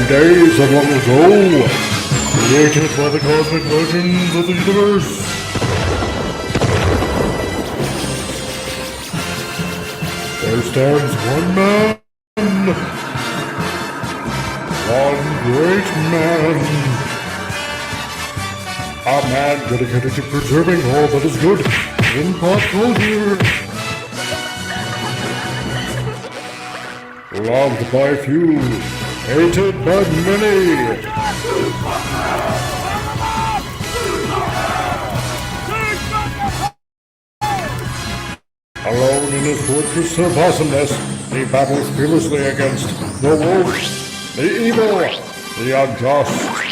days of long ago, created by the cosmic legends of the universe. There stands one man, one great man, a man dedicated to preserving all that is good in pop culture. Loved by few, hated by many. Alone in his fortress of awesomeness, he battles fearlessly against the wolves, the evil, the unjust.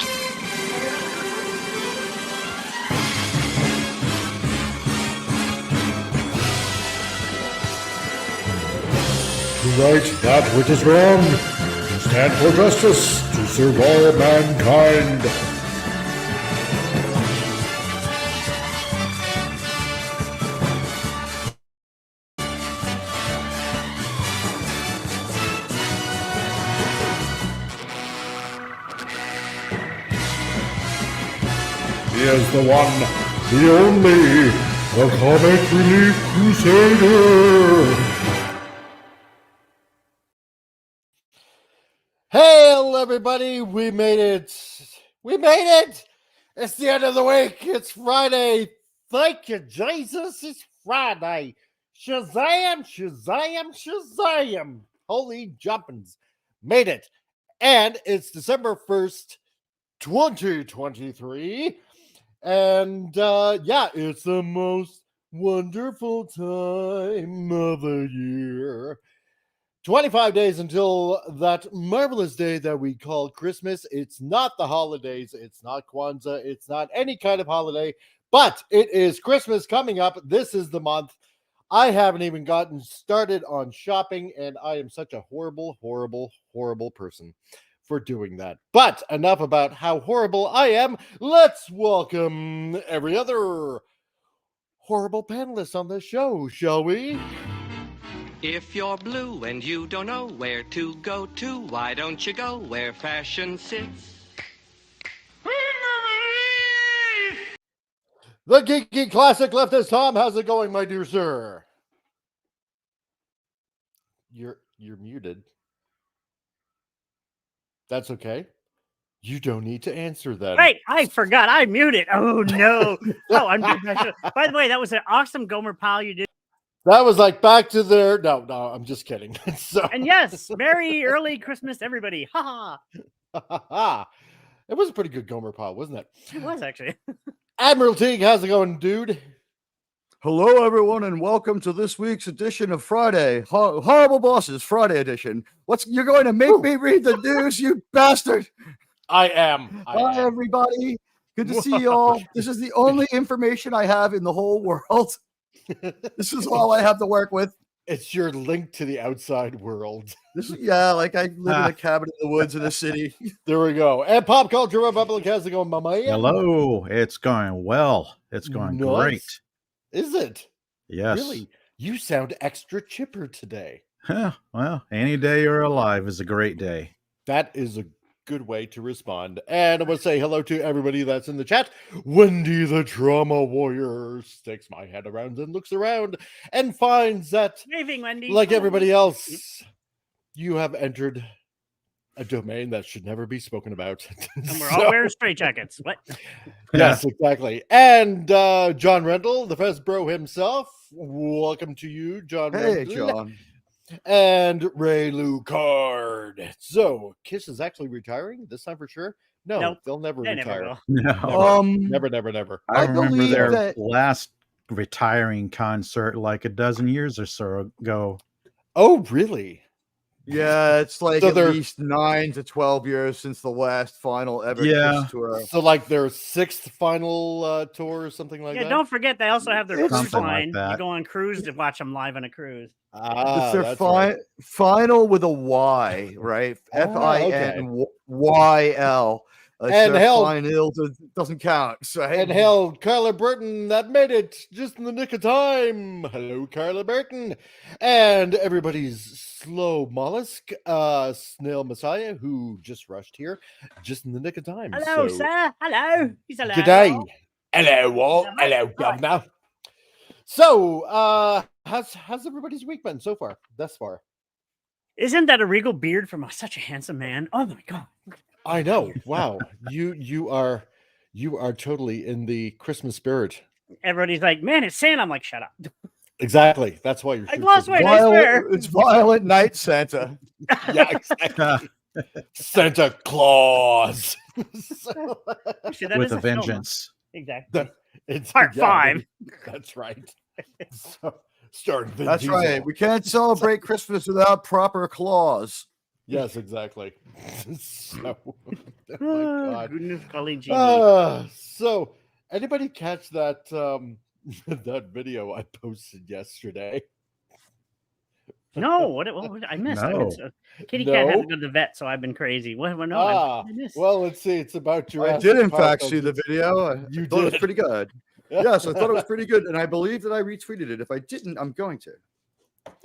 To right that which is wrong, to stand for justice, to serve all mankind. He is the one, the only, the comic Relief Crusader. Hey, everybody, we made it. We made it. It's the end of the week. It's Friday. Thank you, Jesus. It's Friday. Shazam, Shazam, Shazam. Holy jumpins. Made it. And it's December 1st, 2023. And yeah, it's the most wonderful time of the year. 25 days until that marvelous day that we call Christmas. It's not the holidays. It's not Kwanzaa. It's not any kind of holiday, but it is Christmas coming up. This is the month. I haven't even gotten started on shopping, and I am such a horrible, horrible, horrible person for doing that. But enough about how horrible I am. Let's welcome every other horrible panelist on the show, shall we? If you're blue and you don't know where to go to, why don't you go where fashion sits? The Geeky Classic Leftist Tom, how's it going, my dear sir? You're muted. That's okay. You don't need to answer that. Wait, I forgot. I muted. Oh no. Oh, I'm by the way, that was an awesome Gomer Pyle you did. That was like back to their no, I'm just kidding. So And yes, Merry early Christmas, everybody. Ha ha. It was a pretty good Gomer Pyle, wasn't it? It was actually. Admiral Teague, how's it going, dude? Hello, everyone, and welcome to this week's edition of Friday. Horrible Bosses Friday edition. You're going to make me read the news, you bastard? I am. Hi, everybody. Good to see you all. This is the only information I have in the whole world. This is all I have to work with. It's your link to the outside world. Like I live in a cabin in the woods in a city. There we go. And Pop Culture Republic, how's it going, my man? Hello. It's going well. It's going great. Is it? Yes. Really? You sound extra chipper today. Well, any day you're alive is a great day. That is a good way to respond. And I want to say hello to everybody that's in the chat. Wendy the Drama Warrior sticks my head around and looks around and finds that, Waving, Wendy. like everybody else, you have entered a domain that should never be spoken about. And we're all wearing straitjackets. What? Yes, exactly. And John Rendell, the Fez Bro himself. Welcome to you, John Hey, Rendell. John. And Ray Lucard. So, Kiss is actually retiring this time for sure? No, Nope. they'll never They retire. never will. No. Never. I remember believe their that- last retiring concert like a dozen years or so ago. Oh, really? Yeah, it's like So at they're- least 9 to 12 years since the last final ever Yeah. Kiss tour. So, like their sixth final tour or something like Yeah, that? don't forget they also have their It's cruise something like line. that. You go on cruise to watch them live on a cruise. Ah, It's their that's right. final with a Y, right? Ah, okay. FINYL. And hell, fine ill doesn't count. So and hell, Carla Burton, that made it just in the nick of time. Hello, Carla Burton. And everybody's slow mollusk, Snail Messiah, who just rushed here just in the nick of time. Hello, sir. Hello. He's hello. Good day. Hello, Walt. Hello, Governor. So, how's everybody's week been so far, thus far? Isn't that a regal beard from such a handsome man? Oh my God. I know. Wow. You are totally in the Christmas spirit. Everybody's like, man, it's Santa. I'm like, shut up. Exactly. That's why you're I lost weight. I swear. It's Violent Night Santa. Yeah, exactly. Santa Claus. Actually, that With is a film. vengeance. Exactly. It's Part 5. That's right. So, starting Vin That's Diesel. right. We can't celebrate Christmas without proper claws. Yes, exactly. So, oh my God. Goodness, golly gee. So, anybody catch that that video I posted yesterday? No, what I missed. No. Kitty cat had No? to go to the vet, so I've been crazy. What? No, I missed. Well, let's see. It's about I Jurassic did, in Park. fact, see the video. I You thought it was did. pretty good. Yes, I thought it was pretty good, and I believe that I retweeted it. If I didn't, I'm going to.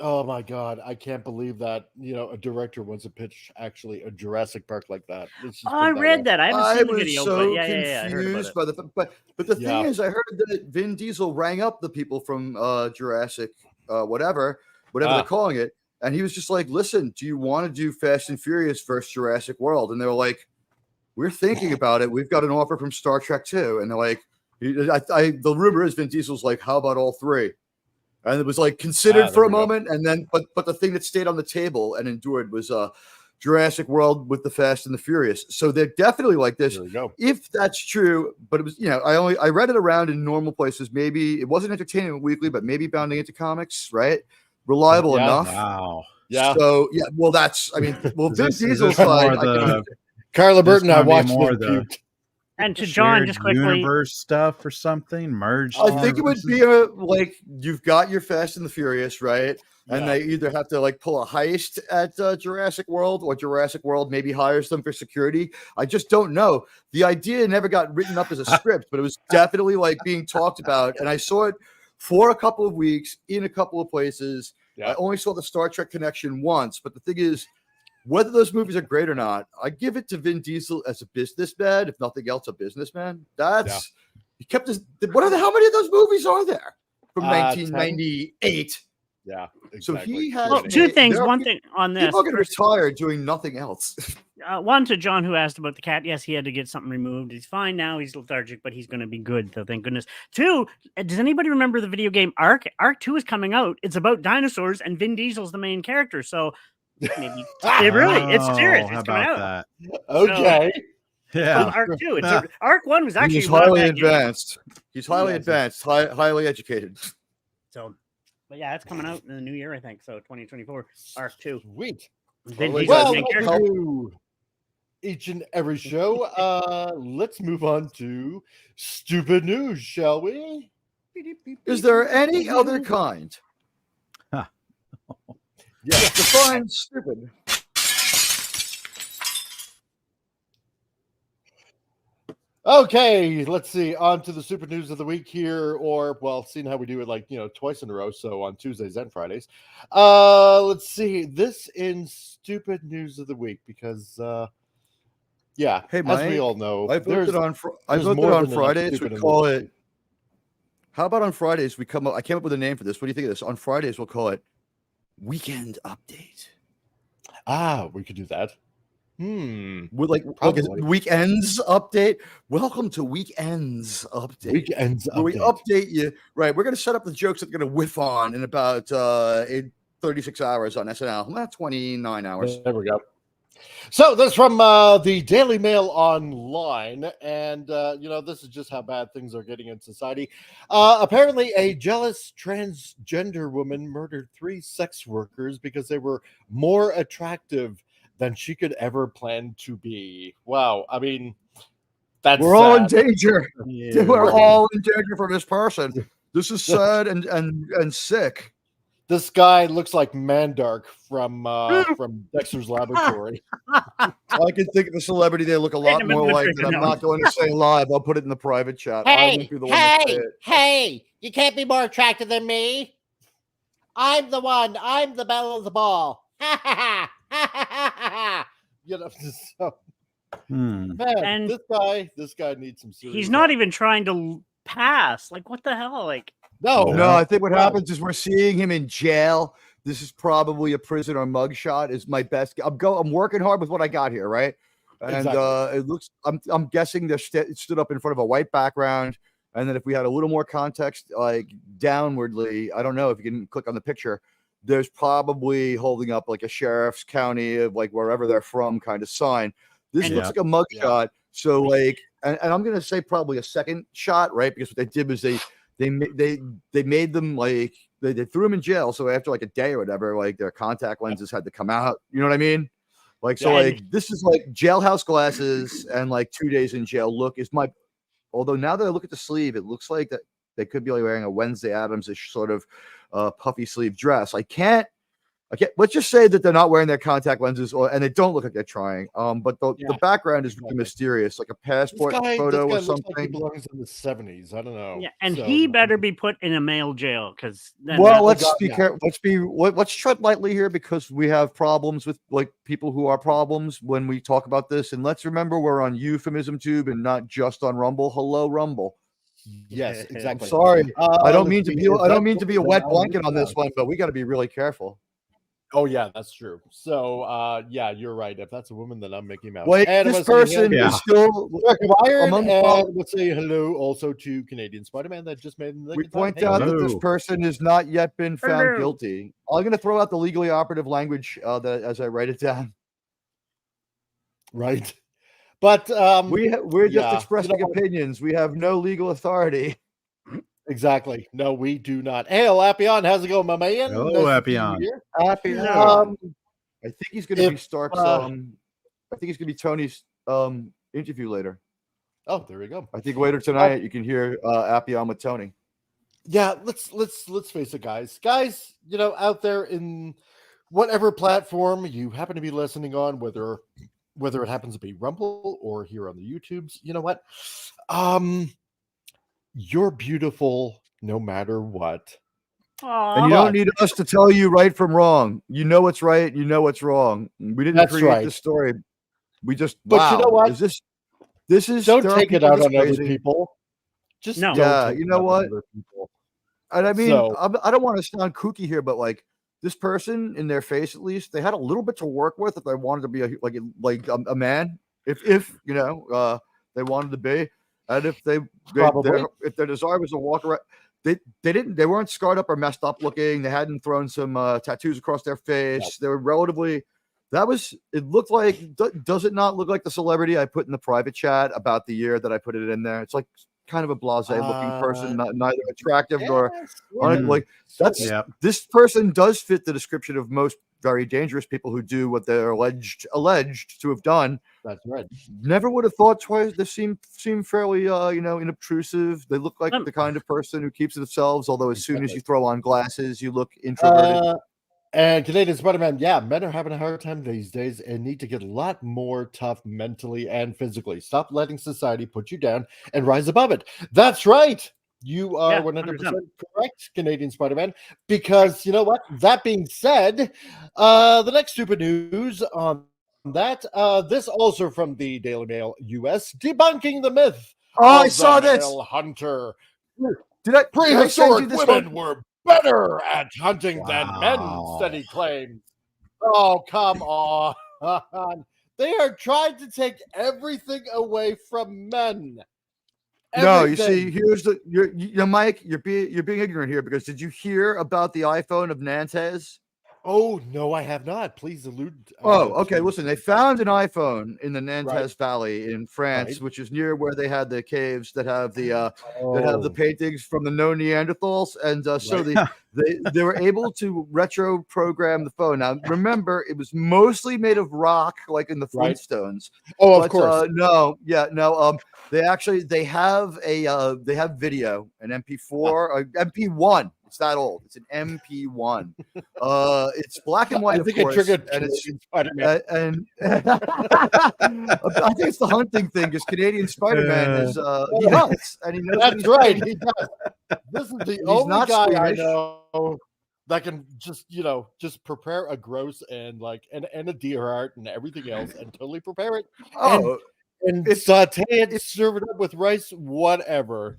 Oh my God, I can't believe that a director wants to pitch actually a Jurassic Park like that. Let's just Oh, put I it read way. that. I haven't I seen the was video, so but yeah, I heard about confused it. by the but the Yeah. thing is, I heard that Vin Diesel rang up the people from Jurassic whatever they're calling it, and he was just like, "Listen, do you want to do Fast and Furious versus Jurassic World?" And they were like, "We're thinking about it. We've got an offer from Star Trek too." And they're like, the rumor is Vin Diesel's like, "How about all three?" And it was like considered for there a we go. moment, and then but the thing that stayed on the table and endured was Jurassic World with the Fast and the Furious. So they're definitely like this. There we go. If that's true, but it was I read it around in normal places. Maybe it wasn't Entertainment Weekly, but maybe Bounding into Comics, right? Reliable Yeah. enough. Wow. Yeah. So Well, that's Vin Is Diesel's this side. more the Carla Burton, I gonna be watched more them the- puked. And to John, shared just quickly, universe stuff or something merged? I think it would universes? be like you've got your Fast and the Furious, right? And Yeah. they either have to like pull a heist at Jurassic World, or Jurassic World maybe hires them for security. I just don't know. The idea never got written up as a script, but it was definitely like being talked about. And I saw it for a couple of weeks in a couple of places. Yeah. I only saw the Star Trek connection once, but the thing is, whether those movies are great or not, I give it to Vin Diesel as a businessman, if nothing else, a businessman. He kept his. How many of those movies are there from 1998? Yeah. So Exactly. he has. well, two things. there are One thing on this. People are going to retire doing nothing else. One to John, who asked about the cat. Yes, he had to get something removed. He's fine now. He's lethargic, but he's going to be good. So thank goodness. Two, does anybody remember the video game Ark? Ark 2 is coming out. It's about dinosaurs, and Vin Diesel's the main character. So maybe it's serious. How It's coming out. about that? Okay. Yeah. Ark 2. Ark 1 was actually He's not a highly bad game. advanced. He's highly advanced, highly educated. So, but yeah, it's coming out in the new year, I think. So 2024, Ark 2. Sweet. Vin Well, Diesel's the Well, main we'll character. do each and every show. Let's move on to stupid news, shall we? Is there any other kind? Huh. Yeah. Define stupid. Okay, let's see. On to the super news of the week here, or seeing how we do it twice in a row, so on Tuesdays and Fridays. Let's see. This in stupid news of the week, because Hey, as Mike, we all know, I voted on there's voted more on than enough Fridays. stupid We in call this. it. How about on Fridays we come up? I came up with a name for this. What do you think of this? On Fridays we'll call it Weekend Update. We could do that. With like Probably. Weekends Update. Welcome to Weekends Update. Weekends Where we update. update you. Right, we're going to set up the jokes that we're going to whiff on in about 36 hours on SNL. Not 29 hours. There we go. So this from the Daily Mail Online, and this is just how bad things are getting in society. Apparently, a jealous transgender woman murdered 3 sex workers because they were more attractive than she could ever plan to be. Wow, I mean, that's We're all in sad. danger. Yeah. We're all in danger from this person. This is sad and sick. This guy looks like Mandark from Dexter's Laboratory. I can think of a celebrity they look a lot more like that. I'm not going to say live. I'll put it in the private chat. I won't be the one to say it. Hey! You can't be more attractive than me. I'm the one. I'm the belle of the ball. You know, so, man, And this guy needs some serious. He's not even trying to pass. Like, what the hell? Like, No, I think what happens is we're seeing him in jail. This is probably a prisoner mugshot. Is my best. I'm working hard with what I got here, right? And it looks. I'm guessing they're stood up in front of a white background. And then if we had a little more context, like downwardly, I don't know if you can click on the picture. There's probably holding up like a sheriff's county of like wherever they're from kind of sign. This looks like a mugshot. So like, and I'm gonna say probably a second shot, right? Because what they did was they made them like they threw them in jail. So after like a day or whatever, like their contact lenses had to come out. You know what I mean? Like, so like this is like jailhouse glasses and like 2 days in jail look is my, although now that I look at the sleeve, it looks like that they could be like wearing a Wednesday Addams-ish sort of puffy sleeve dress. I can't, let's just say that they're not wearing their contact lenses and they don't look like they're trying. But the background is really mysterious, like a passport photo or something. Like he belongs in the 70s. I don't know. Yeah, and he better be put in a male jail because. Well, let's be careful. Let's tread lightly here because we have problems with like people who are problems when we talk about this. And let's remember we're on Euphemism Tube and not just on Rumble. Hello, Rumble. Yes, exactly. I'm sorry. I don't mean to be a wet blanket on this one, but we got to be really careful. Oh yeah, that's true. So yeah, you're right. If that's a woman, then I'm Mickey Mouse. Wait, this person is still among and we'll say hello also to Canadian Spider-Man that just made. We point out that this person has not yet been found guilty. I'm going to throw out the legally operative language that as I write it down. Right, but we're just expressing opinions. We have no legal authority. Exactly. No, we do not. Hey, Appion, how's it going, my man? Hello, Appion. Appion. I think he's going to be Stark's. I think he's going to be Tony's interview later. Oh, there we go. I think later tonight you can hear Appion with Tony. Yeah, let's face it, guys. Guys, you know, out there in whatever platform you happen to be listening on, whether it happens to be Rumble or here on the YouTubes, you know what? You're beautiful no matter what. Aww. And you don't need us to tell you right from wrong. You know what's right. You know what's wrong. We didn't create the story. We just. But you know what? This is. Don't take it out on other people. Just no. Yeah. You know what? And I mean, I don't want to sound kooky here, but like this person in their face, at least they had a little bit to work with if they wanted to be a man. If you know they wanted to be. And if if their desire was to walk around, they weren't scarred up or messed up looking. They hadn't thrown some tattoos across their face. Yep. They were relatively. It looked like. Does it not look like the celebrity I put in the private chat about the year that I put it in there? It's like kind of a blasé looking person, neither attractive nor like that's. Yeah. This person does fit the description of most very dangerous people who do what they're alleged to have done. That's right. Never would have thought twice. They seem fairly inobtrusive. They look like the kind of person who keeps it themselves, although as soon as you throw on glasses you look introverted. And Canadian Spider-Man, yeah, men are having a hard time these days and need to get a lot more tough mentally and physically. Stop letting society put you down and rise above it. That's right. You are 100% correct, Canadian Spider-Man, because you know what? That being said, the next stupid news on that, this also from the Daily Mail US, debunking the myth. Oh, I saw this. Hunter. Prehistoric women were better at hunting than men, said he claimed. Oh, come on. They are trying to take everything away from men. No, you see, here's Mike, you're being ignorant here because did you hear about the iPhone of Nantes? Oh, no, I have not. Please allude. Okay. Listen, they found an iPhone in the Nantes Valley in France, which is near where they had the caves that have the paintings from the known Neanderthals, and so they were able to retro program the phone. Now, remember, it was mostly made of rock, like in the Flintstones. Oh, of course. They have video, an MP4, MP1. It's that old. It's an MP1. It's black and white, I of think course, it triggered and it's Spider-Man. and I think it's the hunting thing because Canadian Spider-Man is he hunts and he knows what That's he's right. doing. He does. This is the He's only not guy I squeamish. know that can just, just prepare a gross and a deer heart and everything else and totally prepare it. Oh, And if- saute it, serve it up with rice, whatever,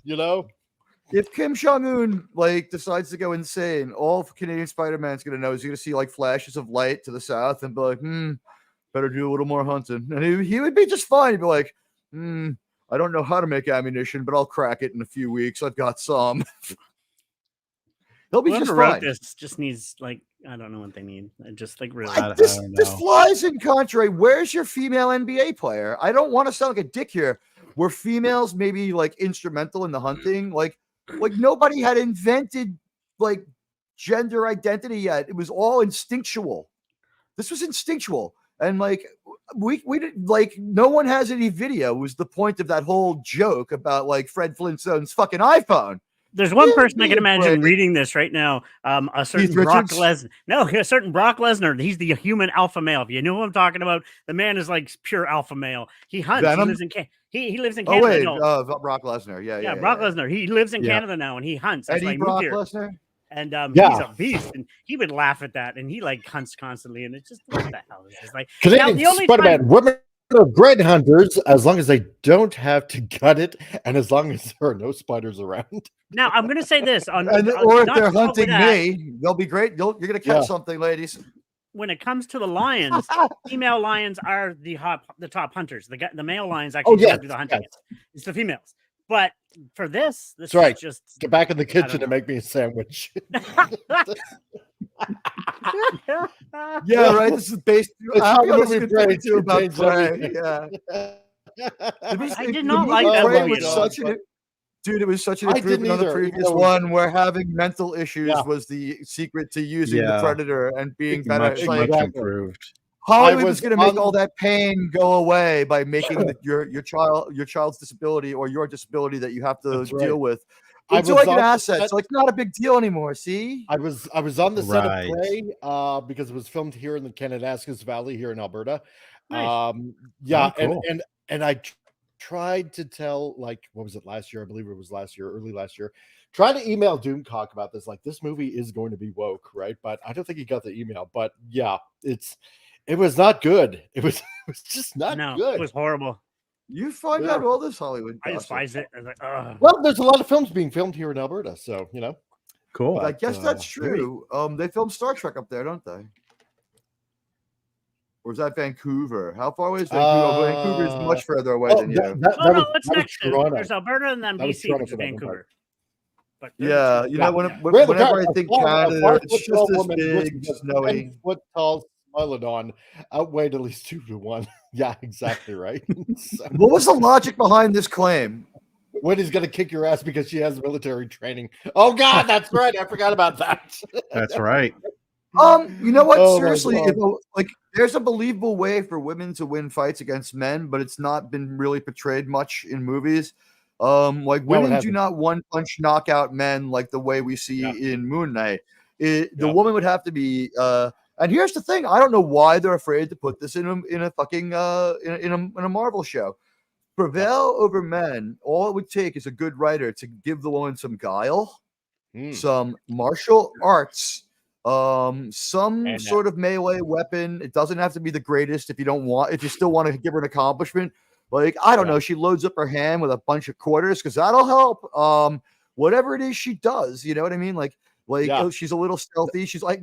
if Kim Jong-un decides to go insane, all Canadian Spider-Man's gonna know is you're gonna see flashes of light to the south and be like, better do a little more hunting. And he would be just fine. He'd be like, I don't know how to make ammunition, but I'll crack it in a few weeks. I've got some. He'll be Whoever just wrote fine. this just needs I don't know what they need. Just really. This flies in contrary. Where's your female NBA player? I don't want to sound like a dick here. Were females maybe instrumental in the hunting? Like nobody had invented gender identity yet. It was all instinctual. This was instinctual. And we didn't no one has any video was the point of that whole joke about Fred Flintstone's fucking iPhone. There's one person I can imagine reading this right now. A certain Brock Lesnar. No, a certain Brock Lesnar. He's the human alpha male. If you know who I'm talking about, the man is pure alpha male. He hunts. Venom? He lives in he lives in Canada. Oh wait, Brock Lesnar. Yeah, Brock Lesnar. He lives in Canada now, and he hunts. That's why Eddie he moved Brock here. Lesnar. And he's a beast, and he would laugh at that, and he hunts constantly, and it's just what the hell is this? Canadian Spider-Man, women are great hunters as long as they don't have to gut it, and as long as there are no spiders around. Now I'm going to say this or if they're hunting me, they'll be great. You're going to catch something, ladies. When it comes to the lions, female lions are the top hunters. The male lions actually do the hunting. It's the females. But for this is right. Just get back in the kitchen and make me a sandwich. Yeah, right. This is based. About Prey. Yeah. I did not like that Prey movie. was such an Dude, it was such an improvement on the previous one where having mental issues was the secret to using the Predator and being better. Much improved. Hollywood was going to make all that pain go away by making your child's disability or your disability that you have to deal with into an asset. So it's not a big deal anymore. See, I was on the set of Prey because it was filmed here in the Kananaskis Valley here in Alberta. Nice. Cool. and I tried to tell, what was it last year? I believe it was early last year. Try to email Doomcock about this. This movie is going to be woke, right? But I don't think he got the email. But yeah, it was not good. It was just not good. It was horrible. You find out all this Hollywood. I despise it. I was like, well, there's a lot of films being filmed here in Alberta, so cool. But I guess that's true. They film Star Trek up there, don't they? Or is that Vancouver? How far away is Vancouver? Vancouver is much further away than you. It's next to. There's Alberta and then BC, which is Vancouver. But yeah, whenever I think Canada, it's just this big, snowy. Foot tall Smilodon outweighed at least 2-1. Yeah, exactly right. What was the logic behind this claim? Wendy's gonna kick your ass because she has military training. Oh God, that's right. I forgot about that. That's right. You know what? Seriously, there's a believable way for women to win fights against men, but it's not been really portrayed much in movies. Women do not one-punch knockout men like the way we see in Moon Knight. The woman would have to be. And here's the thing: I don't know why they're afraid to put this in a fucking in a Marvel show. Prevail over men. All it would take is a good writer to give the woman some guile, some martial arts. Some sort of melee weapon. It doesn't have to be the greatest if you still want to give her an accomplishment. I don't know, she loads up her hand with a bunch of quarters because that'll help. Whatever it is she does, you know what I mean? She's a little stealthy. She's like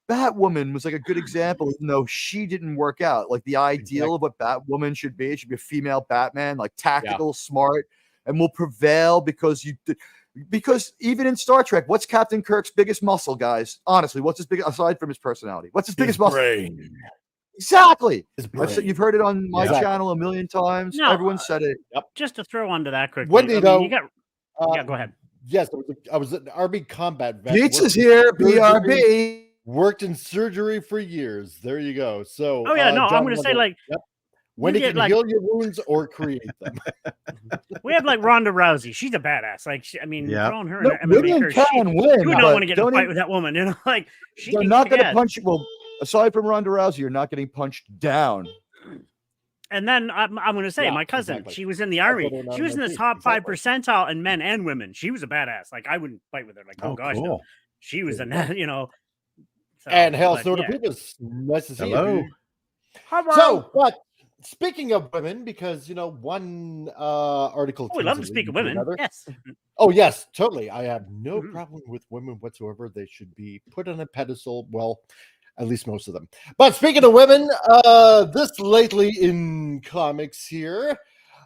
Batwoman was a good example, even though she didn't work out. The ideal of what Batwoman should be, it should be a female Batman, tactical, smart, and will prevail because even in Star Trek, what's Captain Kirk's biggest muscle, guys? Honestly, what's his biggest, aside from his personality? What's his biggest muscle? Brain. Exactly. You've heard it on my channel a million times. No, everyone said it. Just to throw onto that quickly. Wendy, you got. Go ahead. Yes, I was an Army combat vet. Pizza's here. BRB. Worked in surgery for years. There you go. So. I'm going to say when You he get, can like- heal your wounds or create them. We have like Ronda Rousey. She's a badass. Like, I mean, Yeah. throwing her No, in an MMA women career, can you win, would not but want to get in a don't fight even- with that woman. You know, like she They're can not kick going to ass. punch you. Well, aside from Ronda Rousey, you're not getting punched down. And then I'm going to say, Yeah, my cousin, exactly. she was in the That's army. what they're She was in the not top doing. 5% in men and women. She was a badass. Like, I wouldn't fight with her. Like, oh, gosh, no. cool. She was There a, you go. you know. So, And hell, but, so do yeah. Peepus. Nice to see you. Hello. dude. Hello. So, but speaking of women, because one article. Oh, we love to tends speak lead of to women. another. Yes. Oh yes, totally. I have no Mhm. problem with women whatsoever. They should be put on a pedestal. Well, at least most of them. But speaking of women, this lately in comics here,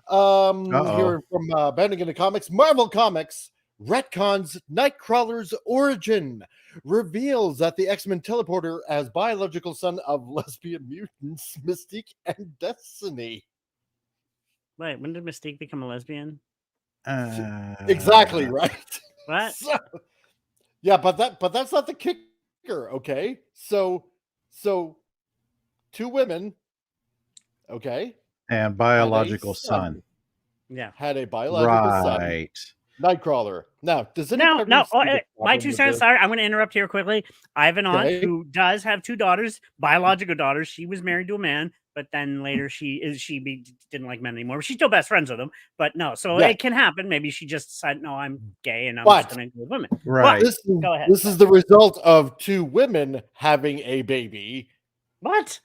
here from Banding into Comics, Marvel Comics, Retcons Nightcrawler's origin reveals that the X-Men teleporter as biological son of lesbian mutants Mystique and Destiny. Wait, when did Mystique become a lesbian? Exactly right. What? So, yeah, but that's not the kicker. Okay, so two women, okay, And biological son. son. Yeah. had a biological son, Right. Nightcrawler. Now, does No, anybody no. see Oh, the my problem 2 with cents. this? Sorry, I'm going to interrupt here quickly. I have an aunt Okay. who does have 2 daughters, biological daughters. She was married to a man, but then later didn't like men anymore. She's still best friends with them. But no, so Yeah. it can happen. Maybe she just decided, no, I'm gay and I'm But- just going to go with women. Right. This is, Go ahead. this is the result of two women having a baby. What?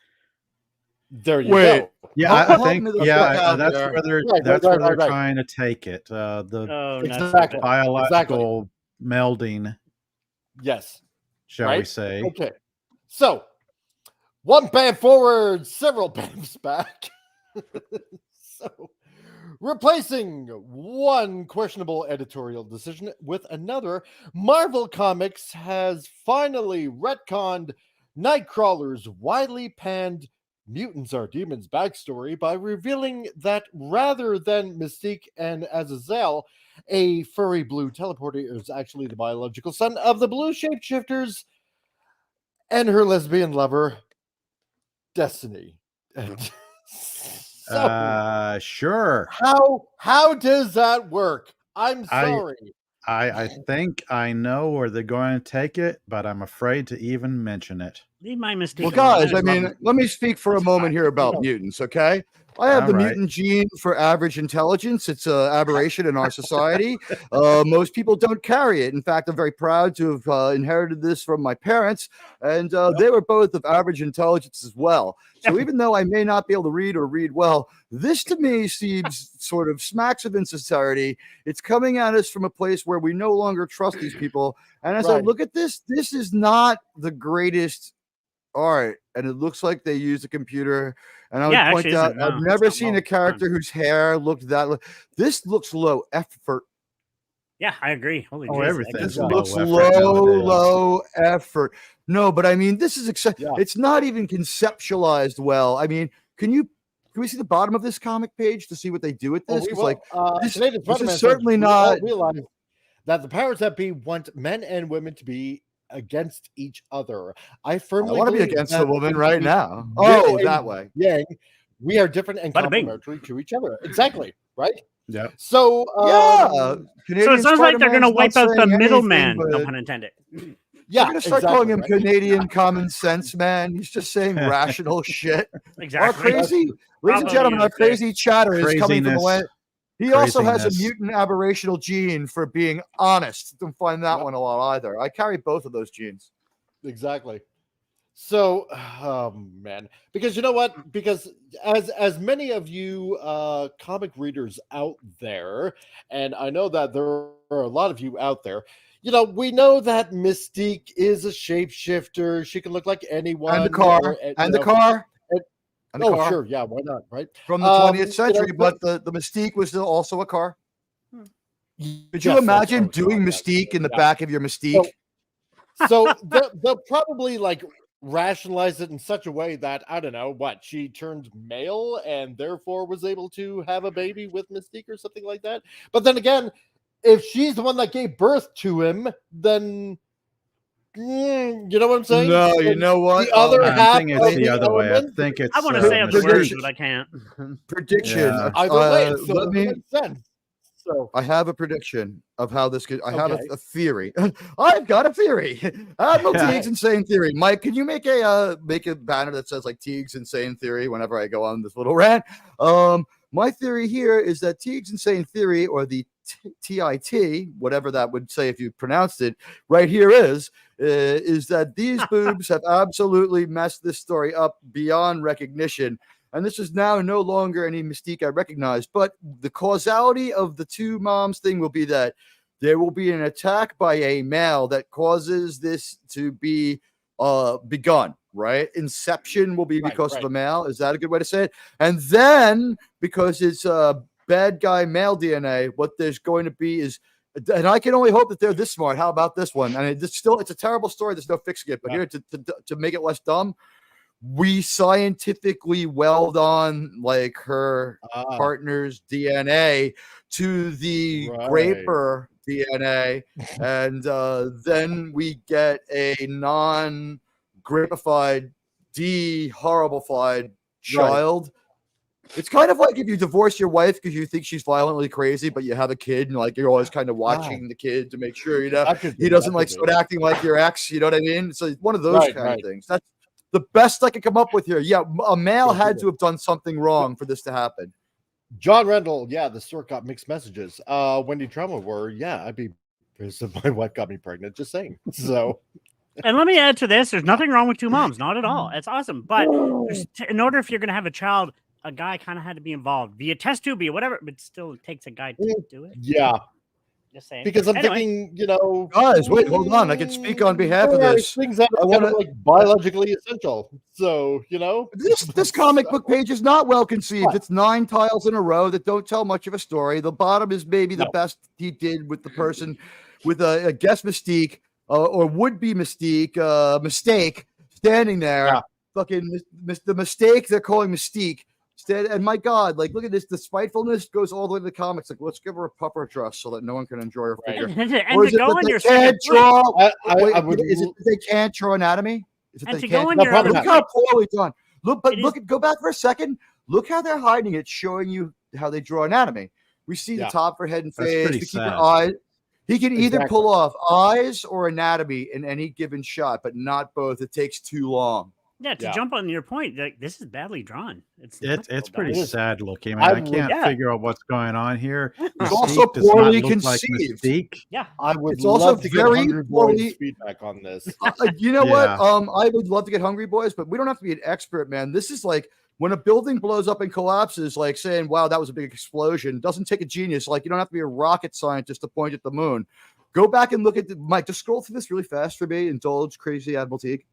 There you Wait. go. Yeah, Help I think me the yeah, fuck out that's there. where they're Right, that's where they're right. trying to take it. The Oh, no. Exactly. biological melding, Yes. shall we Right? say? Okay. So, one band forward, several bands back. So, replacing one questionable editorial decision with another, Marvel Comics has finally retconned Nightcrawler's widely panned Mutants Are Demons backstory by revealing that rather than Mystique and Azazel, a furry blue teleporter is actually the biological son of the blue shapeshifters and her lesbian lover, Destiny. And so, Sure. how does that work? I'm I- sorry. I think I know where they're going to take it, but I'm afraid to even mention it. Leave my mistake. Well, alone. guys, I I mean, love- let me speak for a moment here about No. mutants, okay? I have All the right. mutant gene for average intelligence. It's an aberration in our society. Most people don't carry it. In fact, I'm very proud to have inherited this from my parents, and they were both of average intelligence as well. So even though I may not be able to read or read well, this to me seems sort of smacks of insincerity. It's coming at us from a place where we no longer trust these people. And as I Right. look at this is not the greatest art, and it looks like they use a computer. And I would Yeah, point actually out, isn't. I've No, never it's not seen well a character whose hair looked that. This looks low effort. Yeah, I agree. Holy Oh, Jesus, everything I This is guess- low looks effort low, nowadays. low effort. No, but I mean, this is Yeah. it's not even conceptualized well. I mean, can we see the bottom of this comic page to see what they do with Oh, this? we 'Cause, will. like, this Canadian is Spider-Man says, certainly "We all not- realize that the powers that be want men and women to be against each other. I I firmly want to be believe against that a woman in right the now. yin Oh, and that way. yang, we are different and Bada bing. complementary to each other. Exactly, right? Yeah. So, Yeah. So Canadian it sounds like they're going to Spider-Man's wipe out not the saying middleman. anything, No but- pun intended. yeah, We're gonna start calling him exactly, right? Canadian common sense, man. He's just saying rational shit. Our Exactly. crazy, ladies and Probably gentlemen, our is there. crazy chatter is coming from the Craziness. land. He also has a Craziness. mutant aberrational gene for being honest. Don't find that Yep. one a lot either. I carry both of those genes. Exactly. So, oh man, because you know what? Because as many of you comic readers out there, and I know that there are a lot of you out there, we know that Mystique is a shapeshifter. She can look like anyone. And the car. or, And you the know- car. and- And the Oh, car. sure, yeah, why not, right? From the Um, 20th you century, know, but the Mystique was still also a car. Could you Yes, imagine oh, doing God, yes, Mystique in the yeah. back of your Mystique? So they'll probably rationalize it in such a way that I don't know what she turned male and therefore was able to have a baby with Mystique or something like that. But then again, if she's the one that gave birth to him, then you know what I'm saying? No, So you know what? the other I half think it's of the other way. I element- think it's. I want to say other words, prediction. but I can't. Prediction. Yeah. Either way, it still let doesn't me. make sense. So I have a prediction of how this could. I have Okay. a theory. I've got a theory. Admiral Yeah. Teague's insane theory. Mike, can you make a banner that says like Teague's insane theory whenever I go on this little rant? My theory here is that Teague's insane theory, or the TIT, whatever that would say if you pronounced it, right here is that these boobs have absolutely messed this story up beyond recognition. And this is now no longer any mystique I recognize, but the causality of the two moms thing will be that there will be an attack by a male that causes this to be begun, right? Inception will be because of a male. Is that a good way to say it? And then because it's bad guy male DNA, what there's going to be is, and I can only hope that they're this smart. How about this one? And it's a terrible story. There's no fixing it, but here to make it less dumb, we scientifically weld on like her partner's DNA to the graper DNA, and then we get a non-grapified, de-horrible-fied child. It's kind of like if you divorce your wife because you think she's violently crazy, but you have a kid, and like you're always kind of watching the kid to make sure he doesn't like start acting like your ex. You know what I mean? So one of those kind of things. That's the best I could come up with here. Yeah, a male had to have done something wrong for this to happen. John Rendell, the stork got mixed messages. Wendy Trauma were, I'd be pissed if my wife got me pregnant. Just saying. So, and let me add to this: there's nothing wrong with two moms, not at all. It's awesome, but in order if you're going to have a child, a guy kind of had to be involved via test tube, via whatever. But still, it takes a guy to do it. Yeah. Just saying. Because I'm thinking, guys, wait, hold on. I can speak on behalf of this. Things that are kind of like biologically essential. So, this comic book page is not well conceived. It's 9 tiles in a row that don't tell much of a story. The bottom is maybe the best he did with the person with a guest Mystique or would be Mystique mistake standing there. Fucking the mistake they're calling Mystique. And my God, like, look at this. The spitefulness goes all the way to the comics. Like, let's give her a pupper dress so that no one can enjoy her figure. And or is to it go that on they your can't draw? is it that they can't draw anatomy? Is it and they to go can't? on your other Look how poorly done. Go back for a second. Look how they're hiding it, showing you how they draw anatomy. We see the top for head and face. We keep her eyes. He can either pull off eyes or anatomy in any given shot, but not both. It takes too long. Yeah, to jump on your point, like, this is badly drawn. It's pretty sad looking. I can't figure out what's going on here. It's also poorly conceived. Yeah, I would it's also love to get Hungry Boys feedback on this. You know what? I would love to get Hungry Boys, but we don't have to be an expert, man. This is like when a building blows up and collapses, like saying, "Wow, that was a big explosion." Doesn't take a genius. Like you don't have to be a rocket scientist to point at the moon. Go back and look at Mike. Just scroll through this really fast for me. Indulge crazy Admiral Teague.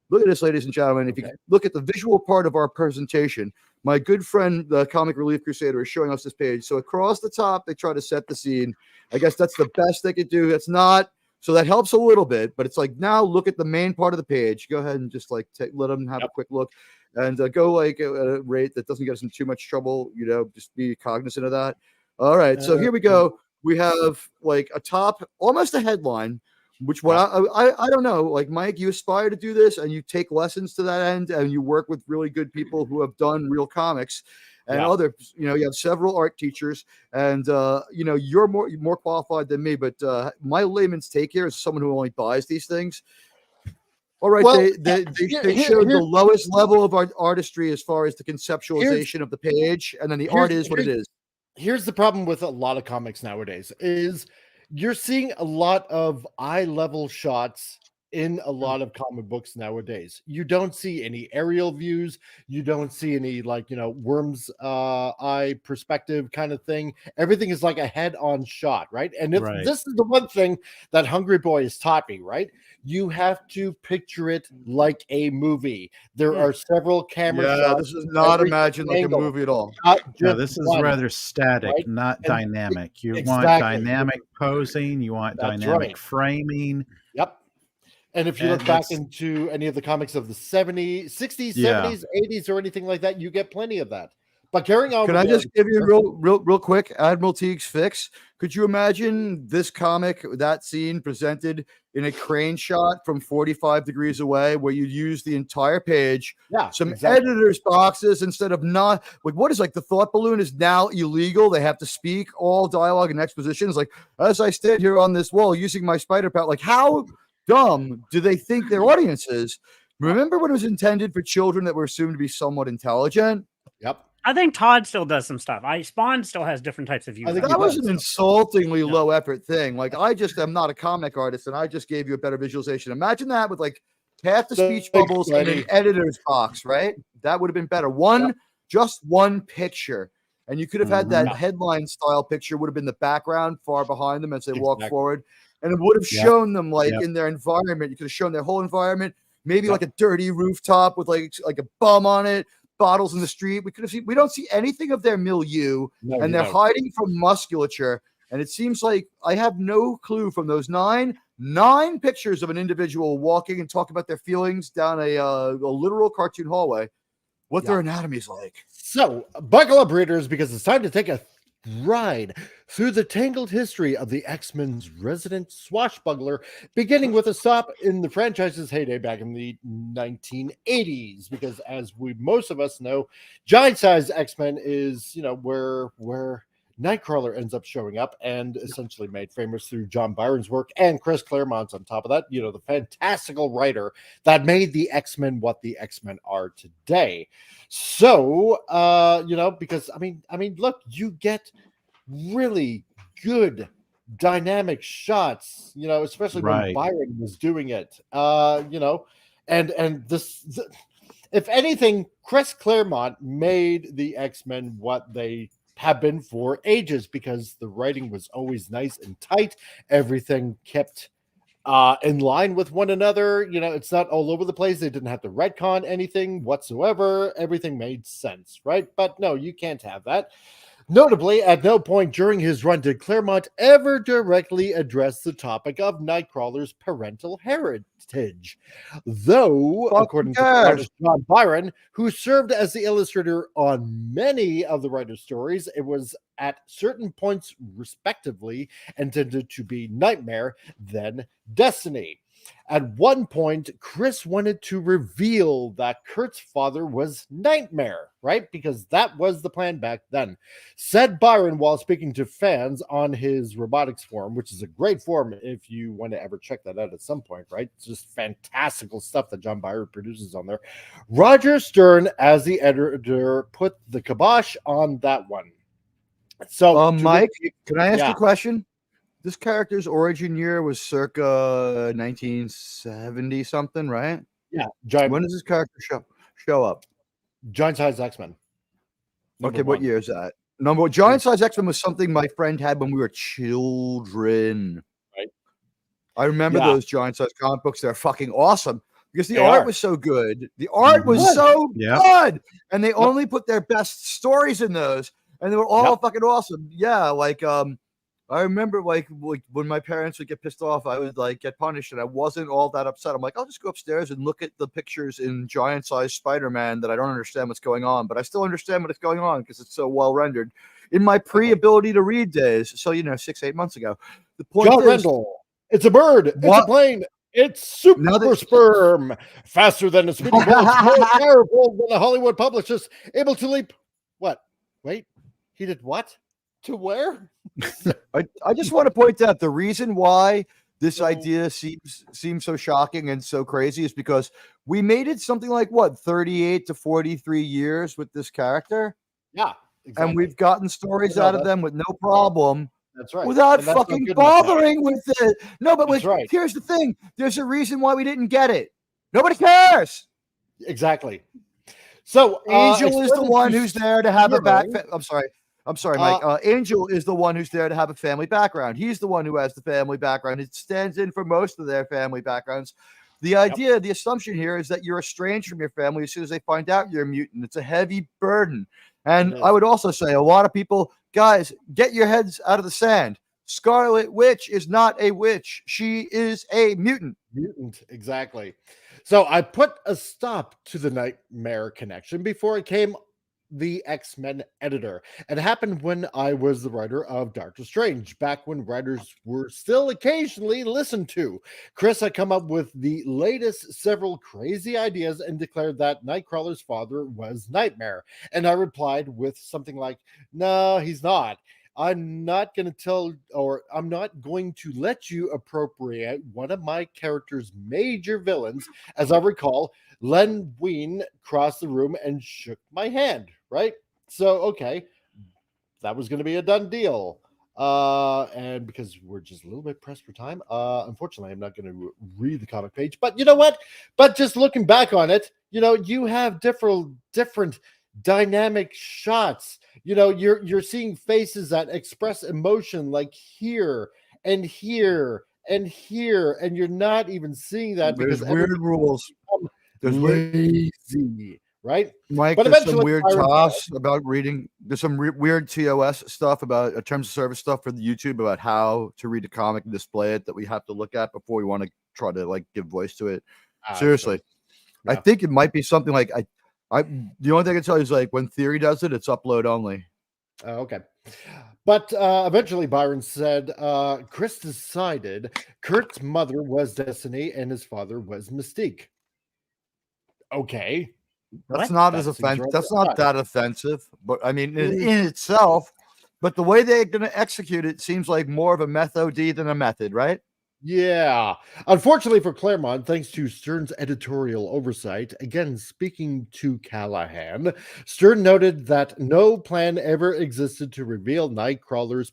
Look at this, ladies and gentlemen. If you look at the visual part of our presentation, my good friend, the comic Relief Crusader, is showing us this page. So across the top, they try to set the scene. I guess that's the best they could do. It's not, so that helps a little bit, but it's like, now look at the main part of the page. Go ahead and just like let them have a quick look and go like at a rate that doesn't get us in too much trouble. Just be cognizant of that. All right. So here we go. We have like a top, almost a headline. Which I don't know, like Mike, you aspire to do this and you take lessons to that end and you work with really good people who have done real comics and others, you have several art teachers and, you're more qualified than me, but my layman's take here is someone who only buys these things. All right. Well, they showed the lowest level of artistry as far as the conceptualization of the page. And then the art is what it is. Here's the problem with a lot of comics nowadays is you're seeing a lot of eye-level shots in a lot of comic books nowadays. You don't see any aerial views. You don't see any worm's eye perspective kind of thing. Everything is like a head-on shot, right? And this is the one thing that Hungry Boy has taught me, right? You have to picture it like a movie. There are several camera shots. This is not imagined like a movie at all. This is rather static, not dynamic. You want dynamic posing. You want dynamic framing. Yep. And if you look back into any of the comics of the 70s, 60s, 70s, 80s, or anything like that, you get plenty of that. But carrying on. Can I just give you real quick Admiral Teague's fix? Could you imagine this comic, that scene presented in a crane shot from 45 degrees away, where you'd use the entire page, some editor's boxes instead of not like what is like the thought balloon is now illegal. They have to speak all dialogue and expositions. Like, as I stand here on this wall using my spider power, like how dumb do they think their audience is? Remember when it was intended for children that were assumed to be somewhat intelligent? Yep. I think Todd still does some stuff. Spawn still has different types of views. I think that was an insultingly low effort thing. Like, I just am not a comic artist, and I just gave you a better visualization. Imagine that with like half the speech bubbles and an editor's box, right? That would have been better. Just one picture. And you could have had that headline style picture would have been the background far behind them as they walk forward. And it would have shown them like in their environment. You could have shown their whole environment, maybe like a dirty rooftop with like a bum on it. Bottles in the street. We could have seen. We don't see anything of their milieu, and they're hiding from musculature. And it seems like I have no clue from those nine pictures of an individual walking and talking about their feelings down a literal cartoon hallway, what their anatomy is like. So buckle up, readers, because it's time to take a ride through the tangled history of the X-Men's resident swashbuckler, beginning with a stop in the franchise's heyday back in the 1980s. Because as most of us know, Giant Size X-Men is, where Nightcrawler ends up showing up and essentially made famous through John Byron's work and Chris Claremont's on top of that, the fantastical writer that made the X-Men what the X-Men are today. So, because I mean, look, you get really good dynamic shots, especially when Byron was doing it, and this, if anything, Chris Claremont made the X-Men what they have been for ages, because the writing was always nice and tight. Everything kept in line with one another. It's not all over the place. They didn't have to retcon anything whatsoever. Everything made sense, right? But no, you can't have that. Notably, at no point during his run did Claremont ever directly address the topic of Nightcrawler's parental heritage. Though, according to artist John Byron, who served as the illustrator on many of the writer's stories, it was at certain points, respectively, intended to be Nightmare, then Destiny. At one point, Chris wanted to reveal that Kurt's father was Nightmare, right? Because that was the plan back then. Said Byron while speaking to fans on his robotics forum, which is a great forum if you want to ever check that out at some point, right? It's just fantastical stuff that John Byron produces on there. Roger Stern, as the editor, put the kibosh on that one. So, Mike, can I ask you a question? This character's origin year was circa 1970 something, right? Yeah. When does this character show up? Giant Size X-Men. Okay, what year is that? Giant Size X-Men was something my friend had when we were children. Right. I remember those Giant Size comic books. They're fucking awesome because the art was so good. The art was so good, and they only put their best stories in those, and they were all fucking awesome. Yeah, like I remember like when my parents would get pissed off, I would like get punished, and I wasn't all that upset. I'm like, I'll just go upstairs and look at the pictures in Giant Size Spider-Man that I don't understand what's going on, but I still understand what is going on because it's so well rendered in my pre-ability to read days. So 6-8 months ago, the point John is, Rendell, it's a bird, it's a plane, it's super sperm, faster than a speeding bullet, more powerful than a Hollywood publicist, able to leap. What? Wait, he did what? To where? I just want to point out the reason why this idea seems so shocking and so crazy is because we made it something like 38 to 43 years with this character. Yeah, exactly. And we've gotten stories out of them with no problem. That's right. Without fucking bothering with it. No, but here's the thing. There's a reason why we didn't get it. Nobody cares. Exactly. So Angel is the one who's there to have a back. I'm sorry, Mike. Angel is the one who's there to have a family background. He's the one who has the family background. It stands in for most of their family backgrounds. The idea, the assumption here is that you're estranged from your family as soon as they find out you're a mutant. It's a heavy burden. And I would also say a lot of people, guys, get your heads out of the sand. Scarlet Witch is not a witch. She is a mutant. Mutant, exactly. So I put a stop to the Nightmare connection before it came the X-Men editor. It happened when I was the writer of Doctor Strange, back when writers were still occasionally listened to. Chris had come up with the latest several crazy ideas and declared that Nightcrawler's father was Nightmare. And I replied with something like, no, he's not. I'm not going to let you appropriate one of my character's major villains. As I recall, Len Wein crossed the room and shook my hand, right? So, okay, that was going to be a done deal. And because we're just a little bit pressed for time, unfortunately, I'm not going to read the comic page. But you know what? But just looking back on it, you have different dynamic shots. You're seeing faces that express emotion, like here and here and here, and you're not even seeing that There's because weird rules. There's lazy, right? Mike, But there's some eventually weird Byron TOS about reading. There's some weird TOS stuff about terms of service stuff for the YouTube about how to read a comic and display it that we have to look at before we want to try to give voice to it. Seriously, yeah. I think it might be something like the only thing I can tell you is when Theory does it, it's upload only. Okay. But eventually Byron said Chris decided Kurt's mother was Destiny and his father was Mystique. Okay. That's not as offensive. That's not that offensive, but I mean, in itself, but the way they're going to execute it seems like more of a method than a method, right? Yeah. Unfortunately for Claremont, thanks to Stern's editorial oversight, again, speaking to Callahan, Stern noted that no plan ever existed to reveal Nightcrawler's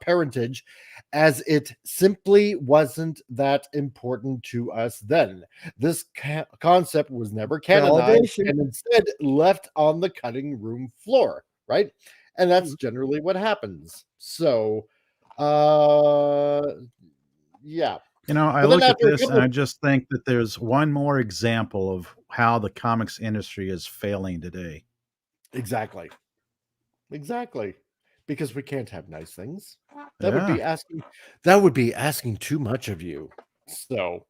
parentage, as it simply wasn't that important to us then. This concept was never canonized and instead left on the cutting room floor, right? And that's generally what happens. So, yeah. I look at this and I just think that there's one more example of how the comics industry is failing today. Exactly. Because we can't have nice things. That would be asking too much of you. So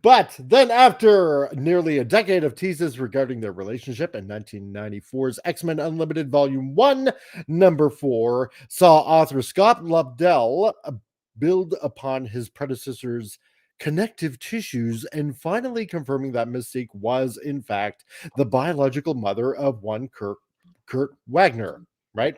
but then after nearly a decade of teases regarding their relationship, in 1994's X-Men Unlimited Volume 1, number 4, saw author Scott Lobdell build upon his predecessor's connective tissues and finally confirming that Mystique was, in fact, the biological mother of one Kurt Wagner, right?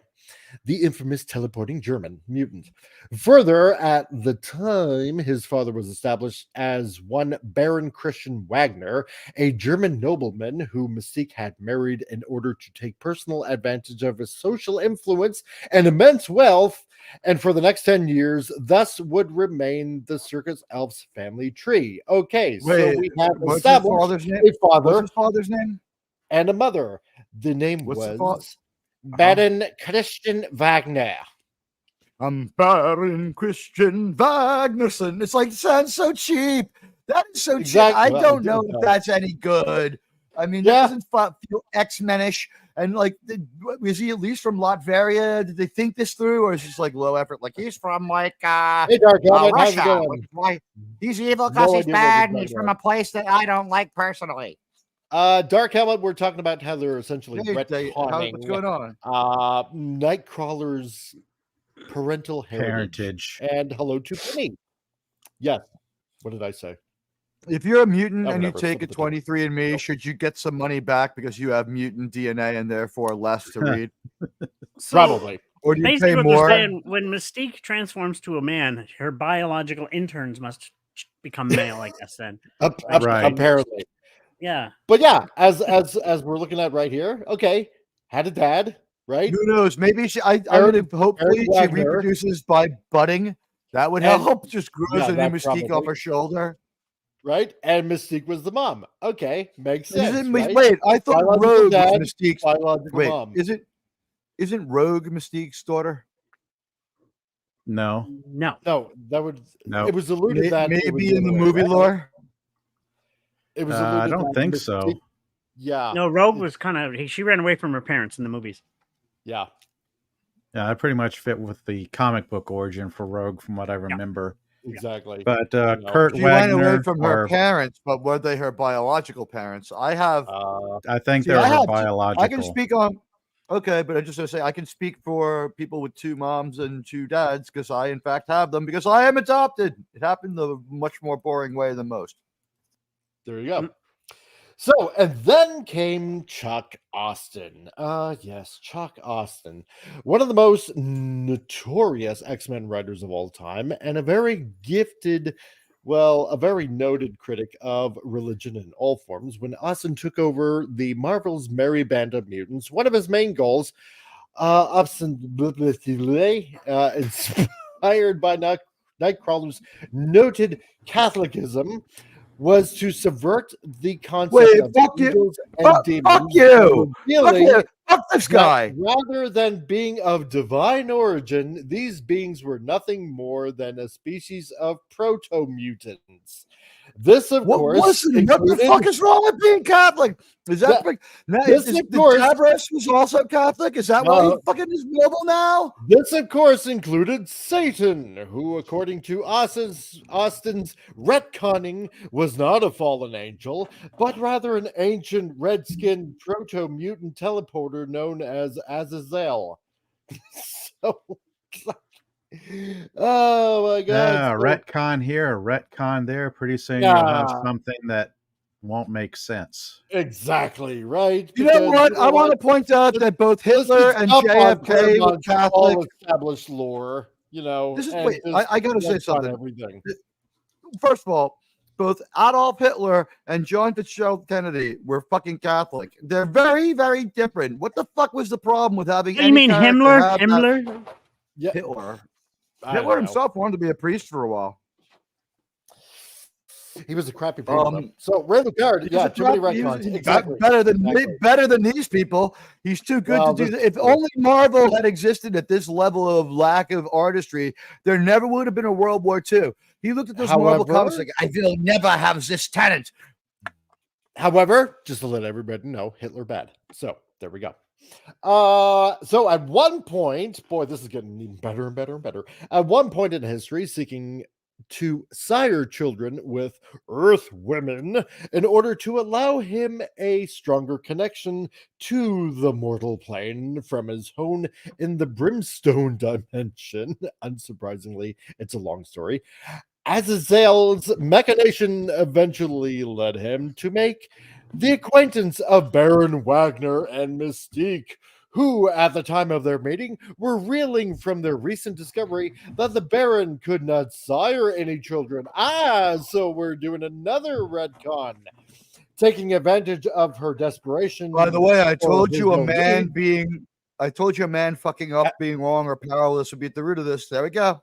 The infamous teleporting German mutant. Further, at the time, his father was established as one Baron Christian Wagner, a German nobleman who Mystique had married in order to take personal advantage of his social influence and immense wealth, and for the next 10 years, thus would remain the Circus Elves family tree. Okay, so we have established a father. What's his father's name? And a mother. The name was Baron Christian Wagner. I'm Baron Christian Wagnerson. It's it sounds so cheap. That is so cheap. I don't know if that's any good. I mean, that doesn't feel X-Men-ish. And is he at least from Latveria? Did they think this through, or is it just low effort? He's from hey, Dark Russia. He's evil because he's bad, and he's from a place that I don't like personally. Dark Helmet, we're talking about how they're essentially retconning what's going on? Nightcrawler's parental heritage. And hello to Penny. Yes. What did I say? If you're a mutant and you take a 23andMe, should you get some money back because you have mutant DNA and therefore less to read? Probably. Or do you basically pay what more? They're saying, when Mystique transforms to a man, her biological interns must become male, I guess, then. Right. Apparently. Yeah. But yeah, as we're looking at right here, okay, had a dad, right? Who knows? Maybe hopefully she reproduces by budding. That would help. Just grows a new Mystique off her shoulder. Right? And Mystique was the mom. Okay, makes sense. Right? Wait, I thought Rogue was Mystique's biological mom. Isn't Rogue Mystique's daughter? No. That would it was alluded that maybe in the movie lore. It was I don't think so. Yeah. No, Rogue was she ran away from her parents in the movies. Yeah. Yeah, I pretty much fit with the comic book origin for Rogue from what I remember. exactly. But know. Kurt She went Wagner, away from her parents, but were they her biological parents? I think see, they're I her have biological. I can speak on. Okay, but I just want to say I can speak for people with 2 moms and 2 dads because I, in fact, have them because I am adopted. It happened the much more boring way than most. There you go. So, and then came Chuck Austin. Yes, Chuck Austin, one of the most notorious X-Men writers of all time, and a very gifted, a very noted critic of religion in all forms. When Austin took over the Marvel's Merry Band of Mutants, one of his main goals, inspired by Nightcrawler's noted Catholicism, was to subvert the concept of angels and demons. Fuck you! Fuck this guy! Rather than being of divine origin, these beings were nothing more than a species of proto-mutants. This, of course, what the fuck is wrong with being Catholic? Is that Davros was also Catholic? Is that why he fucking is mobile now? This, of course, included Satan, who, according to Austin's retconning, was not a fallen angel, but rather an ancient red-skinned proto-mutant teleporter known as Azazel. So, oh my god! Yeah, retcon here, retcon there. Pretty soon you'll have something that won't make sense. Exactly right. You know what? I want to point out that both Hitler and JFK were Catholic. All established lore. You know, I got to say something. Everything. First of all, both Adolf Hitler and John Fitzgerald Kennedy were fucking Catholic. They're very, very different. What the fuck was the problem with having? What do you mean, Himmler? Yeah. Hitler himself wanted to be a priest for a while. He was a crappy person. So Randall Card, too many retcons. Exactly. Better than these people. He's too good to do that. If only Marvel had existed at this level of lack of artistry, there never would have been a World War II. He looked at those Marvel comics like, I will never have this talent. However, just to let everybody know, Hitler bad. So there we go. So at one point, boy, this is getting even better and better and better. At one point in history, seeking to sire children with Earth women in order to allow him a stronger connection to the mortal plane from his home in the Brimstone dimension. Unsurprisingly, it's a long story. Azazel's machination eventually led him to make the acquaintance of Baron Wagner and Mystique, who, at the time of their meeting, were reeling from their recent discovery that the Baron could not sire any children. So we're doing another retcon. Taking advantage of her desperation. By the way, I told you a man fucking up, being wrong, or powerless would be at the root of this. There we go.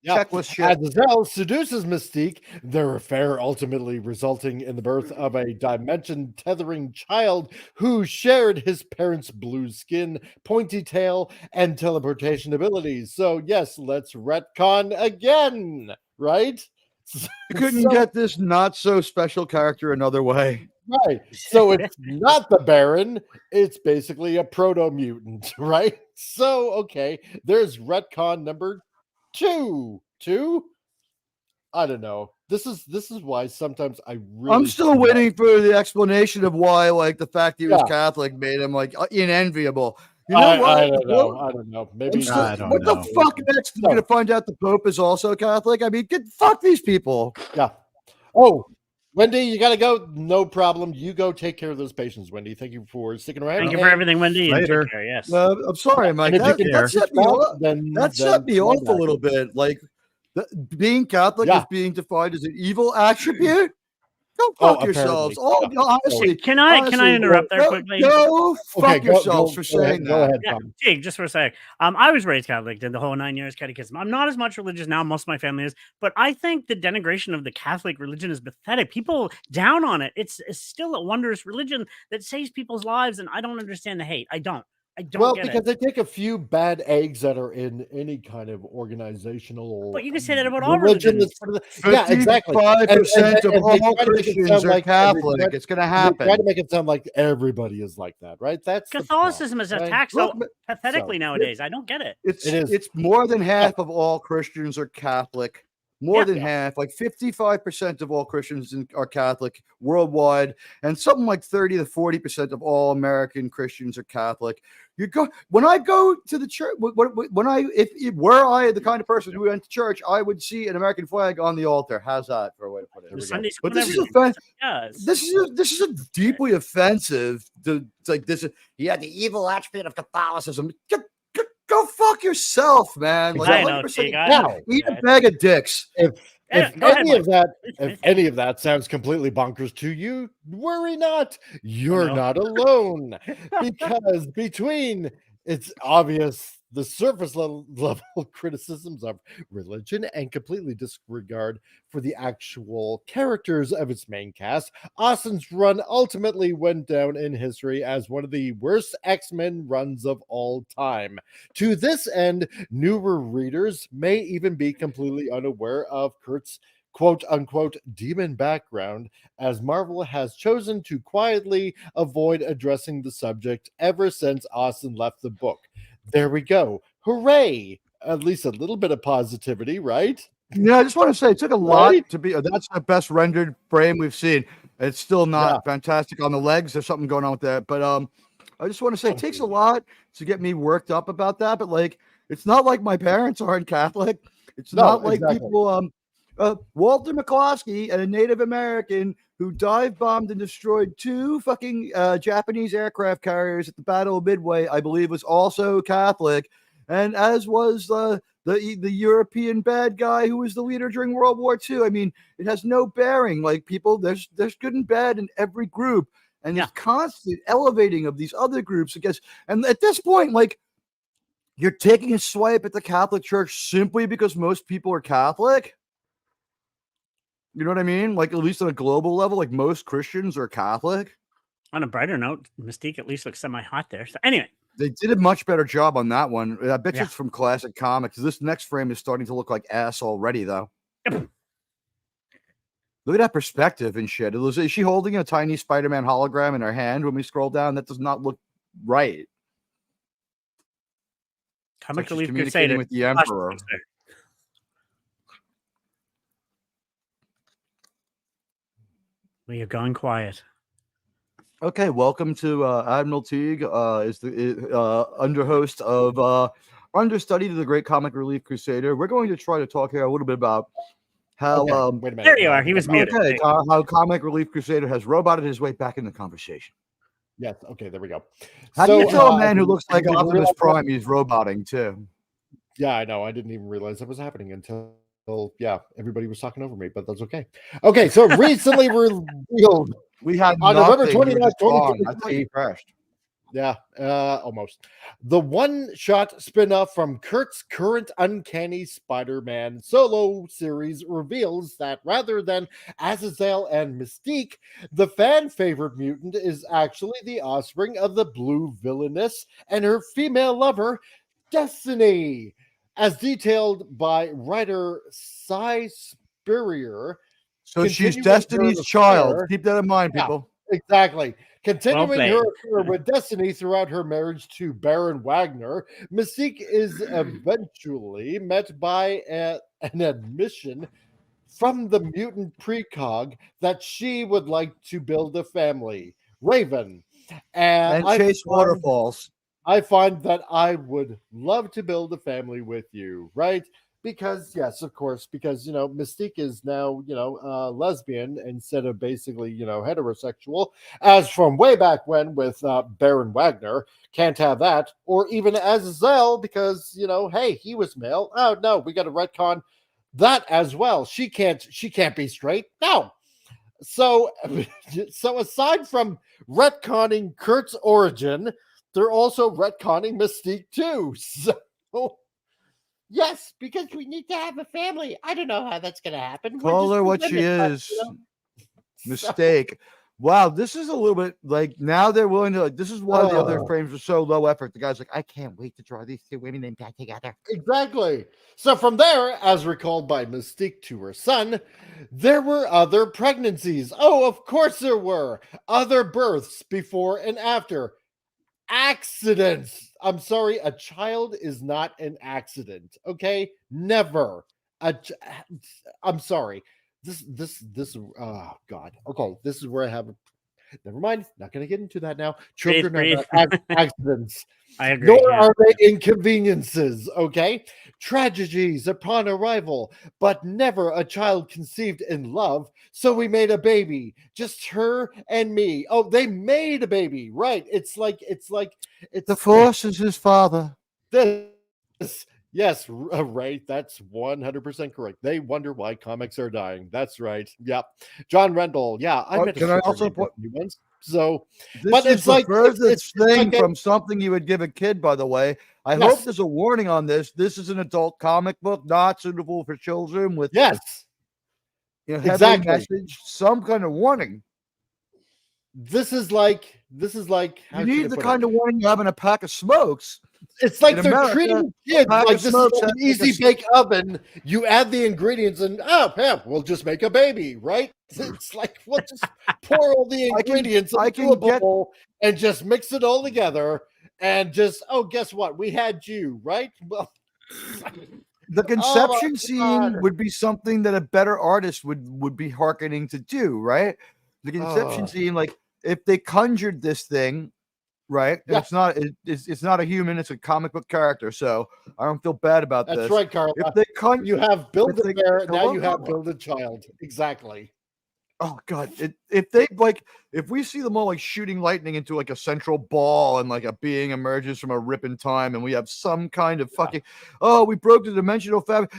Checklist shit. Azazel seduces Mystique, their affair ultimately resulting in the birth of a dimension-tethering child who shared his parents' blue skin, pointy tail, and teleportation abilities. So, yes, let's retcon again, right? You couldn't get this not-so-special character another way. Right. So it's not the Baron. It's basically a proto-mutant, right? So, okay, there's retcon number 2. I don't know. This is why sometimes I'm still waiting for the explanation of why, like, the fact he was Catholic made him like unenviable. You know what? I don't know. Maybe what the fuck next? We're gonna find out the Pope is also Catholic. I mean, fuck these people. Yeah. Oh, Wendy, you gotta go. No problem. You go take care of those patients, Wendy. Thank you for sticking around. Thank you for everything, Wendy. Later. Take care, yes. I'm sorry, Mike. That set me off a little bit. Like, being Catholic is being defined as an evil attribute. Go fuck yourselves. Honestly, can I interrupt there quickly? Go fuck yourselves for saying that. Go ahead, Jake, just for a sec. I was raised Catholic, did the whole 9 years catechism. I'm not as much religious now. Most of my family is, but I think the denigration of the Catholic religion is pathetic. People down on it. It's still a wondrous religion that saves people's lives, and I don't understand the hate. I don't get because they take a few bad eggs that are in any kind of organizational. But you can say that about all religions. Yeah, exactly. 5% of all Christians are Catholic. It's going to happen. Try to make it sound like everybody is like that, right? That's Catholicism is attacked so pathetically nowadays. I don't get it. It's more than half of all Christians are Catholic. more than half, like 55% of all Christians are Catholic worldwide, and something like 30 to 40% of all American Christians are Catholic. When I go to the church, if were I the kind of person who went to church, I would see an American flag on the altar. How's that for a way to put it? Sunday But school this is and everything. this is a deeply offensive. It's like this. He had the evil attribute of Catholicism. Go fuck yourself, man. Like, I know, Tig, eat a bag of dicks. If any of that sounds completely bonkers to you, worry not. You're not alone. Because between it's obvious the surface level criticisms of religion and completely disregard for the actual characters of its main cast, Austin's run ultimately went down in history as one of the worst X-Men runs of all time. To this end, newer readers may even be completely unaware of Kurt's quote-unquote demon background, as Marvel has chosen to quietly avoid addressing the subject ever since Austin left the book. There we go. Hooray! At least a little bit of positivity, right? Yeah, I just want to say it took a lot to be. That's the best rendered frame we've seen. It's still not fantastic on the legs. There's something going on with that. But I just want to say it takes a lot to get me worked up about that. But like, it's not like my parents aren't Catholic. It's not like people. Walter McCloskey, a Native American who dive bombed and destroyed 2 fucking Japanese aircraft carriers at the Battle of Midway, I believe, was also Catholic, and as was the European bad guy who was the leader during World War II. I mean, it has no bearing. Like, people, there's good and bad in every group, and there's constant elevating of these other groups. And at this point, like, you're taking a swipe at the Catholic Church simply because most people are Catholic. You know what I mean? Like, at least on a global level, like most Christians are Catholic. On a brighter note, Mystique at least looks semi-hot there. So anyway. They did a much better job on that one. I bet you it's from Classic Comics. This next frame is starting to look like ass already, though. Look at that perspective and shit. Is she holding a tiny Spider-Man hologram in her hand when we scroll down? That does not look right. Comic Relief Crusader with the Emperor. We are going quiet. Okay, welcome to Admiral Teague, is the underhost of understudy to the Great Comic Relief Crusader. We're going to try to talk here a little bit about how wait a minute. There you are. He was muted. Okay, how Comic Relief Crusader has roboted his way back in the conversation. Yes. Okay. There we go. How do you tell a man who looks like Optimus Prime he's roboting too? Yeah, I know. I didn't even realize that was happening until everybody was talking over me, but that's okay. Okay, so recently revealed we had on November 29th, 2023. Crashed. Yeah, almost. The one-shot spin-off from Kurt's current Uncanny Spider-Man solo series reveals that rather than Azazel and Mystique, the fan-favorite mutant is actually the offspring of the Blue Villainess and her female lover, Destiny. As detailed by writer Cy Spurrier. So she's Destiny's child. Keep that in mind, people. Exactly. Continuing her affair with Destiny throughout her marriage to Baron Wagner, Mystique is eventually met by an admission from the mutant precog that she would like to build a family. Raven. And chase waterfalls. I find that I would love to build a family with you, right? Because, yes, of course, because, Mystique is now, lesbian instead of basically, heterosexual, as from way back when with Baron Wagner. Can't have that. Or even Azazel, because, hey, he was male. Oh, no, we got to retcon that as well. She can't be straight. No. So aside from retconning Kurt's origin, they're also retconning Mystique too. So, yes, because we need to have a family. I don't know how that's going to happen. Call her what she is. Mistake. Wow, this is a little bit like now they're willing to. This is why the other frames are so low effort. The guy's like, I can't wait to draw these 2 women back together. Exactly. So from there, as recalled by Mystique to her son, there were other pregnancies. Oh, of course there were. Other births before and after. Accidents. I'm sorry, a child is not an accident. Okay, never, I'm sorry. This. Oh God. Okay, this is where I have. Never mind. Not going to get into that now. Children are not accidents. I agree. Nor are they inconveniences. Okay, tragedies upon arrival, but never a child conceived in love. So we made a baby, just her and me. Oh, they made a baby, right? It's The Force is his father. This. Yes, right. That's 100% correct. They wonder why comics are dying. That's right. Yep. John Rendell. Yeah, I met can I also put once. So, this but is it's the like furthest thing like from something you would give a kid. By the way, I hope there's a warning on this. This is an adult comic book, not suitable for children. With heavy exactly message, some kind of warning. This is like you need the kind of warning you have in a pack of smokes. It's like they're treating kids like this is like an easy bake oven. You add the ingredients and we'll just make a baby, right? It's like we'll just pour all the ingredients into a bowl and just mix it all together and just guess what? We had you, right? Well, the conception scene would be something that a better artist would be hearkening to do, right? The conception scene, like if they conjured this thing. Right, yeah. It's not a human; it's a comic book character. So I don't feel bad about this. That's right, Carl. If they you have build a bear, now you have build a child. Exactly. Oh God! If we see them all like shooting lightning into like a central ball and like a being emerges from a rip in time, and we have some kind of fucking we broke the dimensional fabric.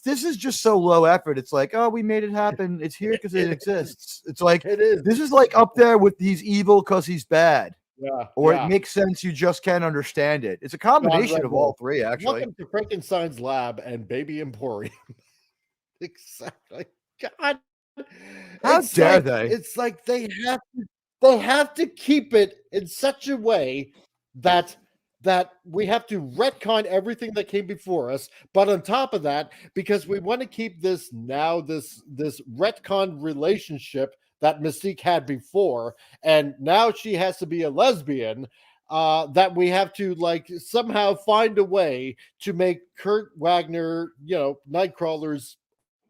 This is just so low effort. It's like, we made it happen. It's here because it exists. It's like it is. This is like up there with he's evil because he's bad. Yeah, or it makes sense. You just can't understand it. It's a combination of all three, actually. Welcome to Frankenstein's lab and Baby Emporium. Exactly. God, how dare they? It's like they have to keep it in such a way that we have to retcon everything that came before us. But on top of that, because we want to keep this retcon relationship that Mystique had before, and now she has to be a lesbian, that we have to like somehow find a way to make Kurt Wagner, Nightcrawler's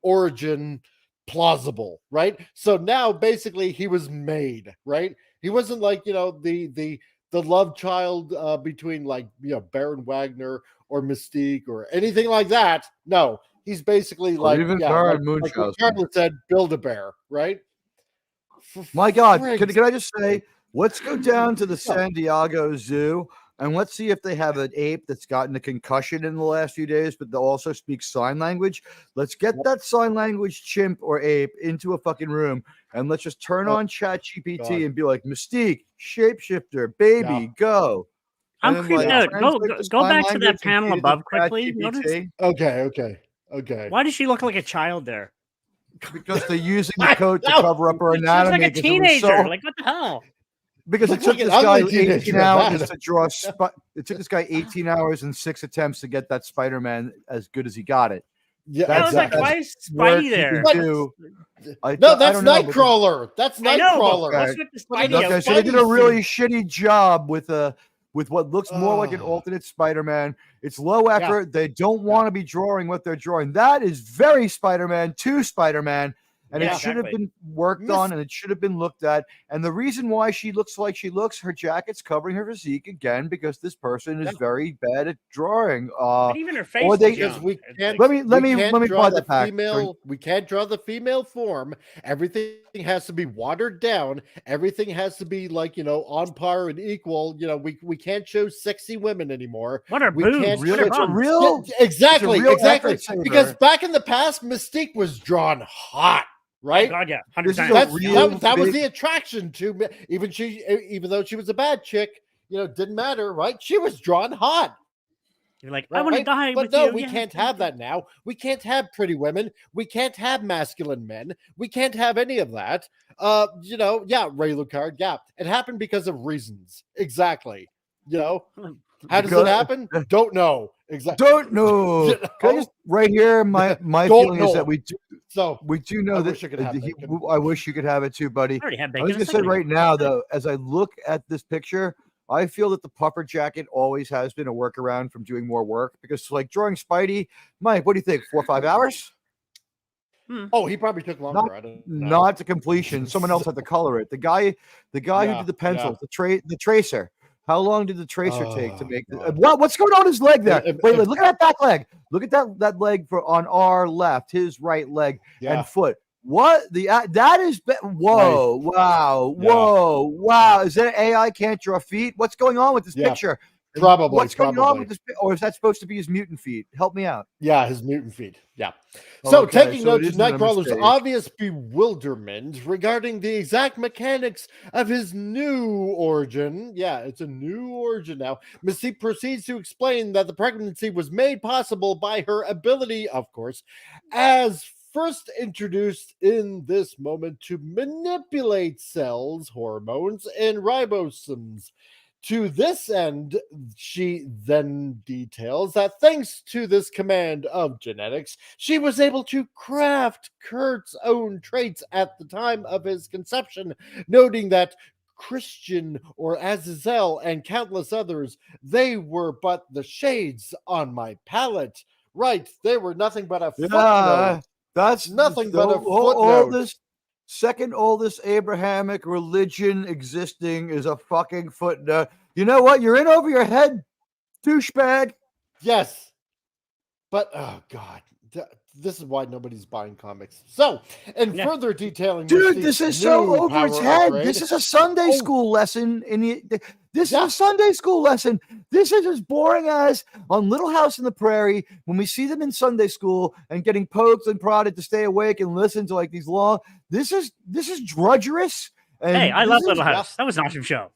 origin plausible, right? So now basically he was made, right? He wasn't like, the love child between like, Baron Wagner or Mystique or anything like that. No, he's basically like, even like Charlotte said, Build-A-Bear, right? My God, can I just say, let's go down to the San Diego Zoo and let's see if they have an ape that's gotten a concussion in the last few days, but they also speak sign language. Let's get that sign language chimp or ape into a fucking room and let's just turn on ChatGPT and be like, Mystique, shapeshifter, baby, go. I'm creeped out. Go back to that panel above quickly. Okay. Why does she look like a child there? Because they're using the coat to cover up her anatomy. She's like a teenager. Like, what the hell? Because it took this guy 18 hours to draw. It took this guy 18 hours and 6 attempts to get that Spider-Man as good as he got it. Yeah, I was like, why is Spidey there? That's Nightcrawler. That's Nightcrawler. Okay, so they did a really shitty job with what looks more like an alternate Spider-Man. It's low effort. They don't want to be drawing what they're drawing. That is very Spider-Man to Spider-Man. And it should have been worked on and it should have been looked at. And the reason why she looks like she looks, her jacket's covering her physique again because this person is very bad at drawing. But even her face. Or let me draw the female. We can't draw the female form. Everything has to be watered down. Everything has to be like, on par and equal. We can't show sexy women anymore. What are boobs? Exactly. Because back in the past, Mystique was drawn hot. Right? God, yeah, 100%. That was the attraction to even though she was a bad chick, didn't matter, right? She was drawn hot. You're like, I want to die. But no, we can't have that now. We can't have pretty women. We can't have masculine men. We can't have any of that. Ray Lucard, it happened because of reasons. Exactly. How does it happen? Don't know. Exactly. Don't know. Can I just right here? My feeling is that we do know that. I wish you could have it too, buddy. I already have bacon. I was gonna say right now though, as I look at this picture, I feel that the puffer jacket always has been a workaround from doing more work, because like drawing Spidey, Mike, what do you think? 4 or 5 hours? Oh, he probably took longer. I don't know. Not to completion. Someone else had to color it. The guy who did the pencils, the tracer. How long did the tracer take to make what's going on his leg there? Wait, look at that back leg. Look at that leg on our left, his right leg and foot. What that is? Whoa! Wow! Is that AI can't draw feet? What's going on with this picture? Probably. What's going on with this? Or is that supposed to be his mutant feet? Help me out. Yeah, his mutant feet. Yeah. So taking note of Nightcrawler's mistake. obvious bewilderment regarding the exact mechanics of his new origin. Yeah, it's a new origin now. Mystique proceeds to explain that the pregnancy was made possible by her ability, of course, as first introduced in this moment, to manipulate cells, hormones, and ribosomes. To this end, she then details that thanks to this command of genetics, she was able to craft Kurt's own traits at the time of his conception, noting that Christian or Azazel and countless others, they were but the shades on my palette. Right, they were nothing but a footnote. That's nothing but a footnote. This second oldest Abrahamic religion existing is a fucking footnote. You know what? You're in over your head, douchebag. Yes. But, oh, God. This is why nobody's buying comics. So, and further detailing... Dude, this is so over its head. This is a Sunday school lesson. This is a Sunday school lesson. This is as boring as on Little House on the Prairie when we see them in Sunday school and getting poked and prodded to stay awake and listen to like these long... This is drudgerous. And hey, I love Little House. That was an awesome show.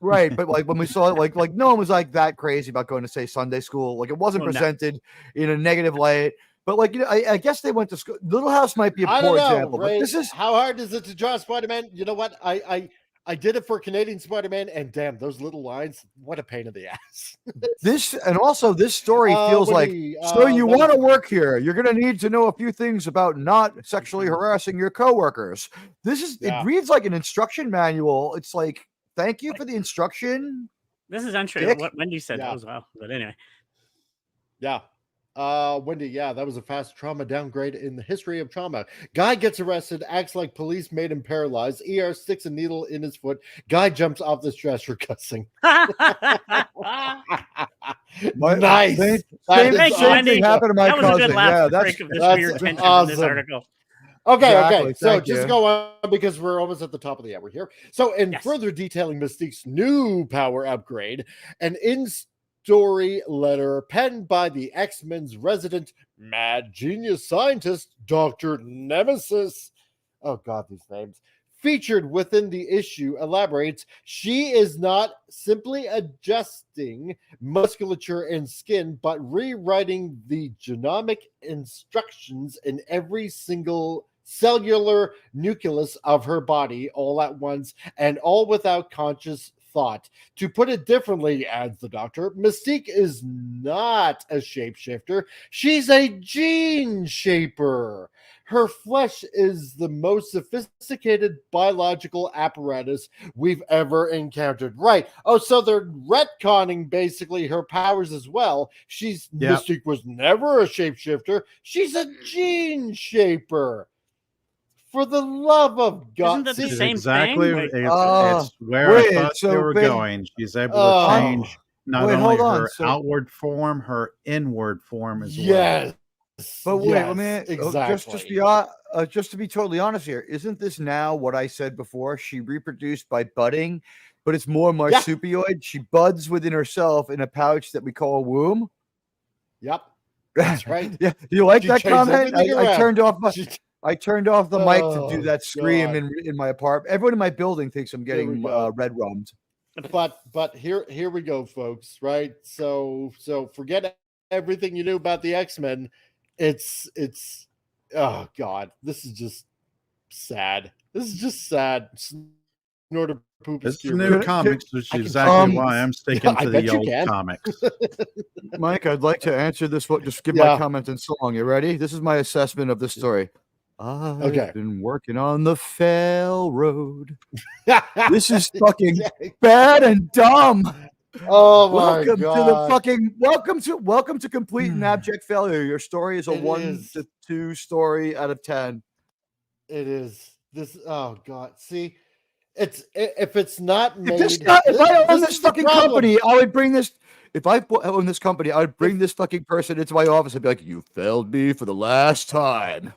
Right, but like when we saw it, like no one was like that crazy about going to say Sunday school. Like it wasn't presented in a negative light. But like, you know, I guess they went to school. Little House might be a poor example, Ray, but this is how hard is it to draw Spider-Man? You know what? I did it for Canadian Spider-Man, and damn, those little lines, what a pain in the ass. This, and also this story feels like, so you want to work here, you're going to need to know a few things about not sexually harassing your coworkers. This is, it reads like an instruction manual. It's like, thank you for the instruction. This is untrue. What Wendy said that as well. But anyway. Yeah. Wendy, that was a fast trauma downgrade in the history of trauma. Guy gets arrested, acts like police made him paralyzed. ER sticks a needle in his foot. Guy jumps off the dresser cussing. Nice. Same thing happened to my cousin. Was a good laugh that's of this weird tension awesome. in this article. Okay. So just go on because we're almost at the top of the hour here. So in further detailing Mystique's new power upgrade, an story letter penned by the X-Men's resident mad genius scientist, Dr. Nemesis. Oh, God, these names. Featured within the issue elaborates, she is not simply adjusting musculature and skin, but rewriting the genomic instructions in every single cellular nucleus of her body all at once, and all without conscious thought. To put it differently, adds the doctor, Mystique is not a shapeshifter. She's a gene shaper. Her flesh is the most sophisticated biological apparatus we've ever encountered. Right. Oh, so they're retconning basically her powers as well. Mystique was never a shapeshifter. She's a gene shaper. For the love of God. Isn't that the same exactly thing? It's where I thought they were going. She's able to change not only her outward form, her inward form as well. But wait, let me just to be totally honest here, isn't this now what I said before? She reproduced by budding, but it's more marsupial. She buds within herself in a pouch that we call a womb. Yep. That's right. Yeah. Do you like that comment? I turned off the mic to do that scream in my apartment. Everyone in my building thinks I'm getting red rummed. But here we go, folks. Right. So forget everything you knew about the X-Men. It's oh God, this is just sad. This is just sad. Snorter poop. It's new comics, which is exactly why I'm sticking to the old comics. Mike, I'd like to answer this. Just give my comment in song. You ready? This is my assessment of this story. I've been working on the fail road. This is fucking Okay. bad and dumb. Oh my Welcome god! to the fucking welcome to complete and abject failure. Your story is a 1 to 2 story out of 10. It is this. Oh god! See, if it's not made. If I own this fucking company, I would bring this. If I own this company, I would bring this fucking person into my office and be like, "You failed me for the last time."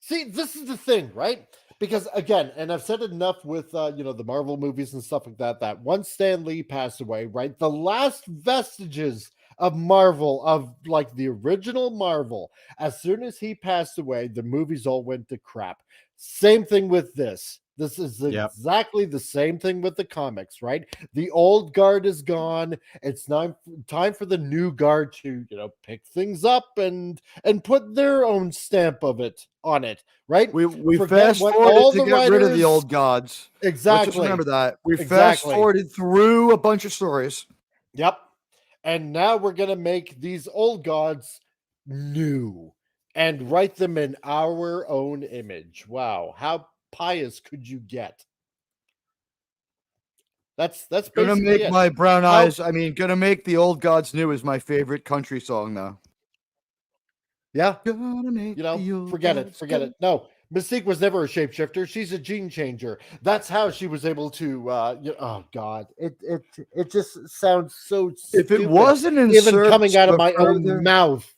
See, this is the thing, right? Because again, and I've said it enough with the Marvel movies and stuff like that, that once Stan Lee passed away, right? The last vestiges of Marvel, of like the original Marvel, as soon as he passed away, the movies all went to crap. Same thing with this. This is exactly the same thing with the comics, right? The old guard is gone. It's time for the new guard to, pick things up and put their own stamp of it on it, right? We fast forwarded to get rid of the old gods. Exactly. Let's just remember that. We fast forwarded through a bunch of stories. Yep. And now we're going to make these old gods new and write them in our own image. Wow. How pious could you get? That's gonna make my brown eyes. I mean, gonna make the old gods new is my favorite country song now. Yeah, gonna make forget it. No, Mystique was never a shapeshifter. She's a gene changer. That's how she was able to. Oh God, it just sounds so. If it wasn't even coming out of my own mouth,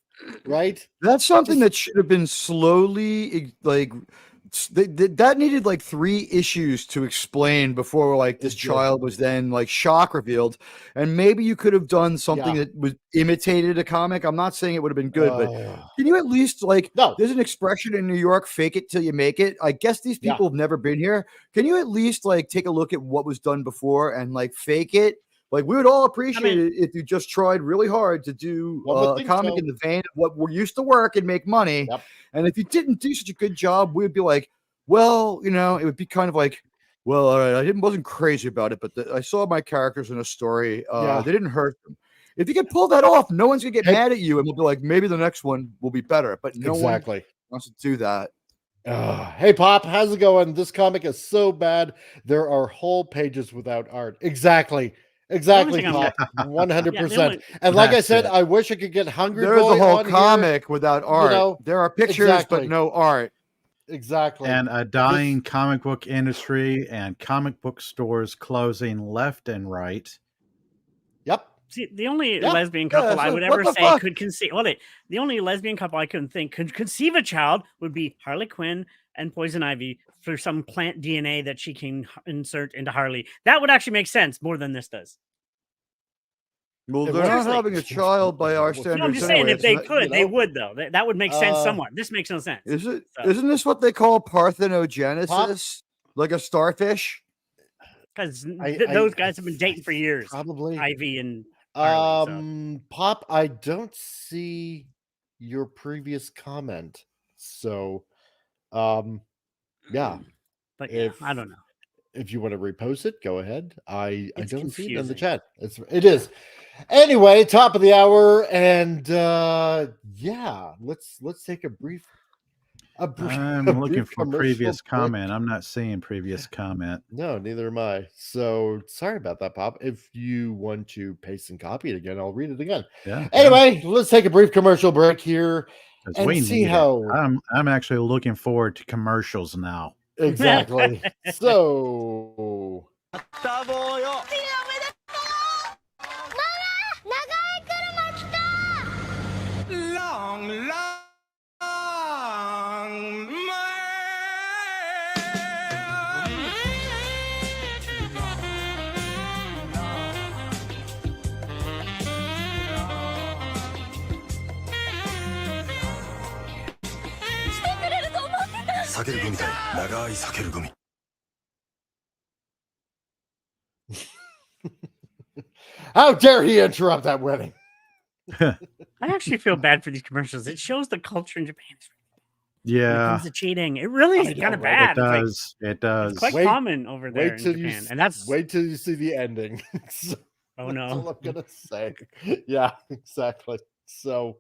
right? That's something that should have been slowly like. That needed like 3 issues to explain before like this child was then like shock revealed, and maybe you could have done something that was imitated a comic. I'm not saying it would have been good, but can you at least like there's an expression in New York, fake it till you make it. I guess these people have never been here. Can you at least like take a look at what was done before and like fake it? Like we would all appreciate it if you just tried really hard to do a comic in the vein of what we're used to work and make money. And if you didn't do such a good job, we'd be like, well, it would be kind of like, well, all right, I wasn't crazy about it, but I saw my characters in a story. They didn't hurt them. If you can pull that off, no one's gonna get mad at you, and we'll be like, maybe the next one will be better. But no one wants to do that. Hey, Pop, how's it going? This comic is so bad. There are whole pages without art. Exactly, Pop. 100%. And like I said, I wish I could get Hungry There's Boy a whole on comic here. without art. There are pictures, but no art. Exactly. And a dying comic book industry and comic book stores closing left and right. Yep. See, the only lesbian couple I would ever say could conceive. Well, the only lesbian couple I couldn't think could conceive a child would be Harley Quinn and Poison Ivy for some plant DNA that she can insert into Harley. That would actually make sense more than this does. Well, they're not having a child by our standards. No, I'm just saying, if they could, they would, though. That would make sense somewhat. This makes no sense. Isn't this what they call parthenogenesis? Like a starfish? Because those guys have been dating for years. Probably. Ivy and Harley, Pop, I don't see your previous comment. So, yeah. But I don't know. If you want to repost it, go ahead. I don't see it in the chat. It is. Anyway, top of the hour, and let's take a brief. I'm looking for previous comment. I'm not seeing previous comment. No, neither am I. So sorry about that, Pop. If you want to paste and copy it again, I'll read it again. Yeah. Anyway, let's take a brief commercial break here and see how. I'm actually looking forward to commercials now. Exactly. So. Long, long. 避けるゴミだよ。長い避けるゴミ。 How dare he interrupt that wedding? I actually feel bad for these commercials. It shows the culture in Japan. Yeah, the cheating. It really is kind of bad. It does. It does. It's quite common over there in Japan, and that's wait till you see the ending. Oh no! That's all I'm gonna say. Yeah, exactly. So,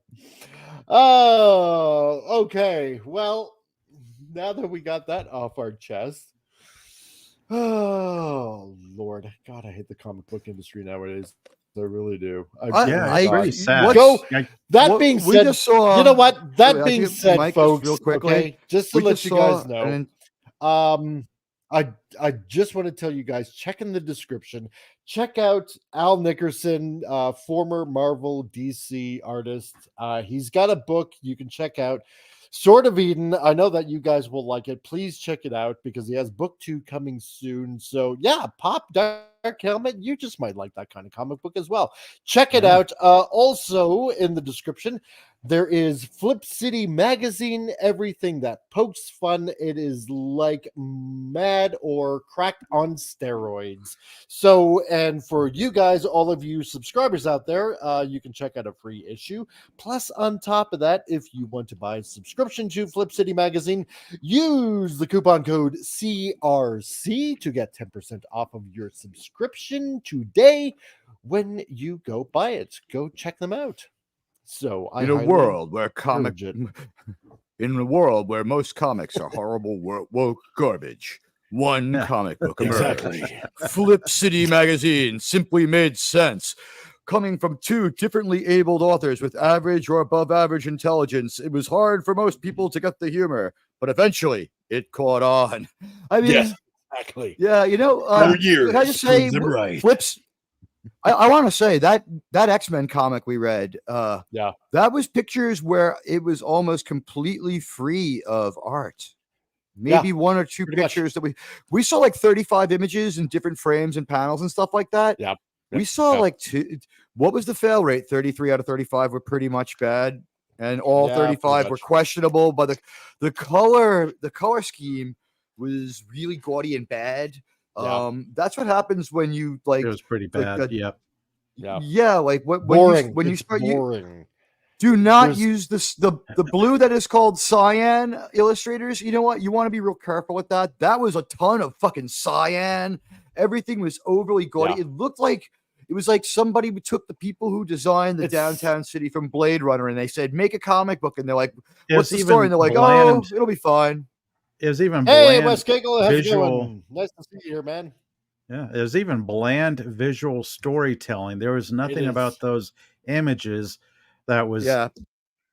oh, okay. Well, now that we got that off our chest. Oh Lord, God, I hate the comic book industry nowadays. I really do. It's pretty sad. That being said, we just saw, you know what? That being said, Mike, folks, real quickly, okay, just to let you guys know, I just want to tell you guys, check in the description. Check out Al Nickerson, former Marvel DC artist. He's got a book you can check out. Sword of Eden. I know that you guys will like it. Please check it out because he has book 2 coming soon. So yeah, pop Dark Helmet. You just might like that kind of comic book as well. Check it out. Also in the description, there is Flip City Magazine. Everything that pokes fun. It is like mad or cracked on steroids. So, and for you guys, all of you subscribers out there, you can check out a free issue. Plus, on top of that, if you want to buy a subscription to Flip City Magazine, use the coupon code CRC to get 10% off of your subscription today when you go buy it. Go check them out. So in a world where most comics are horrible woke garbage, one comic book emerged. Flip City Magazine simply made sense. Coming from 2 differently abled authors with average or above average intelligence, it was hard for most people to get the humor, but eventually it caught on. I mean, yes, exactly. Yeah, you know, can I just say, Flips. I want to say that X-Men comic we read, that was pictures where it was almost completely free of art. Maybe 1 or 2 pictures that we saw like 35 images in different frames and panels and stuff like that. Yeah. We saw like 2. What was the fail rate? 33 out of 35 were pretty much bad, and all 35 were questionable. But the color scheme was really gaudy and bad. That's what happens when you like. It was pretty bad. Yeah. Like when you start boring. Do not use the blue that is called cyan illustrators. You know what? You want to be real careful with that. That was a ton of fucking cyan. Everything was overly gaudy. It looked like it was like somebody took the people who designed the downtown city from Blade Runner and they said, make a comic book. And they're like, what's the story? And they're like, oh, it'll be fine. It was even bland. Hey, Wes Giggle, how's it going? Nice to see you here, man. Yeah, it was even bland visual storytelling. There was nothing about those images that was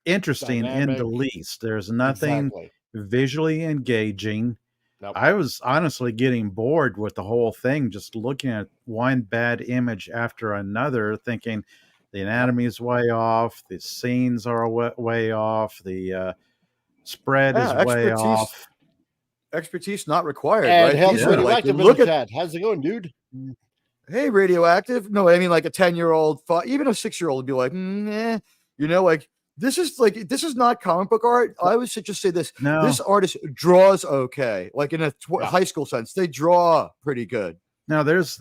interesting in the least. There's nothing visually engaging. Nope. I was honestly getting bored with the whole thing, just looking at one bad image after another, thinking the anatomy is way off, the scenes are way off, the spread is way off. Expertise not required, and right? Radioactive in the chat. How's it going, dude? Hey, Radioactive. No, I mean like a 10-year-old, even a 6-year-old would be like, you know, like this is not comic book art. I would just say this. No. This artist draws okay, like in a high school sense. They draw pretty good. Now there's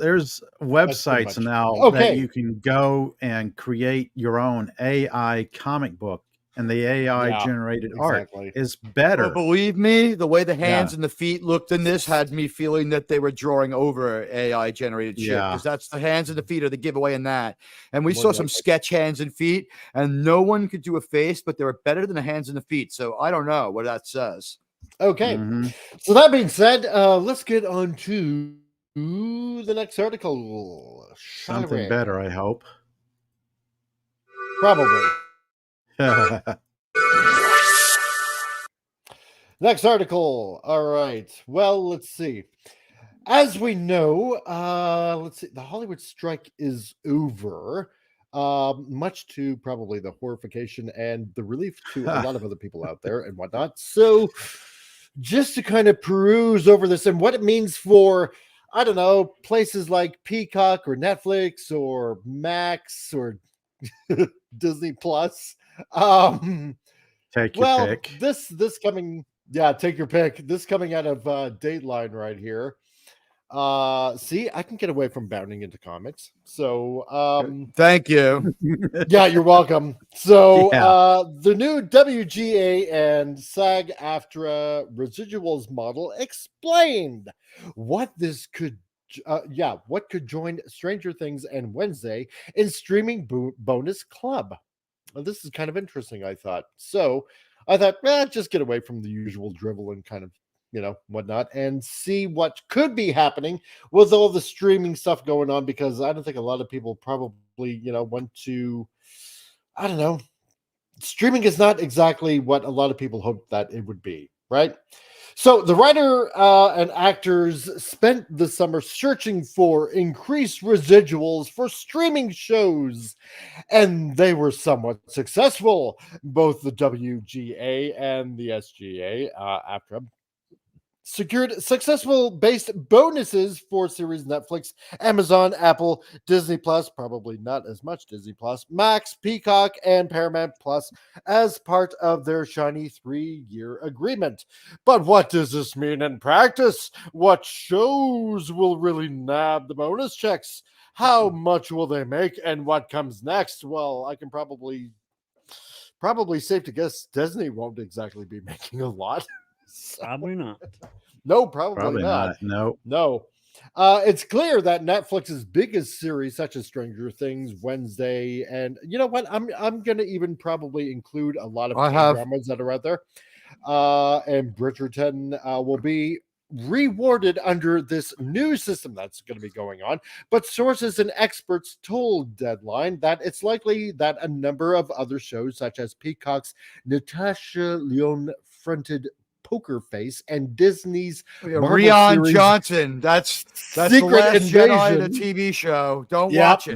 websites now that you can go and create your own AI comic book. And the AI generated art is better. Well, believe me, the way the hands and the feet looked in this had me feeling that they were drawing over AI generated shit. Because that's the hands and the feet are the giveaway in that. And we saw some sketch hands and feet, and no one could do a face, but they were better than the hands and the feet. So I don't know what that says. Okay. So that being said, let's get on to the next article. Something better, I hope. Probably. Next article. All right. Well, let's see. As we know, let's see. The Hollywood strike is over. Much to probably the horrification and the relief to a lot of other people out there and whatnot. So, just to kind of peruse over this and what it means for, I don't know, places like Peacock or Netflix or Max or Disney Plus. Take your pick. This coming, take your pick. This coming out of Dateline right here. See, I can get away from bounding into comics. So thank you. Yeah, you're welcome. So the new WGA and SAG-AFTRA residuals model explained what this could what could join Stranger Things and Wednesday in streaming bonus club. Well, this is kind of interesting, I thought. So I thought, just get away from the usual drivel and kind of, whatnot, and see what could be happening with all the streaming stuff going on, because I don't think a lot of people probably, went to, I don't know, streaming is not exactly what a lot of people hoped that it would be, right? So the writer and actors spent the summer searching for increased residuals for streaming shows, and they were somewhat successful. Both the WGA and the SAG-AFTRA secured successful based bonuses for series Netflix, Amazon, Apple, Disney Plus, probably not as much Disney Plus, Max, Peacock, and Paramount Plus as part of their shiny 3-year agreement. But what does this mean in practice? What shows will really nab the bonus checks? How much will they make, and what comes next? Well, I can probably safe to guess Disney won't exactly be making a lot. Probably not. No, probably not. No. It's clear that Netflix's biggest series, such as Stranger Things, Wednesday, and you know what? I'm gonna even probably include a lot of dramas that are out there. And Bridgerton will be rewarded under this new system that's going to be going on. But sources and experts told Deadline that it's likely that a number of other shows, such as Peacock's Natasha Lyonne fronted Poker Face and Disney's Rian Johnson. That's Secret the Last Invasion. Jedi, the TV show. Don't watch it.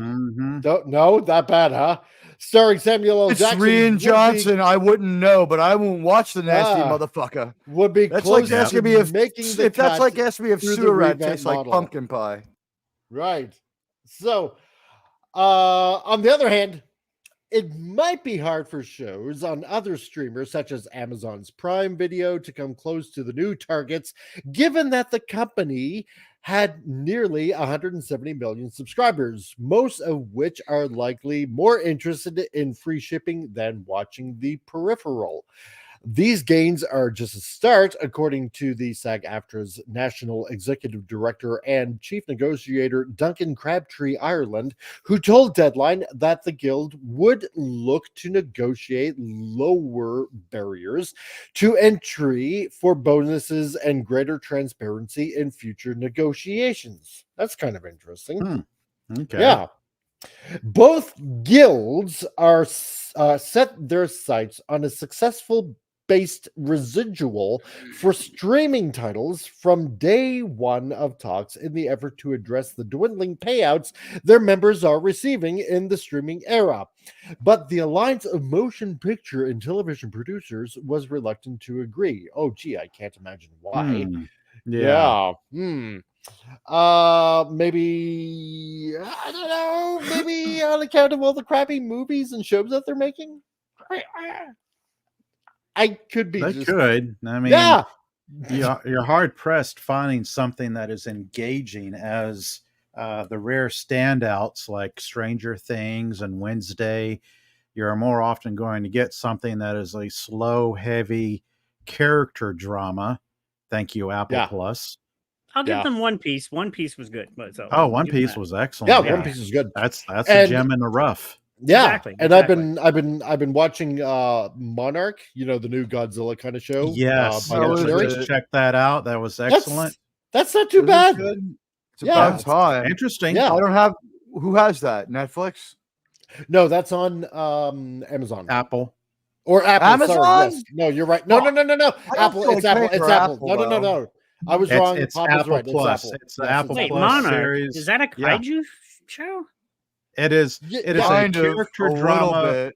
Don't know that bad, huh? Starring Samuel L. Jackson. Rian Johnson. I wouldn't know, but I won't watch the nasty motherfucker. Would be that's close like asking me if that's like asking me if sewer rat tastes like pumpkin pie. Right. So, on the other hand, it might be hard for shows on other streamers, such as Amazon's Prime Video, to come close to the new targets, given that the company had nearly 170 million subscribers, most of which are likely more interested in free shipping than watching the peripheral. These gains are just a start, according to the SAG-AFTRA's National Executive Director and Chief Negotiator Duncan Crabtree Ireland, who told Deadline that the Guild would look to negotiate lower barriers to entry for bonuses and greater transparency in future negotiations. That's kind of interesting. Okay. Yeah. Both guilds are set their sights on a successful based residual for streaming titles from day one of talks in the effort to address the dwindling payouts their members are receiving in the streaming era. But the Alliance of Motion Picture and Television Producers was reluctant to agree. Oh, gee, I can't imagine why. Yeah. Maybe, I don't know, maybe on account of all the crappy movies and shows that they're making. I could be. They could. I mean, you're hard pressed finding something that is engaging as the rare standouts like Stranger Things and Wednesday. You're more often going to get something that is a slow, heavy character drama. Thank you, Apple Plus. I'll give them One Piece. One Piece was good. But One Piece was excellent. Yeah, One Piece was good. That's a gem in the rough. Yeah, exactly. And I've been watching Monarch, the new Godzilla kind of show. Yes, check that out. That was excellent. That's not too bad. It's about time. Interesting. Yeah, I don't have. Who has that? Netflix? No, that's on Amazon. Apple. Or Apple. Amazon? Sorry, yes. No, you're right. No. Apple. It's Apple. It's Apple. No. I was wrong. It's Pop was Apple right. Plus. It's Apple Wait, Plus Monarch series. Is that a kaiju show? It is. It is a character drama.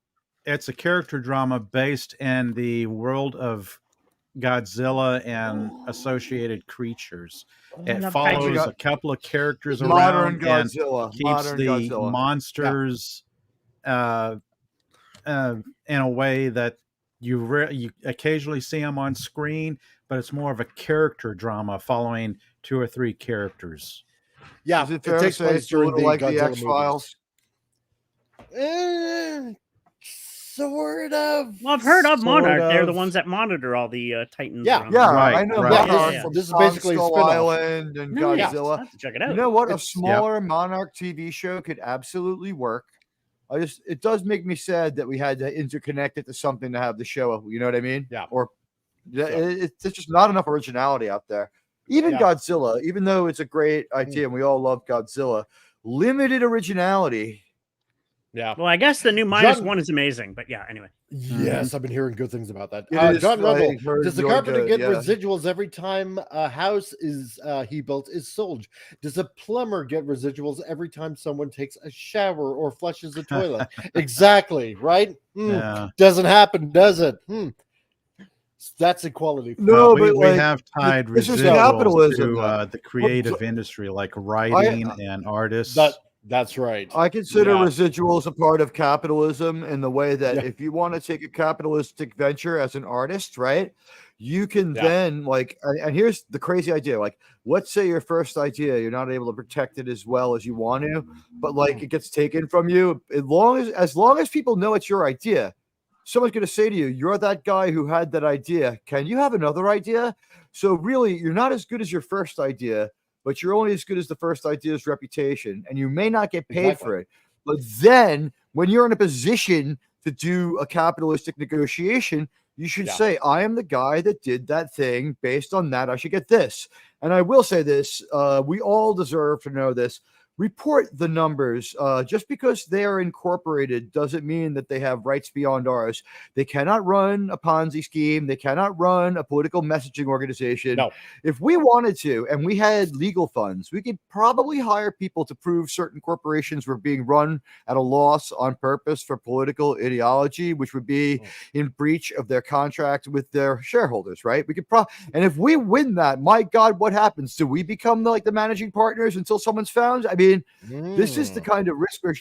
It's a character drama based in the world of Godzilla and associated creatures. It follows a couple of characters around and keeps the monsters in a way that you occasionally see them on screen, but it's more of a character drama following 2 or 3 characters. Yeah, is it fair to say it's during like the X-Files? Sort of. Well, I've heard of Monarch. They're the ones that monitor all the Titans. Yeah, right, I know. Right. This is basically Skull Island and Godzilla. Check it out. You know what? A smaller Monarch TV show could absolutely work. it does make me sad that we had to interconnect it to something to have the show. You know what I mean? Yeah. Or it's just not enough originality out there. Even Godzilla, even though it's a great idea and we all love Godzilla, limited originality. Yeah. Well, I guess the new -1 is amazing, but yeah, anyway. Yes, I've been hearing good things about that. Is, John Rumble, does the really carpenter good, get residuals every time a house is he built is sold? Does a plumber get residuals every time someone takes a shower or flushes a toilet? Exactly, right? Yeah. Doesn't happen, does it? That's equality. No, we, but we have tied this is residuals capitalism, to the creative industry, like writing and artists. That's right. I consider residuals a part of capitalism in the way that if you want to take a capitalistic venture as an artist, right, you can then like, and here's the crazy idea. Like, let's say your first idea, you're not able to protect it as well as you want to, but like it gets taken from you. As long as people know it's your idea, someone's going to say to you, you're that guy who had that idea. Can you have another idea? So really, you're not as good as your first idea, but you're only as good as the first idea's reputation, and you may not get paid for it. But then when you're in a position to do a capitalistic negotiation, you should say, I am the guy that did that thing. Based on that, I should get this. And I will say this, we all deserve to know this. Report the numbers. Just because they are incorporated doesn't mean that they have rights beyond ours. They cannot run a Ponzi scheme. They cannot run a political messaging organization. No. If we wanted to, and we had legal funds, we could probably hire people to prove certain corporations were being run at a loss on purpose for political ideology, which would be in breach of their contract with their shareholders, right? We could and if we win that, my God, what happens? Do we become like the managing partners until someone's found? I mean, this is the kind of risk where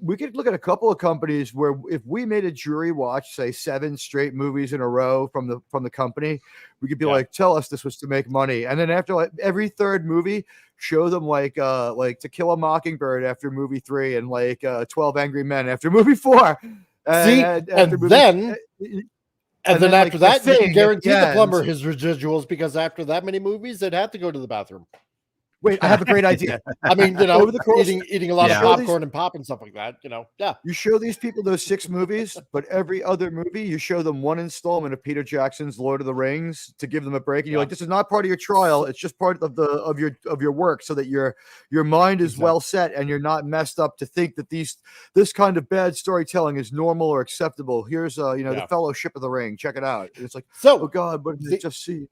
we could look at a couple of companies where if we made a jury watch, say 7 straight movies in a row from the company, we could be like, tell us this was to make money. And then after like every third movie, show them like To Kill a Mockingbird after movie 3 and like 12 Angry Men after movie 4. And then after that, you can guarantee the plumber his residuals, because after that many movies, they'd have to go to the bathroom. Wait, I have a great idea. I mean, over the course, eating a lot of popcorn and pop and stuff like that, You show these people those 6 movies, but every other movie, you show them one installment of Peter Jackson's Lord of the Rings to give them a break. And you're like, this is not part of your trial. It's just part of your work, so that your mind is well set and you're not messed up to think that this kind of bad storytelling is normal or acceptable. Here's the Fellowship of the Ring. Check it out. And it's like, oh God, what did they just see?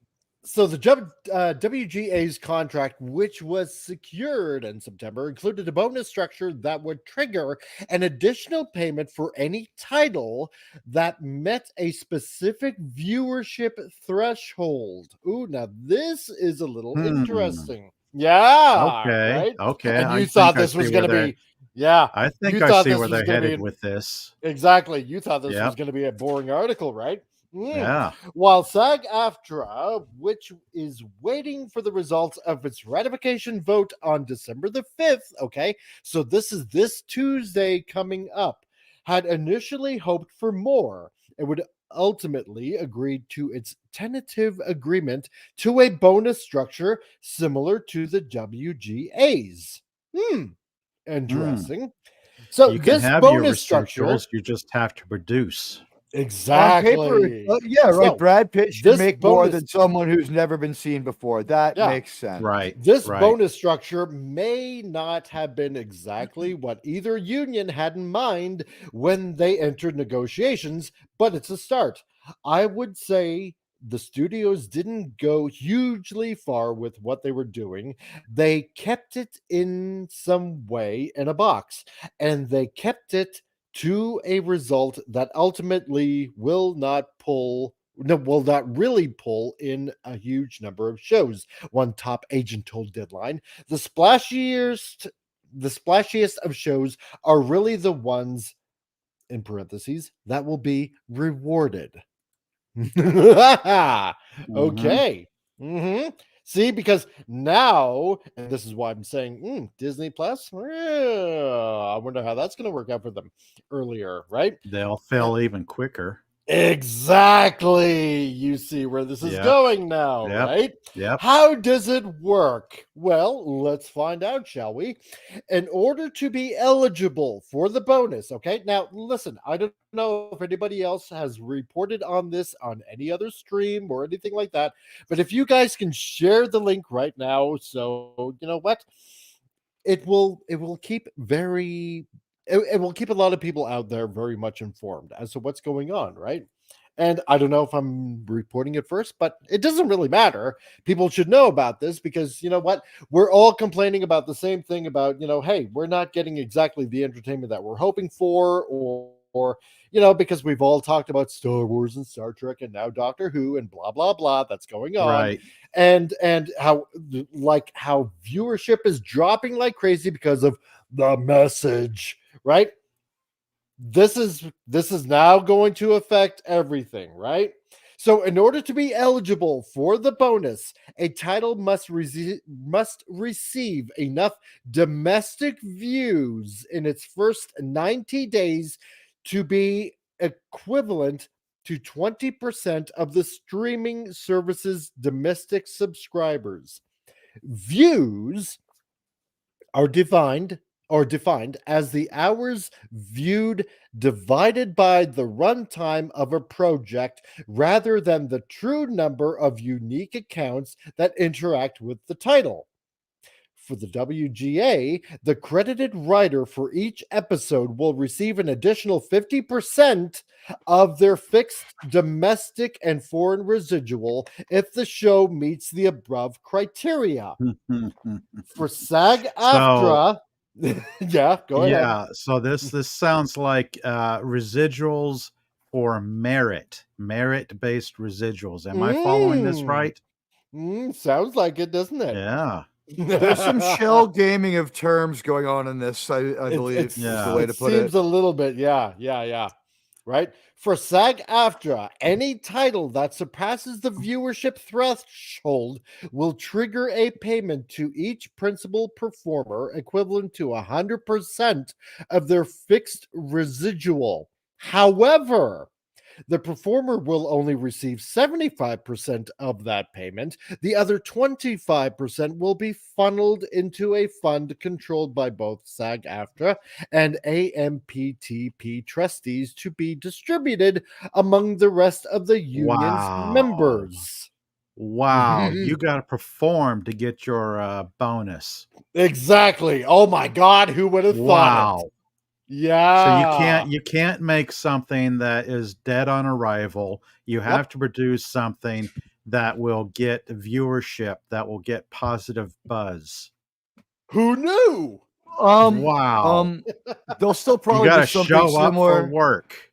So the WGA's contract, which was secured in September, included a bonus structure that would trigger an additional payment for any title that met a specific viewership threshold. Ooh, now this is a little interesting. Yeah. Okay. Right? Okay. And you thought this was going to be, I think I see where they're headed with this. Exactly. You thought this was going to be a boring article, right? Yeah. While SAG-AFTRA, which is waiting for the results of its ratification vote on December the 5th, okay, so this is this Tuesday coming up, had initially hoped for more. It would ultimately agreed to its tentative agreement to a bonus structure similar to the WGA's. Interesting. So you can this have bonus your structure, you just have to produce. Exactly. Yeah, right. So, Brad Pitt should make more than someone who's never been seen before. That makes sense. Right. This bonus structure may not have been exactly what either union had in mind when they entered negotiations, but it's a start. I would say the studios didn't go hugely far with what they were doing. They kept it in some way in a box, and they kept it to a result that ultimately will not really pull in a huge number of shows. One top agent told Deadline, the splashiest of shows are really the ones, in parentheses, that will be rewarded. Okay. See, because now, and this is why I'm saying Disney Plus, I wonder how that's going to work out for them earlier, right? They'll fail even quicker. Exactly. You see where this is going now, right? Yep. How does it work? Well, let's find out, shall we? In order to be eligible for the bonus, okay? Now, listen, I don't know if anybody else has reported on this on any other stream or anything like that, but if you guys can share the link right now, so you know what? It will keep it will keep a lot of people out there very much informed as to what's going on, right? And I don't know if I'm reporting it first, but it doesn't really matter. People should know about this because you know what? We're all complaining about the same thing about, hey, we're not getting exactly the entertainment that we're hoping for, or because we've all talked about Star Wars and Star Trek and now Doctor Who and blah blah blah that's going on. Right. And how viewership is dropping like crazy because of the message, right? This is now going to affect everything, right? So in order to be eligible for the bonus, a title must receive enough domestic views in its first 90 days to be equivalent to 20% of the streaming service's domestic subscribers. Views are defined as the hours viewed divided by the runtime of a project rather than the true number of unique accounts that interact with the title. For the WGA, the credited writer for each episode will receive an additional 50% of their fixed domestic and foreign residual if the show meets the above criteria. For SAG-AFTRA, yeah, go ahead. Yeah, so this sounds like residuals for merit-based residuals. Am I following this right? Sounds like it, doesn't it? Yeah. There's some shell gaming of terms going on in this, I believe is the way to put it. Seems a little bit, yeah. Right? For SAG-AFTRA, any title that surpasses the viewership threshold will trigger a payment to each principal performer equivalent to 100% of their fixed residual. However, the performer will only receive 75% of that payment. The other 25% will be funneled into a fund controlled by both SAG-AFTRA and AMPTP trustees to be distributed among the rest of the union's members. Wow, you got to perform to get your bonus. Exactly. Oh my God, who would have thought it? Yeah. So you can't make something that is dead on arrival. You have to produce something that will get viewership, that will get positive buzz. Who knew? Wow. They'll still probably you do something show similar. up for work.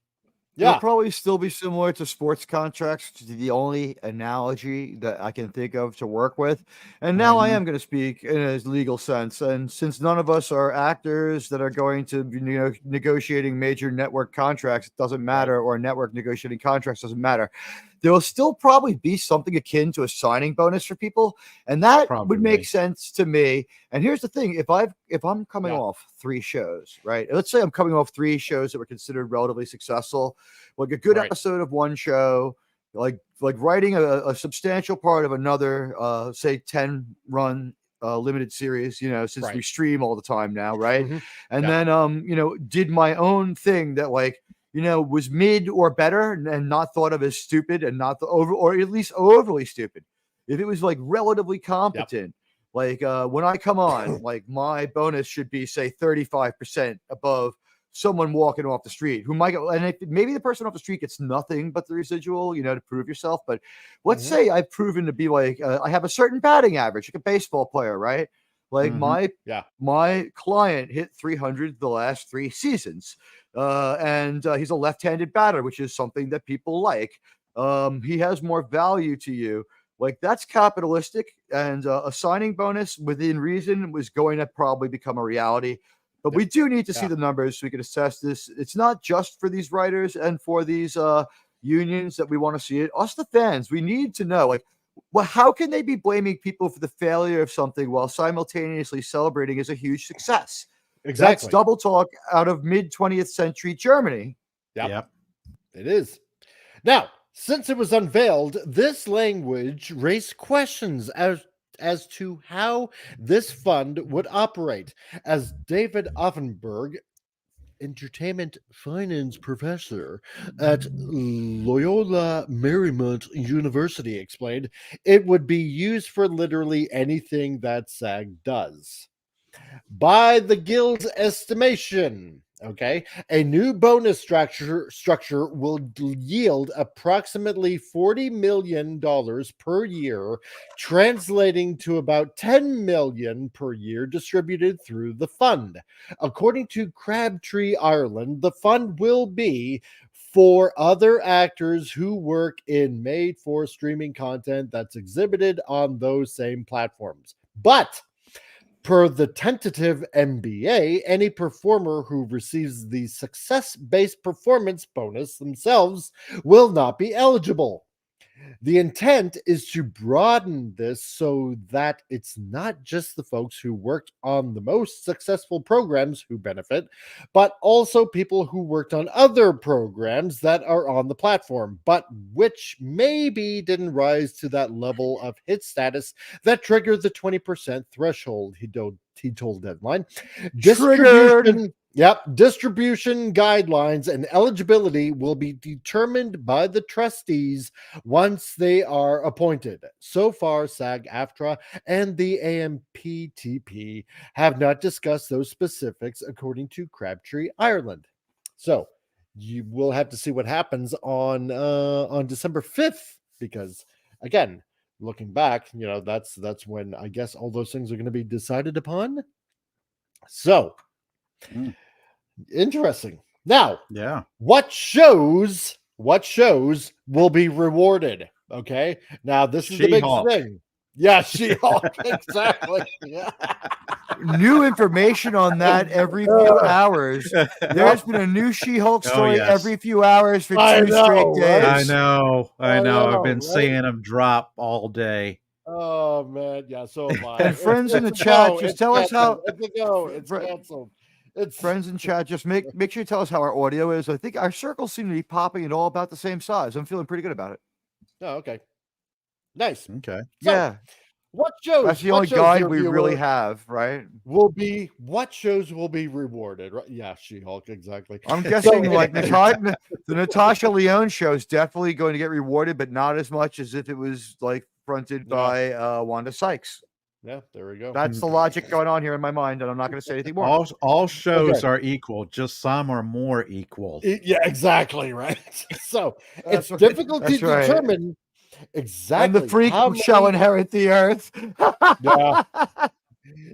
It'll probably still be similar to sports contracts, which is the only analogy that I can think of to work with. And now I am going to speak in a legal sense. And since none of us are actors that are going to be negotiating major network contracts, it doesn't matter, or network negotiating contracts doesn't matter. There will still probably be something akin to a signing bonus for people, and that would make sense to me. And here's the thing: if I'm coming off 3 shows, right? Let's say I'm coming off 3 shows that were considered relatively successful, like a good episode of one show, like writing a substantial part of another, say 10-run limited series, since we stream all the time now, right? And then did my own thing that was mid or better and not thought of as stupid and not or at least overly stupid. If it was relatively competent, when I come on, my bonus should be say 35% above someone walking off the street who might go, and maybe the person off the street gets nothing but the residual, to prove yourself. But let's say I've proven to be I have a certain batting average, like a baseball player, right? My client hit 300 the last 3 seasons. And he's a left-handed batter, which is something that people like. He has more value to you. That's capitalistic, and a signing bonus within reason was going to probably become a reality. But we do need to see the numbers so we can assess this. It's not just for these writers and for these unions that we want to see it. Us, the fans, we need to know, how can they be blaming people for the failure of something while simultaneously celebrating as a huge success? Exactly. That's double talk out of mid-20th century Germany. Yep. It is. Now, since it was unveiled, this language raised questions as to how this fund would operate, as David Offenberg, entertainment finance professor at Loyola Marymount University, explained. It would be used for literally anything that SAG does. By the Guild's estimation, okay, a new bonus structure will yield approximately $40 million per year, translating to about $10 million per year distributed through the fund. According to Crabtree Ireland, the fund will be for other actors who work in made-for streaming content that's exhibited on those same platforms. But per the tentative MBA, any performer who receives the success-based performance bonus themselves will not be eligible. The intent is to broaden this so that it's not just the folks who worked on the most successful programs who benefit, but also people who worked on other programs that are on the platform, but which maybe didn't rise to that level of hit status that triggered the 20% threshold, he told Deadline. Distribution guidelines and eligibility will be determined by the trustees once they are appointed. So far, SAG-AFTRA and the AMPTP have not discussed those specifics, according to Crabtree Ireland. So you will have to see what happens on December 5th, because again, looking back, that's when I guess all those things are going to be decided upon. So interesting. Now, what shows will be rewarded? Okay. Now, this is the big thing. Yeah, She-Hulk. Exactly. Yeah. New information on that every few hours. There's been a new She-Hulk story every few hours for 2 straight days. I know. I've been seeing them drop all day. Oh man, yeah. So am I. And friends in the chat, just tell us how it's canceled. Friends in chat, just make sure you tell us how our audio is. I think our circles seem to be popping at all about the same size. I'm feeling pretty good about it. Oh, okay. Nice. Okay. So, yeah. What shows? That's the only guide we really have, right? What shows will be rewarded? Right? Yeah, She-Hulk, exactly. I'm guessing like the Natasha Lyonne show is definitely going to get rewarded, but not as much as if it was like fronted by Wanda Sykes. Yeah, there we go. That's the logic going on here in my mind, and I'm not going to say anything more. All shows are equal, just some are more equal. Yeah, exactly, right? So it's difficult to determine exactly. And the freak shall inherit the earth. Yeah.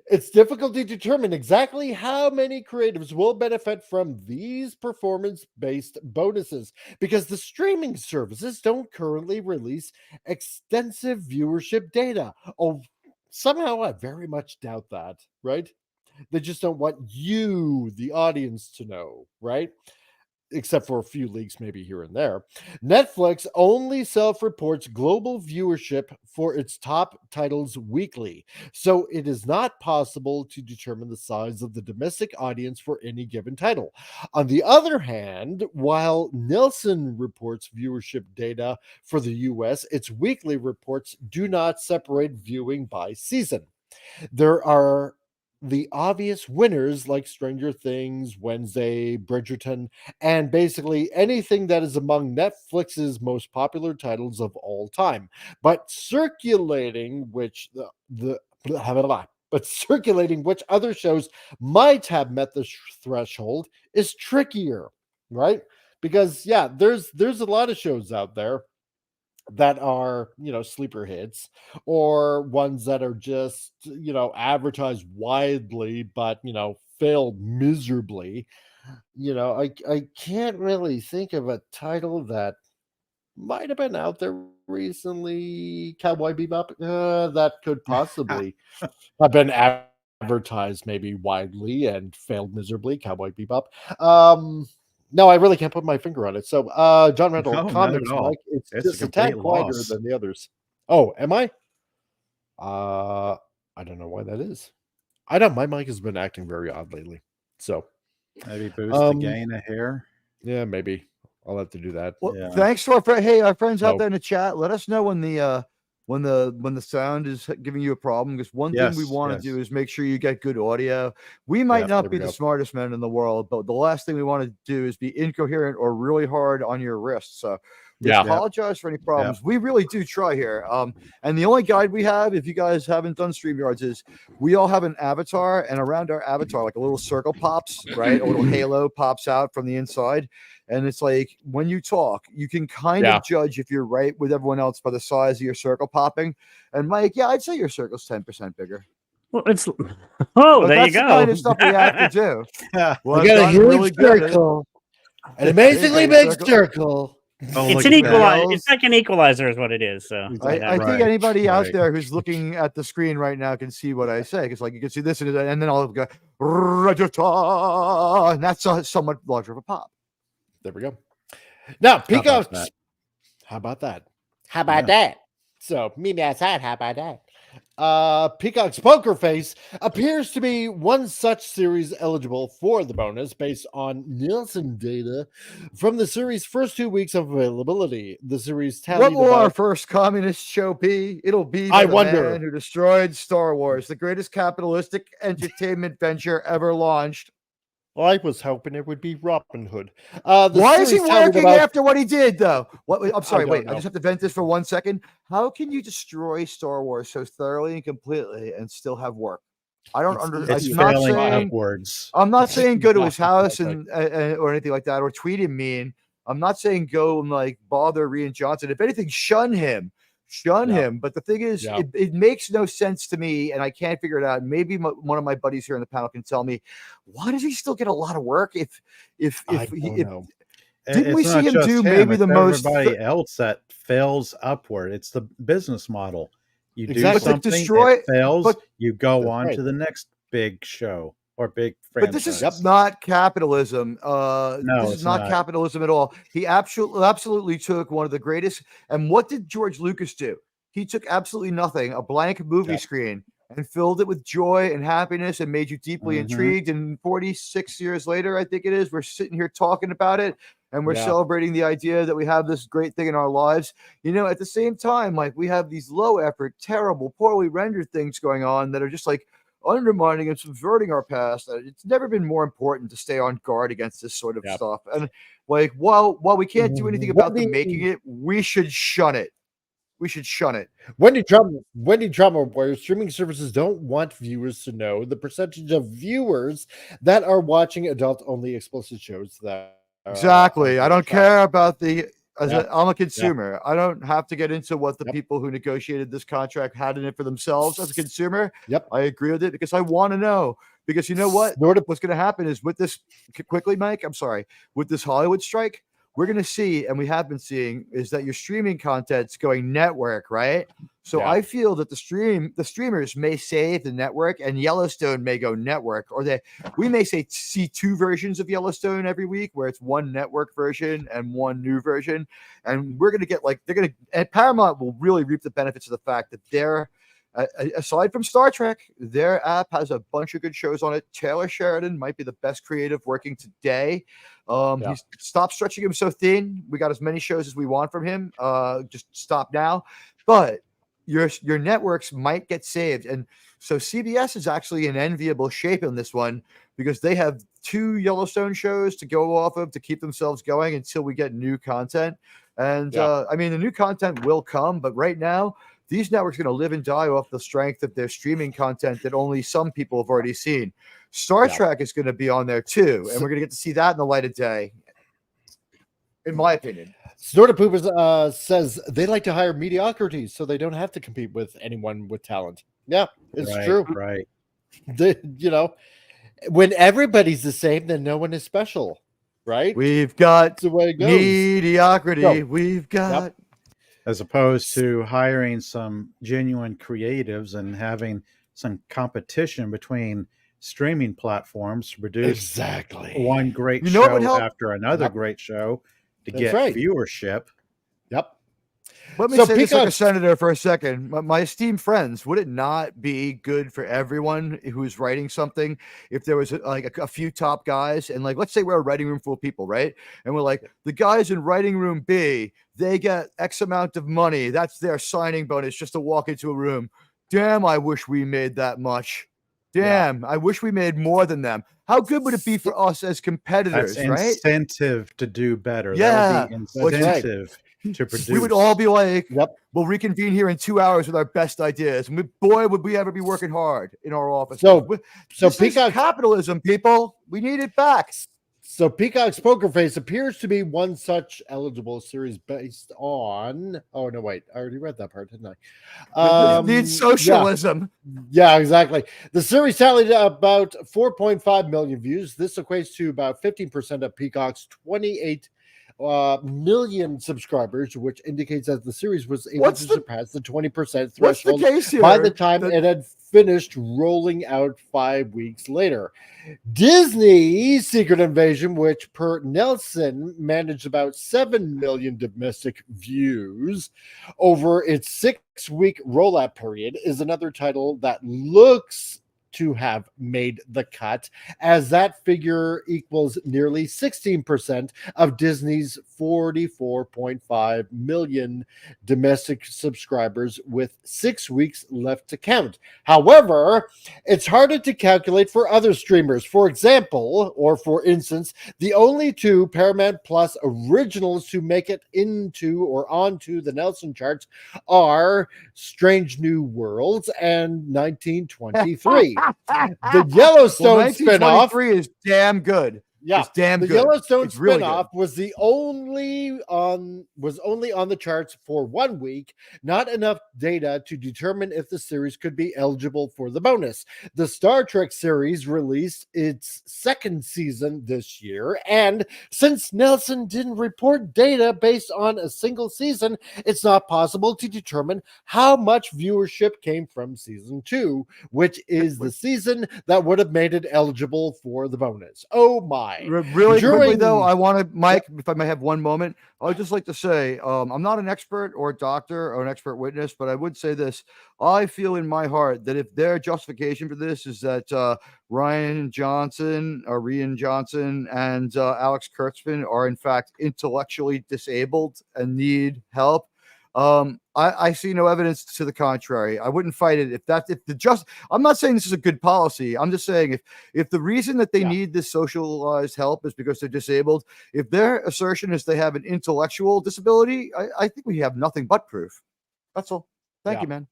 It's difficult to determine exactly how many creatives will benefit from these performance-based bonuses, because the streaming services don't currently release extensive viewership data. Oh, somehow I very much doubt that, right? They just don't want you, the audience, to know, right? Except for a few leaks maybe here and there. Netflix only self-reports global viewership for its top titles weekly, so it is not possible to determine the size of the domestic audience for any given title. On the other hand, while Nielsen reports viewership data for the US, its weekly reports do not separate viewing by season. There are the obvious winners like Stranger Things, Wednesday, Bridgerton, and basically anything that is among Netflix's most popular titles of all time. But circulating which which other shows might have met the threshold is trickier, right? Because there's a lot of shows out there that are, sleeper hits, or ones that are just, advertised widely, but, failed miserably. I can't really think of a title that might have been out there recently. Cowboy Bebop, that could possibly have been advertised maybe widely and failed miserably. Cowboy Bebop. No, I really can't put my finger on it. So, John Randall, comments, Mike, it's just a tad quieter than the others. Oh, am I? I don't know why that is. I know my mic has been acting very odd lately. So maybe boost the gain a hair. Yeah, maybe. I'll have to do that. Well, thanks to our our friends out there in the chat. Let us know when the sound is giving you a problem, because one thing we want to do is make sure you get good audio. We might not be the smartest men in the world, but the last thing we want to do is be incoherent or really hard on your wrists. So we apologize for any problems. We really do try here. And the only guide we have, if you guys haven't done StreamYards, is we all have an avatar, and around our avatar, like a little circle pops, right? A little halo pops out from the inside. And it's like, when you talk, you can kind of judge if you're right with everyone else by the size of your circle popping. And Mike, I'd say your circle's 10% bigger. Well, it's there you go. That's the kind of stuff we have to do. We got a huge circle, an amazingly big circle. It's an equalizer. It's like an equalizer, is what it is. So I think anybody out there who's looking at the screen right now can see what I say, because like you can see this, and then I'll go, and that's somewhat larger of a pop. There we go. Now, Peacocks. How about that? How about that? So, meet me outside. How about that? Peacock's Poker Face appears to be one such series eligible for the bonus based on Nielsen data from the series' first 2 weeks of availability. The series tallied. What will our first communist show be? It'll be the man who destroyed Star Wars, the greatest capitalistic entertainment venture ever launched. I was hoping it would be Robin Hood. Why is he working after what he did, though? I'm sorry, wait. I just have to vent this for 1 second. How can you destroy Star Wars so thoroughly and completely and still have work? I don't understand. I'm not saying go to his house and or anything like that, or tweet him mean. I'm not saying go and like bother Rian Johnson. If anything, shun him. But the thing is, it makes no sense to me, and I can't figure it out. Maybe one of my buddies here in the panel can tell me, why does he still get a lot of work? Didn't we see him do maybe the most? Everybody else that fails upward. It's the business model. You do something, it fails, you go on to the next big show or big franchise. But this is not capitalism. This is not capitalism at all. He absolutely took one of the greatest. And what did George Lucas do? He took absolutely nothing, a blank movie screen, and filled it with joy and happiness and made you deeply intrigued. And 46 years later, I think it is, we're sitting here talking about it, and we're celebrating the idea that we have this great thing in our lives. You know, at the same time, like, we have these low effort, terrible, poorly rendered things going on that are just like undermining and subverting our past. It's never been more important to stay on guard against this sort of stuff. And like, while we can't do anything about them making it, we should shun it. Wendy Drummer, where streaming services don't want viewers to know the percentage of viewers that are watching adult-only explicit shows. That exactly. I don't care about the. I'm a consumer. I don't have to get into what the people who negotiated this contract had in it for themselves. As a consumer, I agree with it because I want to know. Because you know what? What's going to happen is with this quickly, Mike. I'm sorry. With this Hollywood strike, we're going to see, and we have been seeing, is that your streaming content's going network, right? So I feel that the streamers may save the network, and Yellowstone may go network, or we may see two versions of Yellowstone every week, where it's one network version and one new version, and we're going to get and Paramount will really reap the benefits of the fact that they're, aside from Star Trek, their app has a bunch of good shows on it. Taylor Sheridan might be the best creative working today. He's stopped stretching him so thin. We got as many shows as we want from him. Just stop now. But your networks might get saved. And so CBS is actually in enviable shape in this one because they have 2 Yellowstone shows to go off of to keep themselves going until we get new content. And I mean, the new content will come, but right now, these networks are going to live and die off the strength of their streaming content that only some people have already seen. Star Trek is going to be on there too, and we're going to get to see that in the light of day, in my opinion. Snorta Poopers says they like to hire mediocrity so they don't have to compete with anyone with talent. Yeah, it's true. Right. When everybody's the same, then no one is special, right? We've got the way it goes. Mediocrity. We've got... As opposed to hiring some genuine creatives and having some competition between streaming platforms to produce one great show after another great show to get viewership. Let me So say this like a Peacock's- senator for a second. My esteemed friends, would it not be good for everyone who's writing something if there was a few top guys, and like, let's say we're a writing room full of people, right? And we're like, the guys in writing room B, they get X amount of money. That's their signing bonus just to walk into a room. Damn, I wish we made that much. Damn, I wish we made more than them. How good would it be for us as competitors, That's right? incentive to do better. Yeah, that would be incentive to produce. We would all be like, Yep. We'll reconvene here in 2 hours with our best ideas. And boy, would we ever be working hard in our office. So this Peacock is capitalism, people. We need it back. So Peacock's Poker Face appears to be one such eligible series based on. Oh no, wait! I already read that part, didn't I? It needs socialism. Yeah, exactly. The series tallied about 4.5 million views. This equates to about 15% of Peacock's 28 million subscribers, which indicates that the series was able to surpass the 20% threshold by the time it had finished rolling out 5 weeks later. Disney's Secret Invasion, which per Nelson managed about 7 million domestic views over its 6-week rollout period, is another title that looks to have made the cut, as that figure equals nearly 16% of Disney's 44.5 million domestic subscribers with 6 weeks left to count. However, it's harder to calculate for other streamers. For instance, the only 2 Paramount Plus originals to make it into or onto the Nelson charts are Strange New Worlds and 1923. The Yellowstone spinoff is damn good. Yeah, it's damn the good. Yellowstone it's really spinoff was only on the charts for 1 week. Not enough data to determine if the series could be eligible for the bonus. The Star Trek series released its 2nd season this year, and since Nelson didn't report data based on a single season, it's not possible to determine how much viewership came from season 2, which is the season that would have made it eligible for the bonus. Oh my. Really quickly though, I want to, Mike, if I may have one moment, I would just like to say, I'm not an expert or a doctor or an expert witness, but I would say this. I feel in my heart that if their justification for this is that Rian Johnson and Alex Kurtzman are in fact intellectually disabled and need help, I see no evidence to the contrary. I wouldn't fight it I'm not saying this is a good policy. I'm just saying if the reason that they need this socialized help is because they're disabled, if their assertion is they have an intellectual disability, I think we have nothing but proof. That's all. Thank you, man.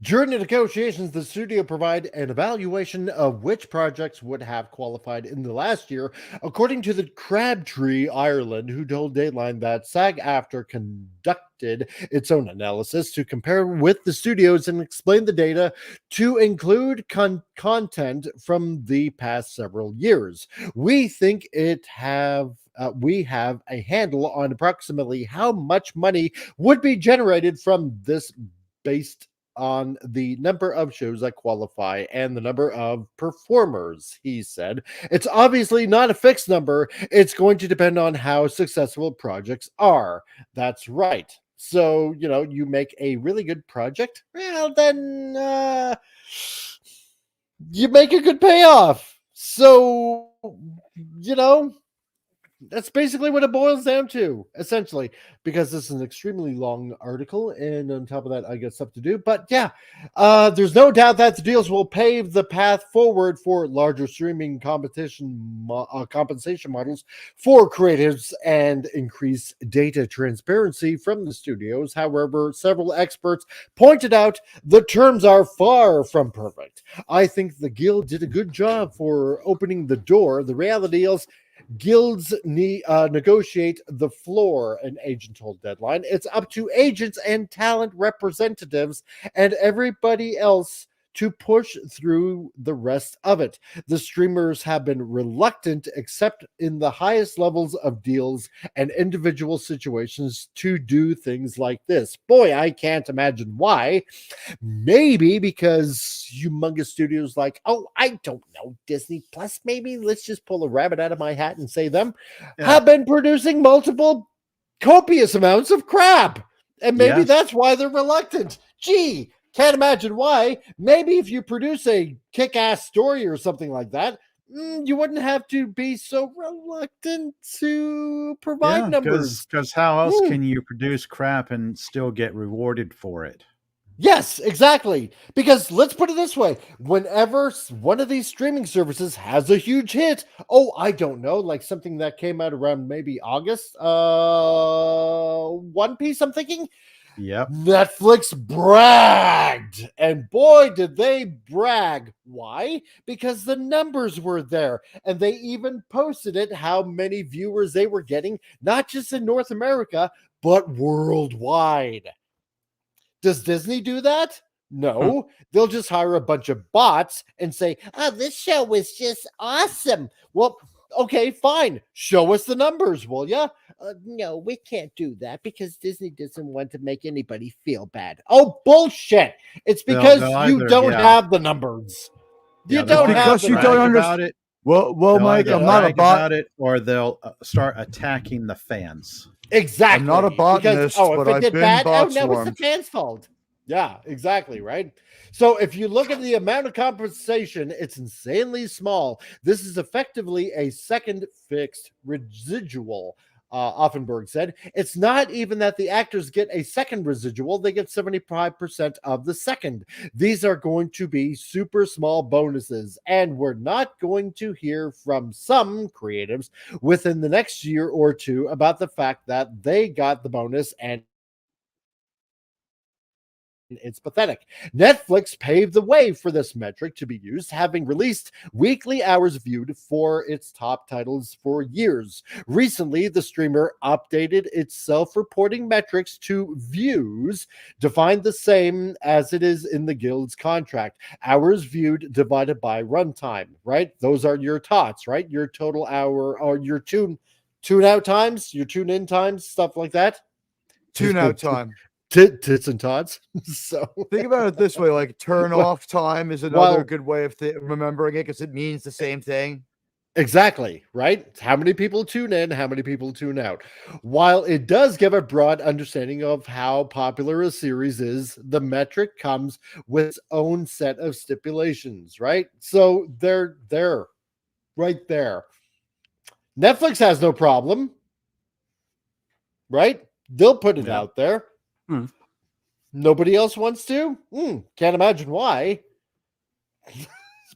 During the negotiations, the studio provided an evaluation of which projects would have qualified in the last year, according to the Crabtree Ireland, who told Dateline that SAG-AFTRA conducted its own analysis to compare with the studios and explain the data to include content from the past several years. We think we have a handle on approximately how much money would be generated from this based on the number of shows that qualify and the number of performers, he said. It's obviously not a fixed number. It's going to depend on how successful projects are. That's right. So, you make a really good project, well, then you make a good payoff. So, that's basically what it boils down to, essentially, because this is an extremely long article, and on top of that, I got stuff to do. But yeah, there's no doubt that the deals will pave the path forward for larger streaming compensation models for creatives and increase data transparency from the studios. However, several experts pointed out the terms are far from perfect. I think the Guild did a good job for opening the door. The reality is, guilds negotiate the floor, an agent told Deadline. It's up to agents and talent representatives and everybody else to push through the rest of it. The streamers have been reluctant, except in the highest levels of deals and individual situations, to do things like this. Boy, I can't imagine why. Maybe because humongous studios like, I don't know, Disney Plus, maybe, let's just pull a rabbit out of my hat and say them, have been producing multiple copious amounts of crap. And maybe Yes. that's why they're reluctant. Gee, can't imagine why. Maybe if you produce a kick-ass story or something like that, you wouldn't have to be so reluctant to provide numbers. Because how else can you produce crap and still get rewarded for it? Yes, exactly. Because let's put it this way. Whenever one of these streaming services has a huge hit, I don't know, like something that came out around maybe August, One Piece, I'm thinking. Yep. Netflix bragged, and boy, did they brag. Why? Because the numbers were there, and they even posted it, how many viewers they were getting, not just in North America, but worldwide. Does Disney do that? No. They'll just hire a bunch of bots and say, this show was just awesome. Well, okay, fine. Show us the numbers, will ya? No, we can't do that because Disney doesn't want to make anybody feel bad. Oh, bullshit. It's because you don't have the numbers. You don't have because you don't understand it. Well, Mike, I'm not a bot. About it, or they'll start attacking the fans. Exactly. I'm not a botanist, but I've been bot that was the fans' fault. Yeah, exactly, right? So if you look at the amount of compensation, it's insanely small. This is effectively a second fixed residual, Offenberg said. It's not even that the actors get a second residual. They get 75% of the second. These are going to be super small bonuses, and we're not going to hear from some creatives within the next year or two about the fact that they got the bonus and it's pathetic. Netflix paved the way for this metric to be used, having released weekly hours viewed for its top titles for years. Recently, the streamer updated its self-reporting metrics to views, defined the same as it is in the guild's contract. Hours viewed divided by runtime, right? Those are your TOTS, right? Your total hour or your tune out times, your tune in times, stuff like that. Tune out time. Tits and tots. So think about it this way: like turn off time is another good way of remembering it because it means the same thing. Exactly, right? How many people tune in, how many people tune out. While it does give a broad understanding of how popular a series is, the metric comes with its own set of stipulations, right? So they're right there. Netflix has no problem, right? They'll put it out there. Nobody else wants to? Can't imagine why.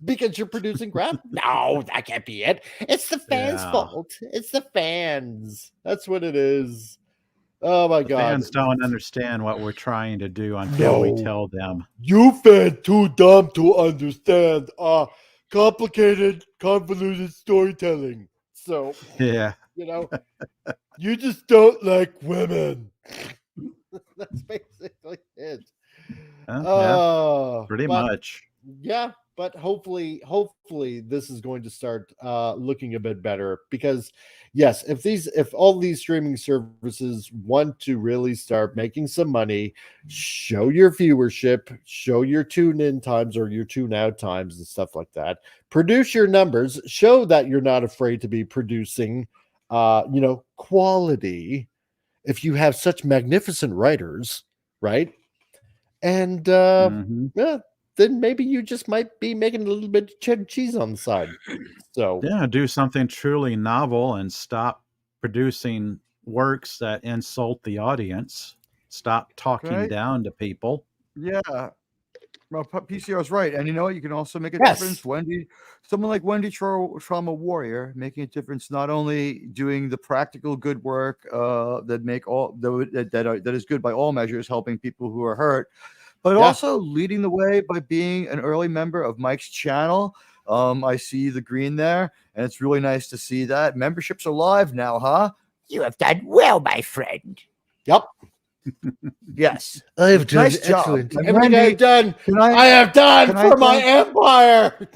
Because you're producing crap? No, that can't be it. It's the fans' fault. It's the fans. That's what it is. Oh my God. Fans don't understand what we're trying to do until we tell them. You fans too dumb to understand complicated, convoluted storytelling. So yeah, you just don't like women. That's basically it. Pretty much. Yeah, but hopefully this is going to start looking a bit better because yes, if all these streaming services want to really start making some money, show your viewership, show your tune in times or your tune out times and stuff like that. Produce your numbers, show that you're not afraid to be producing quality. If you have such magnificent writers, right? And then maybe you just might be making a little bit of cheddar cheese on the side. So do something truly novel and stop producing works that insult the audience. Stop talking down to people. Yeah. Well, PCR is right. And you know what? You can also make a difference. Someone like Wendy Trauma Warrior, making a difference, not only doing the practical good work that is good by all measures, helping people who are hurt, but also leading the way by being an early member of Mike's channel. I see the green there, and it's really nice to see that. Memberships are live now, huh? You have done well, my friend. Yep. Yes, I have done excellent. Everything I've done, I have done for my empire.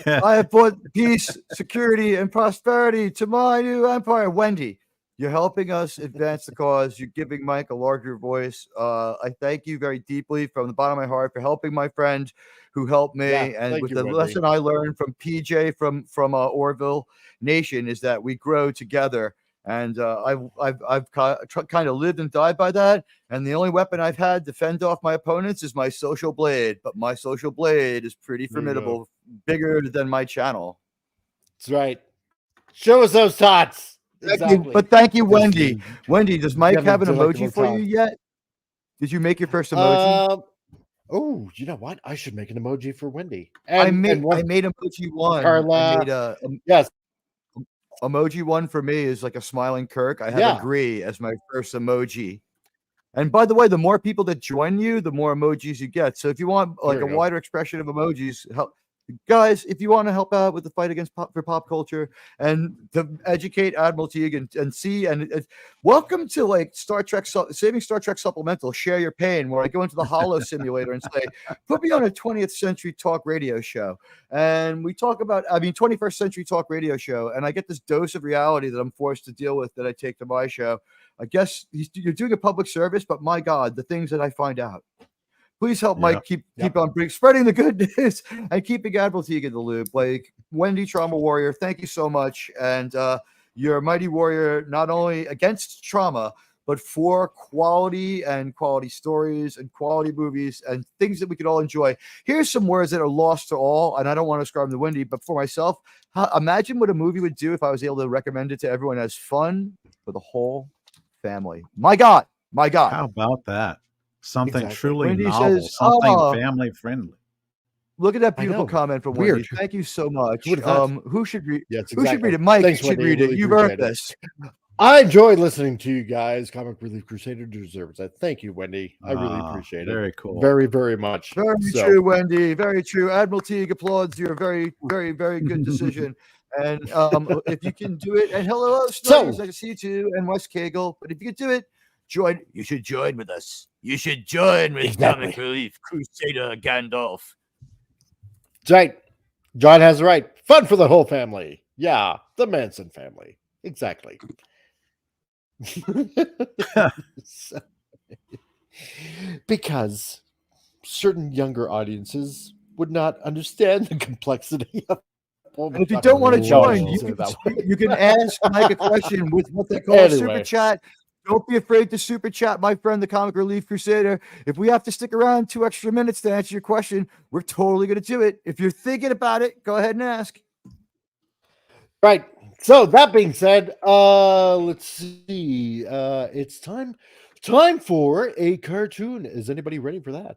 I have brought peace, security, and prosperity to my new empire. Wendy, you're helping us advance the cause. You're giving Mike a larger voice. I thank you very deeply from the bottom of my heart for helping my friend who helped me. And with the lesson I learned from PJ from Orville Nation is that we grow together. And I've kind of lived and died by that. And the only weapon I've had to fend off my opponents is my social blade. But my social blade is pretty formidable, bigger than my channel. That's right. Show us those tots. Exactly. But thank you, Wendy. Wendy, does Mike have an emoji for you yet? Did you make your first emoji? Oh, you know what? I should make an emoji for Wendy. I made emoji one. Carla. I made yes. Emoji one for me is like a smiling Kirk. I have agree as my first emoji. And by the way, the more people that join you, the more emojis you get. So if you want like a wider expression of emojis, guys, if you want to help out with the fight against pop culture and to educate Admiral Teague and see and welcome to like Star Trek Saving Star Trek Supplemental, Share Your Pain, where I go into the Holo simulator and say, put me on a 20th century talk radio show. And we talk about, 21st century talk radio show. And I get this dose of reality that I'm forced to deal with that I take to my show. I guess you're doing a public service, but my God, the things that I find out. Please help Mike keep on spreading the good news and keeping Admiral Teague in the loop. Like Wendy, Trauma Warrior, thank you so much. And you're a mighty warrior, not only against trauma, but for quality and quality stories and quality movies and things that we could all enjoy. Here's some words that are lost to all, and I don't want to describe them to Wendy, but for myself, imagine what a movie would do if I was able to recommend it to everyone as fun for the whole family. My God. How about that? Something truly Wendy novel, says, something family friendly. Look at that beautiful comment from Wendy. Weird. Thank you so much. Who should read? Yes, Who should read it? Mike should read it. You've earned this. I enjoy listening to you guys. Comic Relief Crusader deserves that. Thank you, Wendy. I really appreciate it. Very cool. Very, very much. Very true, Wendy. Very true. Admiral Teague applauds your very, very, very good decision. And if you can do it, and hello, Snuggles, I can see you too, and Wes Cagle. But if you can do it, join. You should join with us. You should join with Comic Relief Crusader Gandalf. That's right. John has the right. Fun for the whole family. Yeah, the Manson family. Exactly. Because certain younger audiences would not understand the complexity of. And if you don't want to join, you can ask Mike a question with what they call a super chat. Don't be afraid to super chat, my friend, the Comic Relief Crusader. If we have to stick around 2 extra minutes to answer your question, we're totally going to do it. If you're thinking about it, go ahead and ask. Right. So that being said, let's see. It's time for a cartoon. Is anybody ready for that?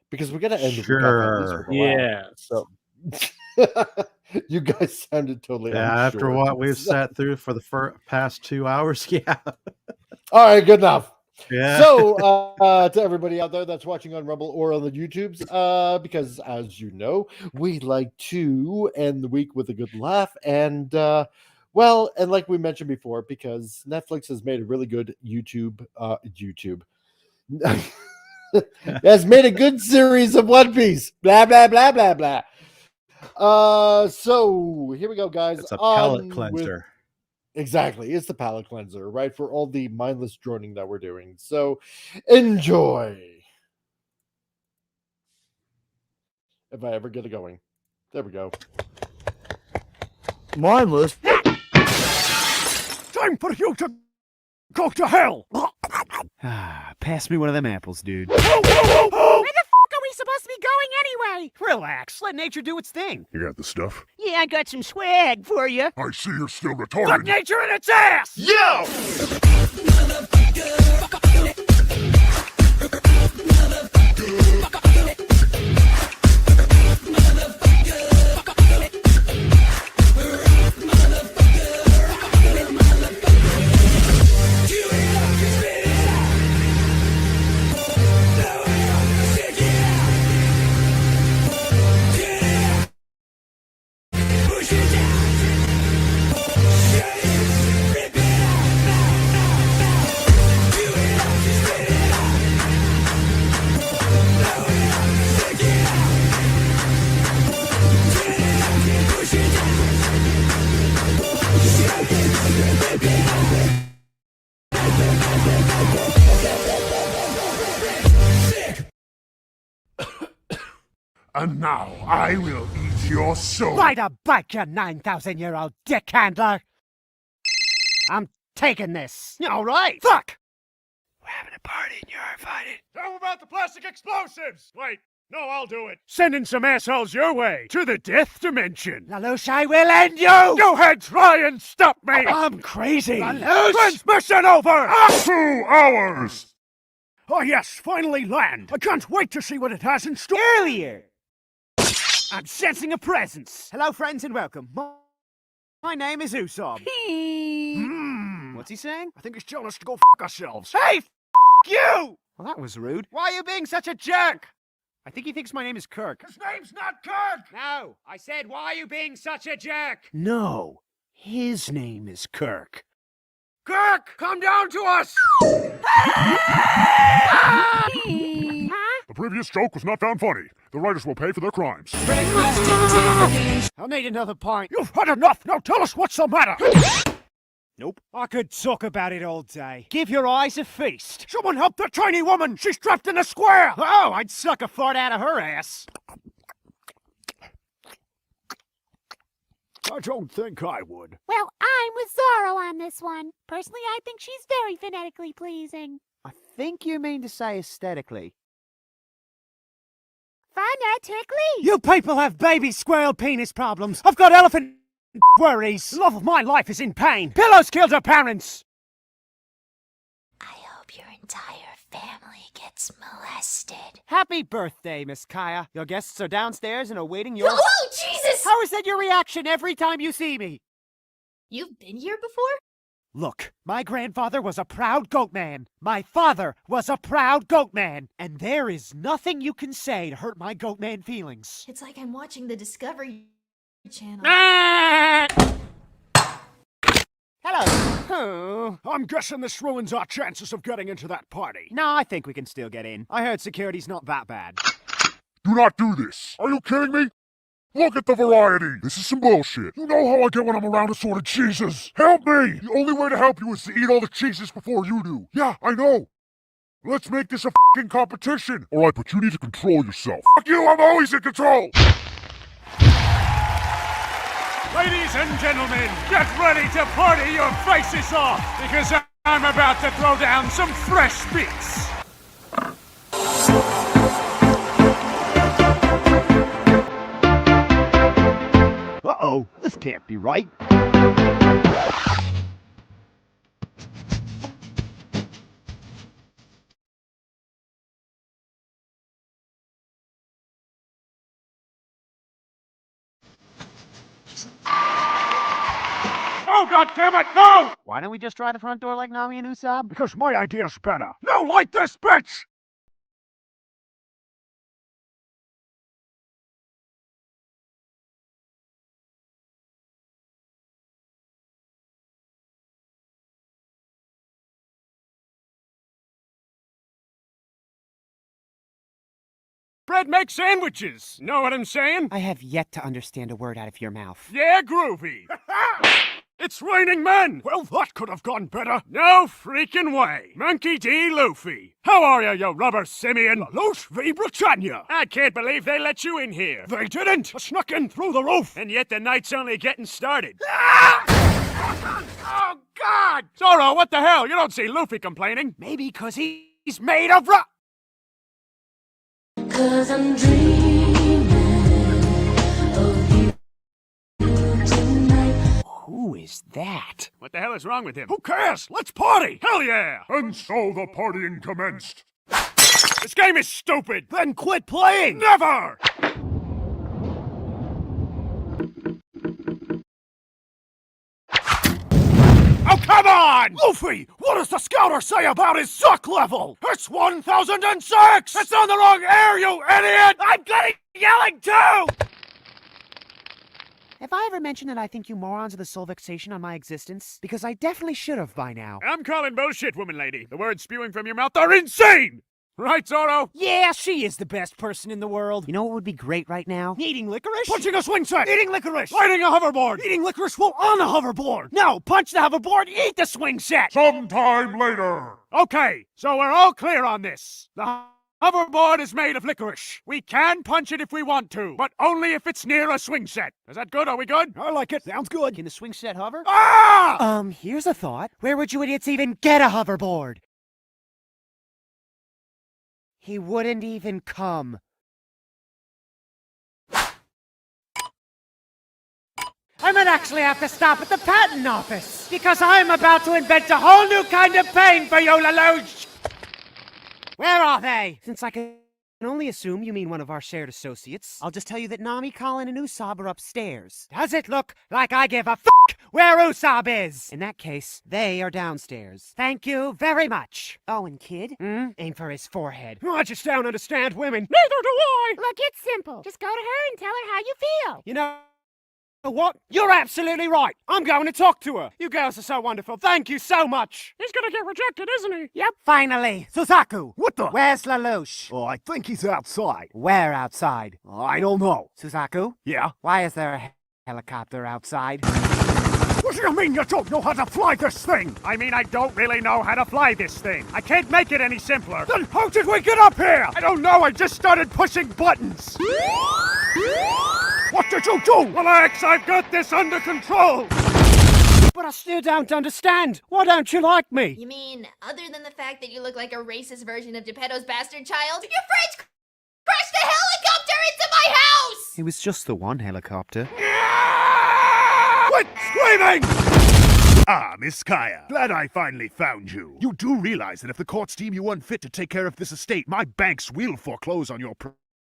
Because we got to end the Sure. Yeah. So you guys sounded totally after what we've sat through for the past 2 hours. Yeah. All right, good enough. Yeah. So to everybody out there that's watching on Rumble or on the YouTubes, because as you know, we like to end the week with a good laugh. And well, and like we mentioned before, because Netflix has made a really good YouTube has made a good series of One Piece. Blah blah blah blah blah. So here we go, guys. It's a palate cleanser. Exactly. It's the palate cleanser, right? For all the mindless droning that we're doing. So enjoy. If I ever get it going. There we go. Mindless. Time for you to go to hell. Pass me one of them apples, dude. Where the f*** are we supposed to be going anyway? Relax. Let nature do its thing. You got the stuff? Yeah, I got some swag for you. I see you're still retarded. Good nature in its ass! Yo! And now I will eat your soul. Ride a bike, you 9,000-year-old dick handler. I'm taking this. All right. Fuck! We're having a party and you're invited. How about the plastic explosives? Wait, no, I'll do it. Sending some assholes your way to the death dimension. Lelouch, I will end you! Go ahead, try and stop me! I'm crazy! Lelouch! Transmission over! 2 hours! Oh yes, finally land! I can't wait to see what it has in store! Earlier! I'm sensing a presence! Hello friends and welcome. My name is Usopp. What's he saying? I think he's telling us to go fuck ourselves. Hey, f you! Well, that was rude. Why are you being such a jerk? I think he thinks my name is Kirk. His name's not Kirk! No, I said, why are you being such a jerk? No, his name is Kirk. Kirk, come down to us! The previous joke was not found funny. The writers will pay for their crimes. I'll need another pint. You've had enough! Now tell us what's the matter! Nope. I could talk about it all day. Give your eyes a feast. Someone help the tiny woman! She's trapped in a square! Oh, I'd suck a fart out of her ass. I don't think I would. Well, I'm with Zoro on this one. Personally, I think she's very phonetically pleasing. I think you mean to say aesthetically. Phonetically? You people have baby squirrel penis problems. I've got elephant worries. The love of my life is in pain. Pillows killed her parents. I hope your entire family gets molested. Happy birthday, Miss Kaya. Your guests are downstairs and awaiting your... Oh, Jesus! How is that your reaction every time you see me? You've been here before? Look, my grandfather was a proud goat man. My father was a proud goat man. And there is nothing you can say to hurt my goat man feelings. It's like I'm watching the Discovery Channel. Hello. Oh, I'm guessing this ruins our chances of getting into that party. No, I think we can still get in. I heard security's not that bad. Do not do this. Are you kidding me? Look at the variety. This is some bullshit. You know how I get when I'm around assorted cheeses. Help me. The only way to help you is to eat all the cheeses before you do. Yeah, I know. Let's make this a f***ing competition. All right, but you need to control yourself. Fuck you, I'm always in control. Ladies and gentlemen, get ready to party your faces off, because I'm about to throw down some fresh beats. Uh-oh, this can't be right. Oh, goddammit, no! Why don't we just try the front door like Nami and Usopp? Because my idea's better. No, like this, bitch! Bread makes sandwiches. Know what I'm saying? I have yet to understand a word out of your mouth. Yeah, groovy. It's raining men! Well, that could have gone better. No freaking way. Monkey D. Luffy. How are you rubber simian? Lelouch v. Britannia. I can't believe they let you in here. They didn't. I snuck in through the roof. And yet the night's only getting started. Oh, God! Zoro, what the hell? You don't see Luffy complaining. Maybe because he's made of rock. 'Cause I'm dreaming of you tonight. Who is that? What the hell is wrong with him? Who cares? Let's party! Hell yeah! And so the partying commenced. This game is stupid! Then quit playing! Never! Oh, come on! Luffy, what does the scouter say about his suck level? It's 1006! It's on the wrong air, you idiot! I'm getting yelling too! Have I ever mentioned that I think you morons are the sole vexation on my existence? Because I definitely should have by now. I'm calling bullshit, woman lady. The words spewing from your mouth are insane! Right, Zoro? Yeah, she is the best person in the world. You know what would be great right now? Eating licorice? Punching a swing set! Eating licorice! Riding a hoverboard! Eating licorice while on a hoverboard! No, punch the hoverboard, eat the swing set! Sometime later. Okay, so we're all clear on this. The Hoverboard is made of licorice. We can punch it if we want to, but only if it's near a swing set. Is that good? Are we good? I like it. Sounds good. Can the swing set hover? Ah! Here's a thought. Where would you idiots even get a hoverboard? He wouldn't even come. I might actually have to stop at the patent office, because I'm about to invent a whole new kind of pain for you, Lelouch! Where are they? Since I can only assume you mean one of our shared associates, I'll just tell you that Nami, Colin, and Usopp are upstairs. Does it look like I give a f*** where Usopp is? In that case, they are downstairs. Thank you very much. Oh, and Kid? Aim for his forehead. I just don't understand women. Neither do I. Look, it's simple. Just go to her and tell her how you feel. You know what? You're absolutely right. I'm going to talk to her. You girls are so wonderful. Thank you so much. He's gonna get rejected, isn't he? Yep. Finally. Suzaku. What the? Where's Lelouch? Oh, I think he's outside. Where outside? I don't know. Suzaku? Yeah? Why is there a helicopter outside? What do you mean you don't know how to fly this thing? I mean, I don't really know how to fly this thing. I can't make it any simpler. Then how did we get up here? I don't know. I just started pushing buttons. What did you do? Relax, I've got this under control. But I still don't understand. Why don't you like me? You mean, other than the fact that you look like a racist version of Geppetto's bastard child? Your friends crashed a helicopter into my house! It was just the one helicopter. Quit screaming! Ah, Miss Kaya, glad I finally found you. You do realize that if the courts deem you unfit to take care of this estate, my banks will foreclose on your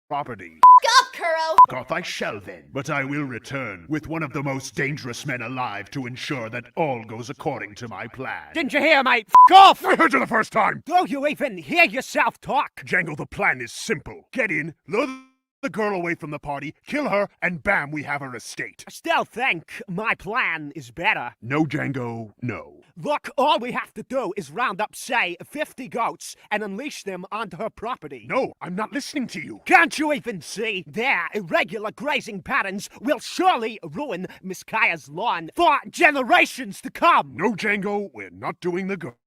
property. Up, Kuro! Off I shall then, but I will return with one of the most dangerous men alive to ensure that all goes according to my plan. Didn't you hear, mate? F*** off! I heard you the first time! Do you even hear yourself talk? Django, the plan is simple. Get in, lure the girl away from the party, kill her, and bam, we have her estate. I still think my plan is better. No, Django, no. Look, all we have to do is round up, say, 50 goats and unleash them onto her property. No, I'm not listening to you. Can't you even see? Their irregular grazing patterns will surely ruin Miss Kaya's lawn for generations to come. No, Django, we're not doing the goats.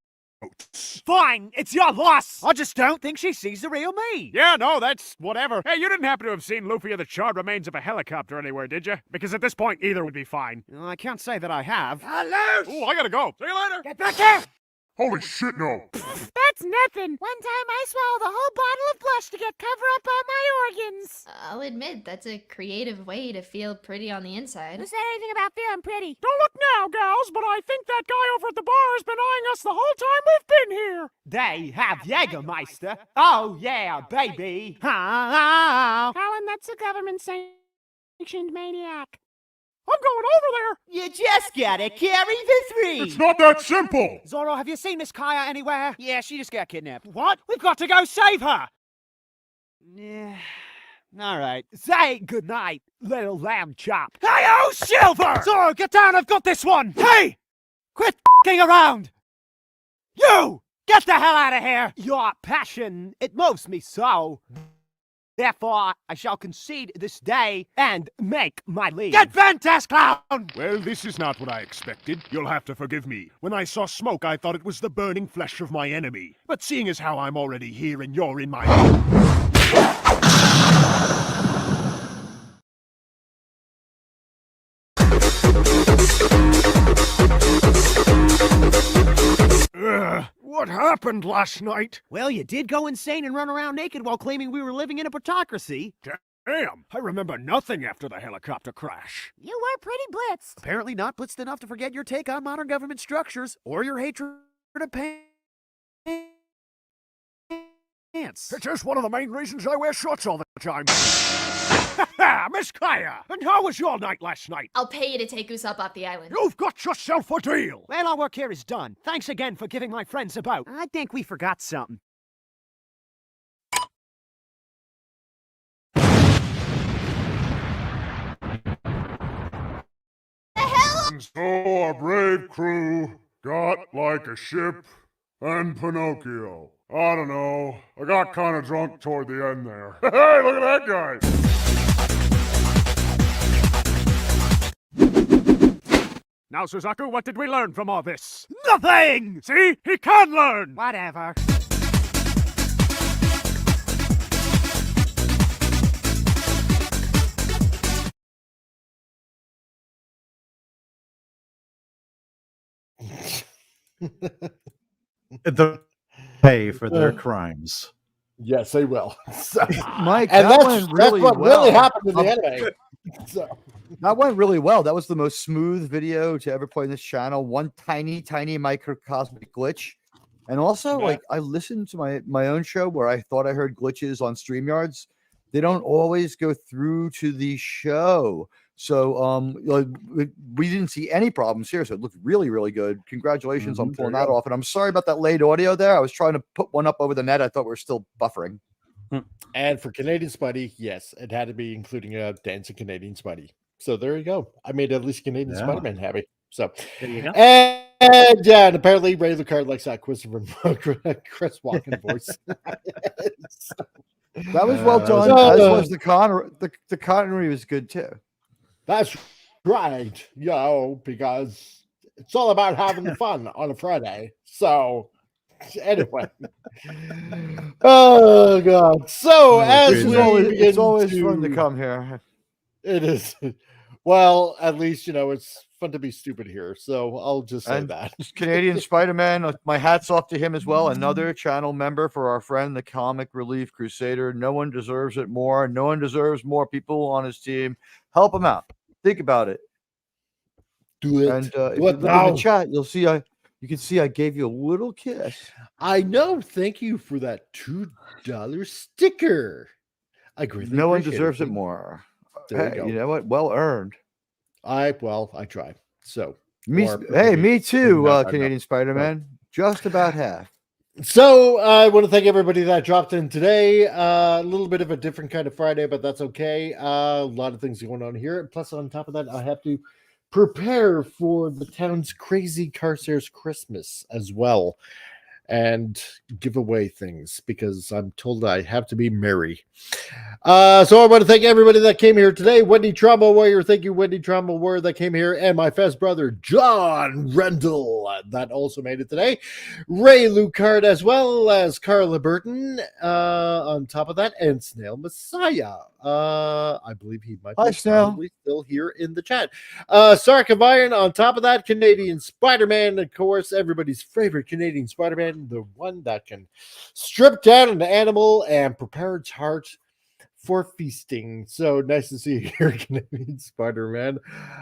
Fine, it's your loss. I just don't think she sees the real me. Yeah, no, that's whatever. Hey, you didn't happen to have seen Luffy or the charred remains of a helicopter anywhere, did you? Because at this point, either would be fine. I can't say that I have. Hello! Ooh, I gotta go. See you later. Get back here! Holy shit, no. That's nothing. One time I swallowed a whole bottle of blush to get cover up on my organs. I'll admit, that's a creative way to feel pretty on the inside. Who said anything about feeling pretty? Don't look now, gals, but I think that guy over at the bar has been eyeing us the whole time we've been here. They have Jägermeister. Oh, yeah, baby. Colin, that's a government-sanctioned maniac. I'm going over there. You just gotta carry the 3. It's not that simple. Zoro, have you seen Miss Kaya anywhere? Yeah, she just got kidnapped. What? We've got to go save her. Yeah. All right. Say goodnight, little lamb chop. Hey, oh, Silver! Zoro, get down. I've got this one. Hey! Quit f***ing around. You! Get the hell out of here. Your passion, it moves me so. Therefore, I shall concede this day and make my leave. Get Fantas, clown! Well, this is not what I expected. You'll have to forgive me. When I saw smoke, I thought it was the burning flesh of my enemy. But seeing as how I'm already here and you're in my... What happened last night? Well, you did go insane and run around naked while claiming we were living in a plutocracy. Damn, I remember nothing after the helicopter crash. You were pretty blitzed. Apparently not blitzed enough to forget your take on modern government structures or your hatred of pants. It is one of the main reasons I wear shorts all the time. Miss Kaya, and how was your night last night? I'll pay you to take Usopp off the island. You've got yourself a deal. Well, our work here is done. Thanks again for giving my friends a boat. I think we forgot something. So our brave crew got like a ship and Pinocchio. I don't know. I got kind of drunk toward the end there. Hey, look at that guy. Now, Suzaku, what did we learn from all this? Nothing! See? He can learn! Whatever. The pay for their crimes. Yes, they will. So, Mike, and that that's went really what well. really happened in the anime. So. That went really well. That was the most smooth video to ever play in this channel. One tiny microcosmic glitch. And also, like, I listened to my own show where I thought I heard glitches on StreamYards. They don't always go through to the show. So we didn't see any problems here. So it looked really, really good. Congratulations on pulling that off. And I'm sorry about that late audio there. I was trying to put one up over the net. I thought we were still buffering. And for Canadian Spidey, yes, it had to be including a dancing Canadian Spidey. So there you go. I made at least Canadian Spider-Man happy. So there you go. And yeah, and apparently Ray Lucard likes that Christopher Chris Walken voice. That was well done. As was the continuity was good too. That's right. Because it's all about having fun on a Friday. So anyway. Oh God. So it's always fun to come here. It is. Well, at least it's fun to be stupid here. So I'll just say that. Canadian Spider-Man, my hat's off to him as well. Another channel member for our friend, the Comic Relief Crusader. No one deserves it more. No one deserves more people on his team. Help him out. Think about it. Do it. And if you look in the chat, you'll see you can see I gave you a little kiss. I know. Thank you for that $2 sticker. I greatly No one appreciate deserves it more. There you know what? Well earned. I try. So me too, Canadian Spider-Man. Just about half. So I want to thank everybody that dropped in today. A little bit of a different kind of Friday, but that's okay. A lot of things going on here. Plus, on top of that, I have to prepare for the town's crazy Carstairs Christmas as well, and give away things because I'm told I have to be merry. So I want to thank everybody that came here today. Wendy Trauma Warrior, thank you, Wendy Trauma Warrior, that came here, and my fast brother John Rendell that also made it today. Ray Lucard, as well as Carla Burton on top of that, and Snail Messiah. I believe he might be probably still here in the chat. Sark of Iron on top of that, Canadian Spider-Man, of course, everybody's favorite Canadian Spider-Man, the one that can strip down an animal and prepare its heart for feasting. So nice to see you here, Canadian Spider-Man.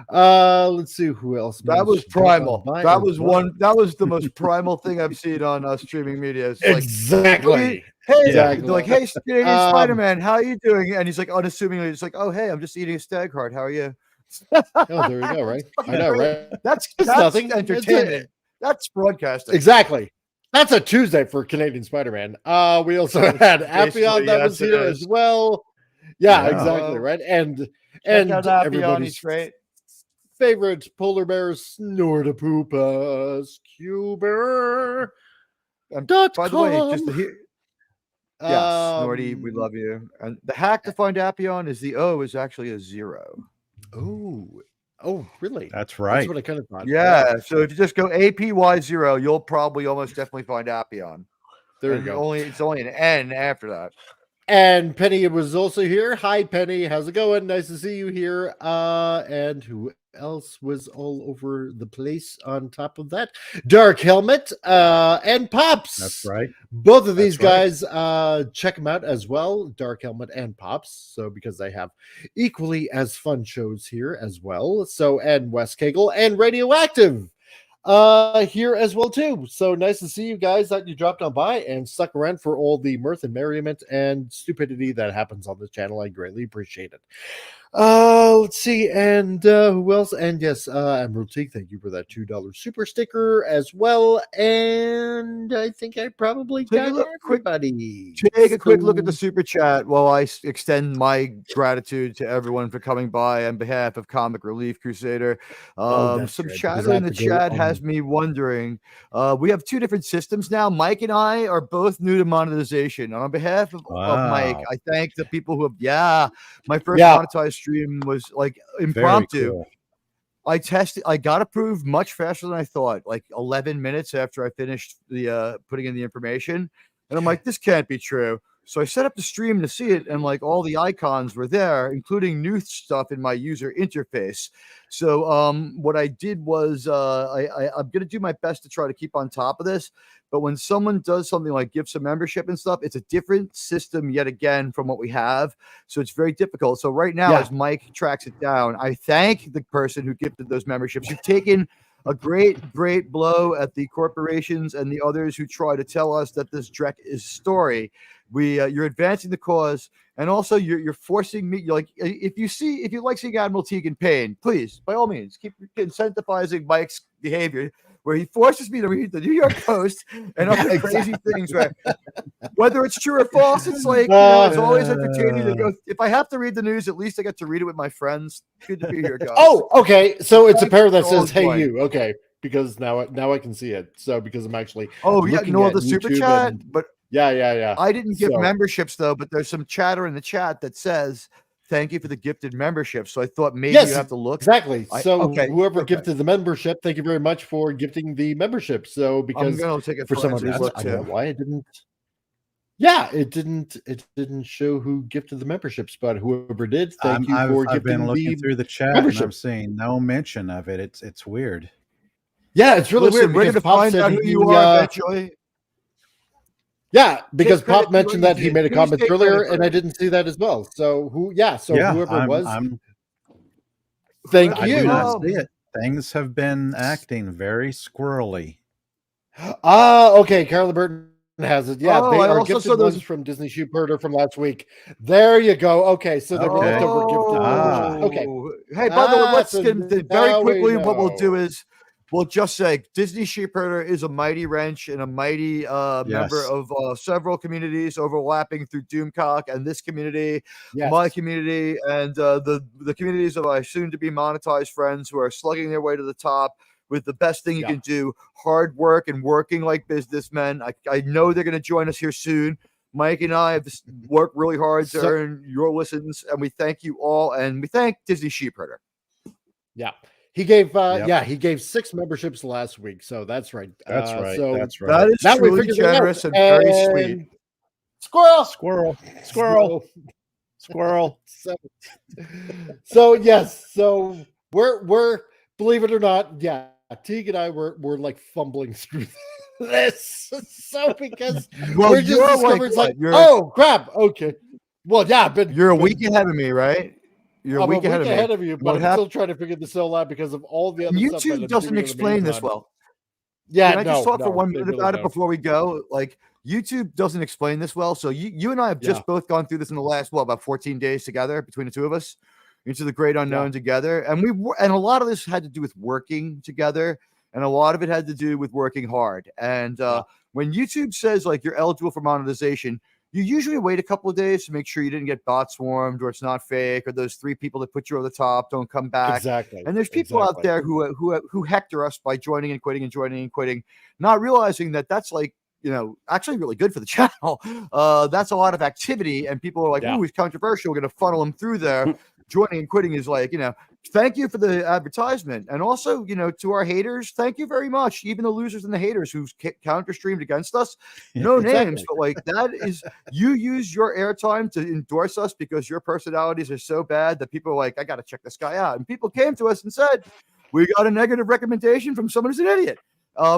Let's see who else. That was primal. That was the most primal thing I've seen on streaming media. It's exactly. They're like, hey, Canadian Spider-Man, how are you doing? And he's like, unassumingly, just like, oh, hey, I'm just eating a stag heart. How are you? Oh, there you go, right? I know, right? That's nothing. Entertainment. That's broadcasting. Exactly. That's a Tuesday for Canadian Spider-Man. We also had Appion that was here as well. Yeah, exactly, right. And everybody's favorite polar bear, Snortopoopas, Cuber. By the way, just to hear. Yes, Snorty, we love you. And the hack to find Appion is the O is actually a 0. Oh, really? That's right. That's what I kind of thought. Yeah. So if you just go APY0, you'll probably almost definitely find Appion. There you go. It's only an N after that. And Penny was also here. Hi, Penny. How's it going? Nice to see you here. And who else was all over the place on top of that? Dark Helmet and Pops. That's right. Both of these guys, check them out as well. Dark Helmet and Pops. So because they have equally as fun shows here as well. So, and Wes Cagle and Radioactive here as well too. So nice to see you guys that you dropped on by and stuck around for all the mirth and merriment and stupidity that happens on this channel. I greatly appreciate it. Let's see, and who else? And yes, Emerald Teak, thank you for that $2 super sticker as well. And I think I probably got everybody. Take a quick look at the super chat while I extend my gratitude to everyone for coming by on behalf of Comic Relief Crusader. Some chatter in the chat has me wondering. We have two different systems now. Mike and I are both new to monetization. On behalf of Mike, I thank the people who have, my first monetized stream was like impromptu. Cool. I got approved much faster than I thought, like 11 minutes after I finished the putting in the information. And I'm like, this can't be true. So I set up the stream to see it, and like all the icons were there, including new stuff in my user interface. So what I did was I'm going to do my best to try to keep on top of this. But when someone does something like give some membership and stuff, it's a different system yet again from what we have. So it's very difficult. So right now, as Mike tracks it down, I thank the person who gifted those memberships. You've taken a great blow at the corporations and the others who try to tell us that this Drek is story. You're advancing the cause, and also you're forcing me. Like, if you like seeing Admiral Teague in pain, please, by all means, keep incentivizing Mike's behavior, where he forces me to read the New York Post and other crazy things. Where, whether it's true or false, it's like, it's always entertaining to go. If I have to read the news, at least I get to read it with my friends. Good to be here, guys. Oh, okay. So it's a pair that says "Hey you." Okay, because now I can see it. So because I'm actually the super chat, but yeah. I didn't give memberships though, but there's some chatter in the chat that says thank you for the gifted membership. So I thought maybe you have to look. Exactly. Whoever gifted the membership, thank you very much for gifting the membership. So because I'm gonna take it for someone else, I don't know why it didn't. Yeah, it didn't show who gifted the memberships, but whoever did, thank you for gifting. I've been looking through the chat and I'm seeing no mention of it. It's weird. Yeah, it's really weird. We're gonna find out who you are eventually. Yeah, because Pop mentioned that he made a comment earlier, and I didn't see that as well. So whoever was, thank you. I do not see it. Things have been acting very squirrely. Okay. Carla Burton has it. Yeah, they are gifted ones from Disney Shoe Herder from last week. There you go. Okay, so they're leftover gifted. Okay. Hey, by the way, let's get very quickly. What we'll do is, we'll just say Disney Sheepherder is a mighty wrench and a mighty member of several communities overlapping through Doomcock and this community, my community, and the communities of my soon-to-be monetized friends who are slugging their way to the top with the best thing you can do, hard work and working like businessmen. I know they're going to join us here soon. Mike and I have worked really hard to earn your listens, and we thank you all, and we thank Disney Sheepherder. Yeah. He gave 6 memberships last week, so that's right. That's right. So that's right. That is truly generous and very sweet. Squirrel. So yes, so we're believe it or not, Teague and I were like fumbling through this. So because we're just discovered oh crap, okay. Well, but you're a week ahead of me, right? You're a week ahead of you, but I'm still trying to figure this all out because of all the other stuff. YouTube doesn't explain this well. Yeah, can I just talk for 1 minute about it before we go? Like, YouTube doesn't explain this well. So you and I have just both gone through this in the last about 14 days together between the two of us into the great unknown together, and a lot of this had to do with working together, and a lot of it had to do with working hard. And when YouTube says like you're eligible for monetization, you usually wait a couple of days to make sure you didn't get bot swarmed or it's not fake or those 3 people that put you over the top don't come back. Exactly. And there's people out there who hector us by joining and quitting, not realizing that that's like, actually really good for the channel. That's a lot of activity, and people are like, "Ooh, he's controversial. We're going to funnel him through there." Joining and quitting is like, thank you for the advertisement. And also, to our haters, thank you very much. Even the losers and the haters who counter streamed against us, no names, but like that is, you use your airtime to endorse us because your personalities are so bad that people are like, I got to check this guy out. And people came to us and said, we got a negative recommendation from someone who's an idiot.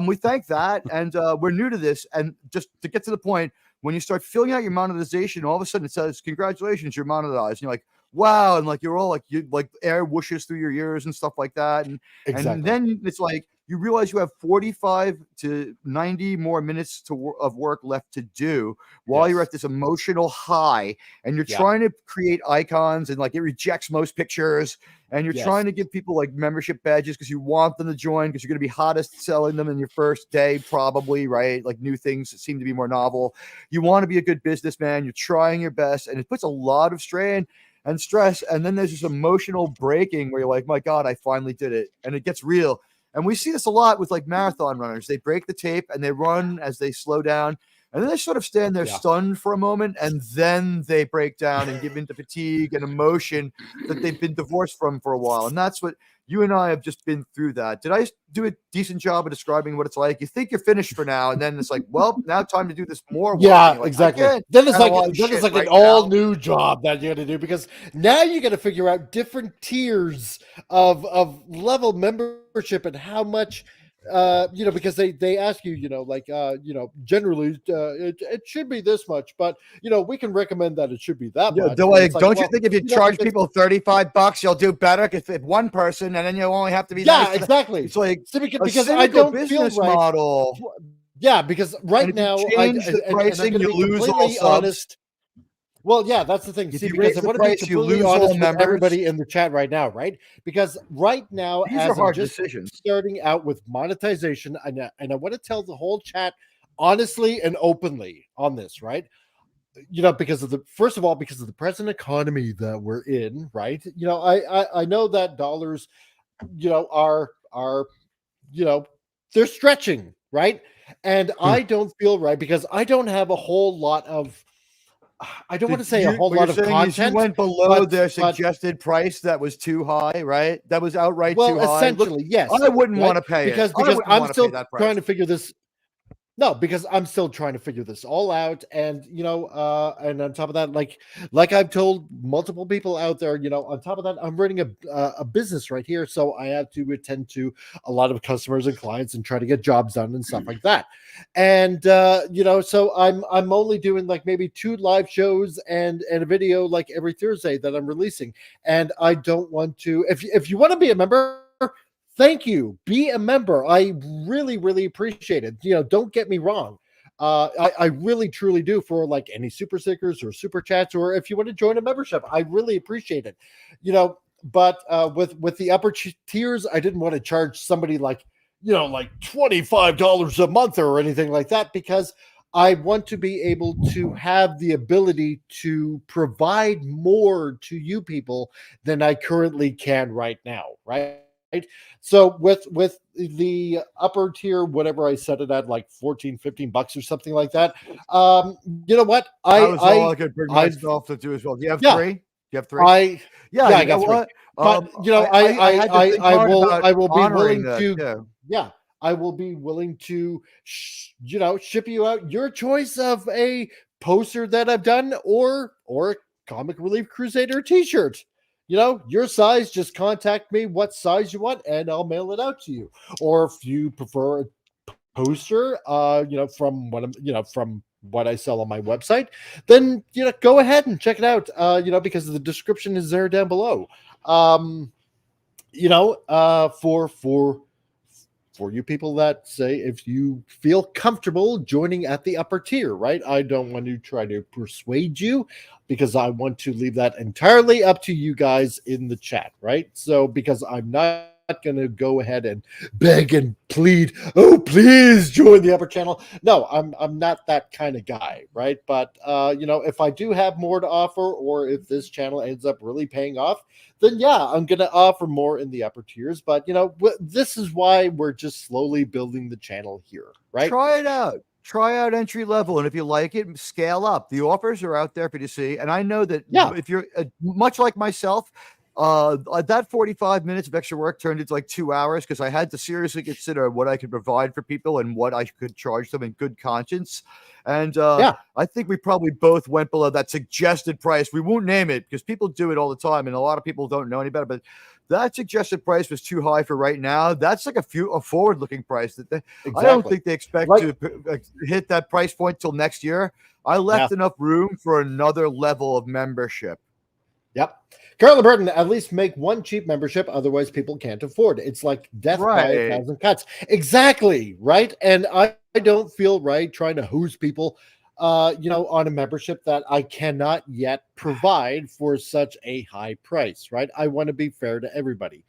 We thank that. And we're new to this. And just to get to the point, when you start filling out your monetization, all of a sudden it says, congratulations, you're monetized. And you're like, wow. And like, you're all like, air whooshes through your ears and stuff like that. And then it's like, you realize you have 45 to 90 more minutes of work left to do while you're at this emotional high, and you're trying to create icons, and like it rejects most pictures, and you're trying to give people like membership badges because you want them to join because you're going to be hottest selling them in your first day, probably, right? Like new things that seem to be more novel. You want to be a good businessman. You're trying your best, and it puts a lot of strain and stress. And then there's this emotional breaking where you're like, my God, I finally did it. And it gets real. And we see this a lot with like marathon runners. They break the tape and they run as they slow down. And then they sort of stand there stunned for a moment, and then they break down and give into fatigue and emotion that they've been divorced from for a while. And that's what you and I have just been through that. Did I do a decent job of describing what it's like? You think you're finished for now, and then it's like, well, now time to do this more. Yeah, like, exactly. Then it's like an all new job that you got to do, because now you got to figure out different tiers of level membership and how much. Because they ask you, generally it should be this much, but we can recommend that it should be that much. Don't you think if you charge people $35, you'll do better if one person, and then you'll only have to be exactly. It's like because I don't feel right. Model. Yeah, because right now, change the pricing, you lose all subs. Well, yeah, that's the thing. If See, you because raise I the want to be price, you completely lose all honest with members. everybody in the chat right now, right? Because right now, These as are hard I'm just decisions. starting out with monetization, and I want to tell the whole chat honestly and openly on this, right? Because of first of all, because of the present economy that we're in, right? I know that dollars, are they're stretching, right? And I don't feel right because I don't have a whole lot of. I don't want to say a whole lot of content. You went below their suggested price that was too high, right? That was outright too high. Well, essentially, yes. I wouldn't want to pay because it. I'm still trying to figure this. No, because I'm still trying to figure this all out, and and on top of that, like I've told multiple people out there, on top of that, I'm running a business right here, so I have to attend to a lot of customers and clients and try to get jobs done and stuff like that. And so I'm only doing like maybe 2 live shows and a video like every Thursday that I'm releasing, and I don't want to. If you want to be a member. Thank you. Be a member. I really, really appreciate it. Don't get me wrong. I really, truly do, for like any super stickers or super chats, or if you want to join a membership, I really appreciate it. But with the upper tiers, I didn't want to charge somebody like $25 a month or anything like that, because I want to be able to have the ability to provide more to you people than I currently can right now, right? So with the upper tier, whatever I set it at, like $14-15 or something like that. You know what? I could bring myself to do as well. Do you have 3? Do you have 3? I got 3. But I will be willing to. Yeah, I will be willing to. Ship you out your choice of a poster that I've done, or a Comic Relief Crusader T-shirt. Your size, just contact me what size you want and I'll mail it out to you. Or if you prefer a poster, from what I sell on my website, then, go ahead and check it out, because the description is there down below. For you people that say, if you feel comfortable joining at the upper tier, right? I don't want to try to persuade you, because I want to leave that entirely up to you guys in the chat, right? So, because I'm not going to go ahead and beg and plead, oh, please join the upper channel. No, I'm not that kind of guy, right? But, if I do have more to offer, or if this channel ends up really paying off, then yeah, I'm going to offer more in the upper tiers. But, this is why we're just slowly building the channel here, right? Try it out. Try out entry level, and if you like it, scale up. The offers are out there for you to see. And I know that if you're much like myself, that 45 minutes of extra work turned into like 2 hours, because I had to seriously consider what I could provide for people and what I could charge them in good conscience. And I think we probably both went below that suggested price. We won't name it because people do it all the time, and a lot of people don't know any better. But that suggested price was too high for right now. That's like a forward-looking price. I don't think they expect to hit that price point till next year. I left enough room for another level of membership. Yep. Carla Burton, at least make one cheap membership, otherwise people can't afford it. It's like death by 1,000 cuts. Exactly, right? And I don't feel right trying to hose people on a membership that I cannot yet provide for such a high price, right? I want to be fair to everybody.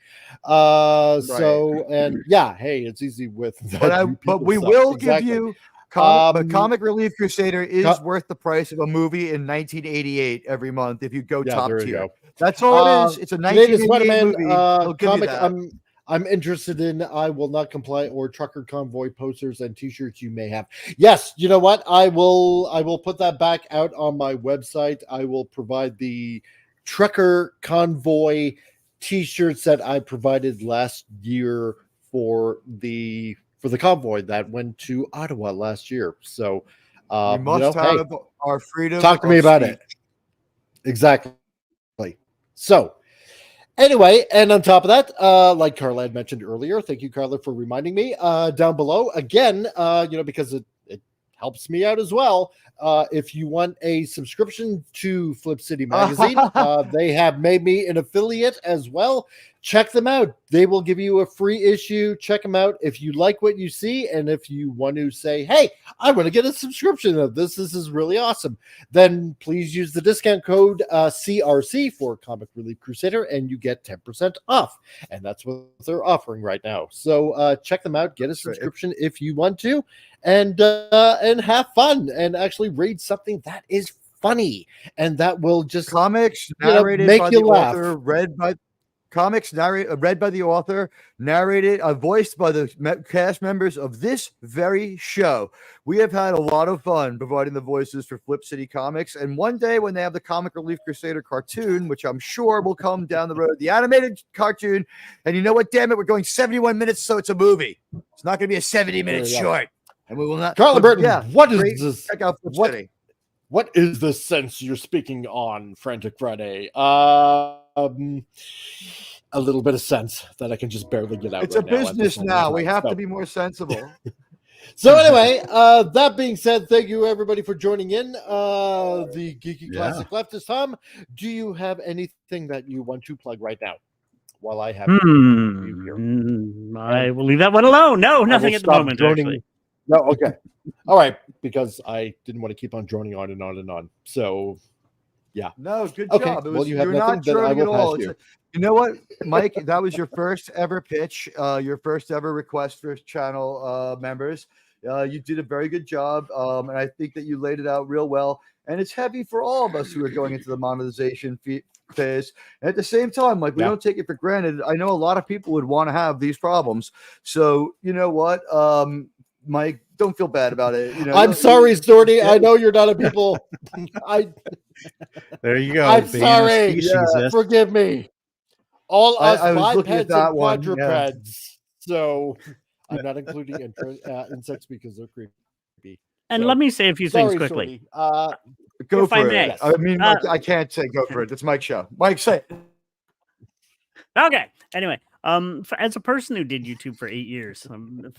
So, and yeah, hey, it's easy with that. But we will give you Comic Relief Crusader is worth the price of a movie in 1988 every month if you go top tier. That's all it is. It's a 1988 movie. They'll give you that. I'm interested in I Will Not Comply or Trucker Convoy posters and t-shirts you may have. Yes, you know what? I will put that back out on my website. I will provide the Trucker Convoy t-shirts that I provided last year for the convoy that went to Ottawa last year. So we must have our freedom. Talk to me about it. Exactly. So anyway, and on top of that, like Carla had mentioned earlier, thank you, Carla, for reminding me. Down below, again, because it helps me out as well. If you want a subscription to Flip City Magazine, they have made me an affiliate as well. Check them out. They will give you a free issue. Check them out if you like what you see, and if you want to say, hey, I want to get a subscription of this. This is really awesome. Then please use the discount code CRC for Comic Relief Crusader, and you get 10% off. And that's what they're offering right now. So check them out. Get a subscription if you want to, and have fun, and actually read something that is funny, and that will just comics narrated make by you the laugh. author, read by the author, narrated, voiced by the cast members of this very show. We have had a lot of fun providing the voices for Flip City Comics, and one day when they have the Comic Relief Crusader cartoon, which I'm sure will come down the road, the animated cartoon, and you know what, damn it, we're going 71 minutes, so it's a movie. It's not going to be a 70-minute short, and we will not. Carla Burton, what is this? Check out Flip City. What is the sense you're speaking on, Frantic Friday? A little bit of sense that I can just barely get out. It's a business now. We have to be more sensible. So anyway, that being said, thank you everybody for joining in. The Geeky Classic Leftist. Tom, do you have anything that you want to plug right now? While I have you here, I will leave that one alone. No, nothing at the moment. Actually. No, okay. All right, because I didn't want to keep on droning on and on and on. So, yeah. No, good okay. job. Well, you have you're nothing, not then I droning at will all. pass you. You know what, Mike? That was your first ever pitch, your first ever request for channel members. You did a very good job, and I think that you laid it out real well. And it's heavy for all of us who are going into the monetization phase. And at the same time, like, we don't take it for granted. I know a lot of people would want to have these problems. So, you know what, Mike, don't feel bad about it. You know, I'm sorry, Storty. I know you're not a people. There you go. I'm sorry. Forgive me. All us bipeds and quadrupeds. So I'm not including insects because they're creepy. And let me say a few things quickly. Go for it. I mean, I can't say go for it. It's Mike's show. Mike, say it. Okay. Anyway, as a person who did YouTube for 8 years,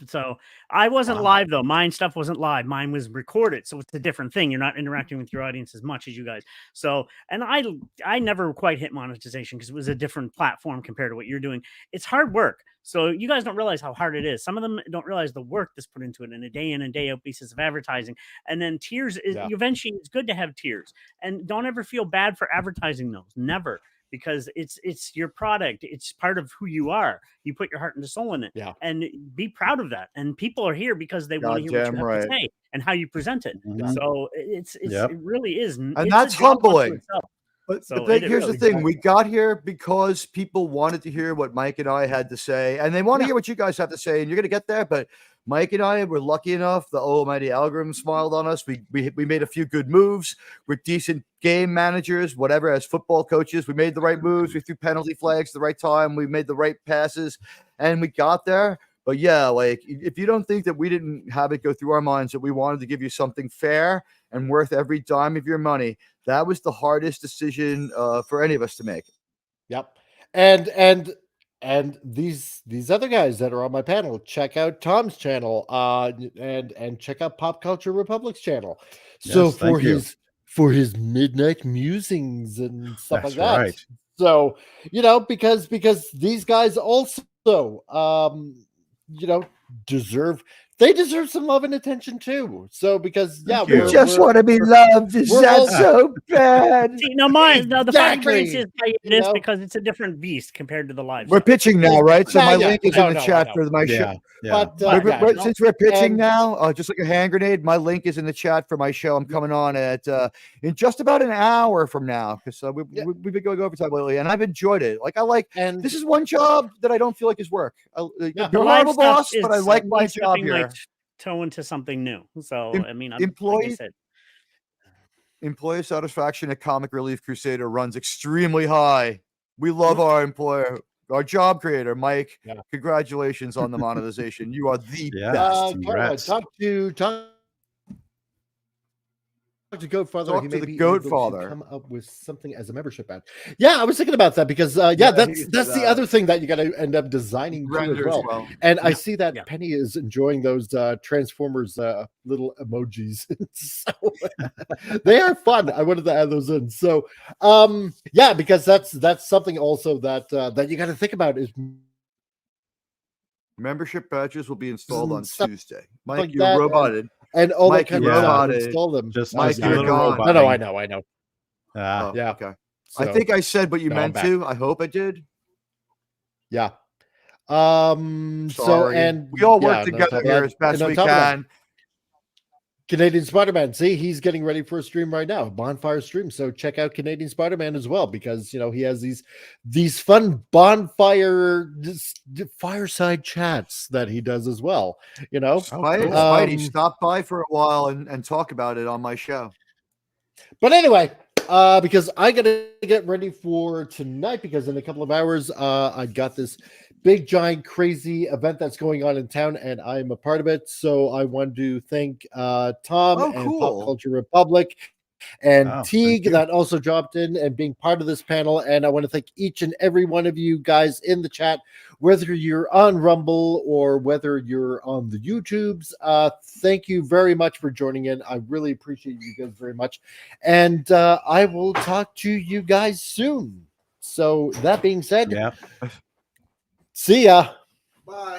so I wasn't live though. Mine stuff wasn't live. Mine was recorded, so it's a different thing. You're not interacting with your audience as much as you guys. So, and I never quite hit monetization because it was a different platform compared to what you're doing. It's hard work. So you guys don't realize how hard it is. Some of them don't realize the work that's put into it in and day out basis of advertising. And then tiers is eventually it's good to have tiers. And don't ever feel bad for advertising those. Never. Because it's your product. It's part of who you are. You put your heart and soul in it. Yeah. And be proud of that. And people are here because they want to hear what you have to say and how you present it. So it really is. And that's humbling. But here's the thing. We got here because people wanted to hear what Mike and I had to say. And they want to hear what you guys have to say. And you're going to get there. But Mike and I were lucky enough. The almighty algorithm smiled on us. We made a few good moves. We're decent game managers, whatever, as football coaches. We made the right moves. We threw penalty flags the right time. We made the right passes. And we got there. But yeah, like, if you don't think that we didn't have it go through our minds that we wanted to give you something fair and worth every dime of your money, that was the hardest decision for any of us to make. Yep. And these other guys that are on my panel, check out Tom's channel and check out Pop Culture Republic's channel. So for his midnight musings and stuff like that. Right. So, because these guys also deserve they deserve some love and attention too. So because you just want to be loved. Is that so bad? See, no, the funny brains is this know? because it's a different beast compared to the live. We're show. pitching now, right? So my link is in the No, chat I know. for my show. But, Since we're pitching and- now, just like a hand grenade, my link is in the chat for my show. I'm coming on at in just about an hour from now because we've been going overtime lately, and I've enjoyed it. Like and this is one job that I don't feel like is work. The You're a live horrible stuff boss, but I is like my me job dipping my here. toe into something new. So I mean, like I Employee said, employee satisfaction at Comic Relief Crusader runs extremely high. We love our employer, our job creator, Mike. Congratulations on the monetization. You are the best. Talk to Goatfather. Talk He to may the be able to Goatfather. come up with something as a membership ad. Yeah, I was thinking about that because that's the other thing that you got to end up designing too as well. And I see that Penny is enjoying those Transformers little emojis. So they are fun. I wanted to add those in. So because that's something also that that you got to think about is membership badges will be installed on Stuff Tuesday. Mike, like you're that, roboted. and all Mike, that kind you're of stuff. roboted. Install them. Just Mike, a you're little gone. robot. No, I know. Oh, Yeah. Okay. So, I think I said what you no, I'm meant back. to. I hope I did. Yeah. Sorry. So and we all work yeah, together here as best we can. Canadian Spider-Man. See, he's getting ready for a stream right now, a bonfire stream. So check out Canadian Spider-Man as well, because he has these fun bonfire fireside chats that he does as well. Spidey, stop by for a while and talk about it on my show. But anyway, because I gotta get ready for tonight, because in a couple of hours, I got this big, giant, crazy event that's going on in town, and I'm a part of it. So I want to thank Tom and Pop Culture Republic and Teague that also dropped in and being part of this panel. And I want to thank each and every one of you guys in the chat, whether you're on Rumble or whether you're on the YouTubes. Thank you very much for joining in. I really appreciate you guys very much. And I will talk to you guys soon. So that being said, see ya. Bye.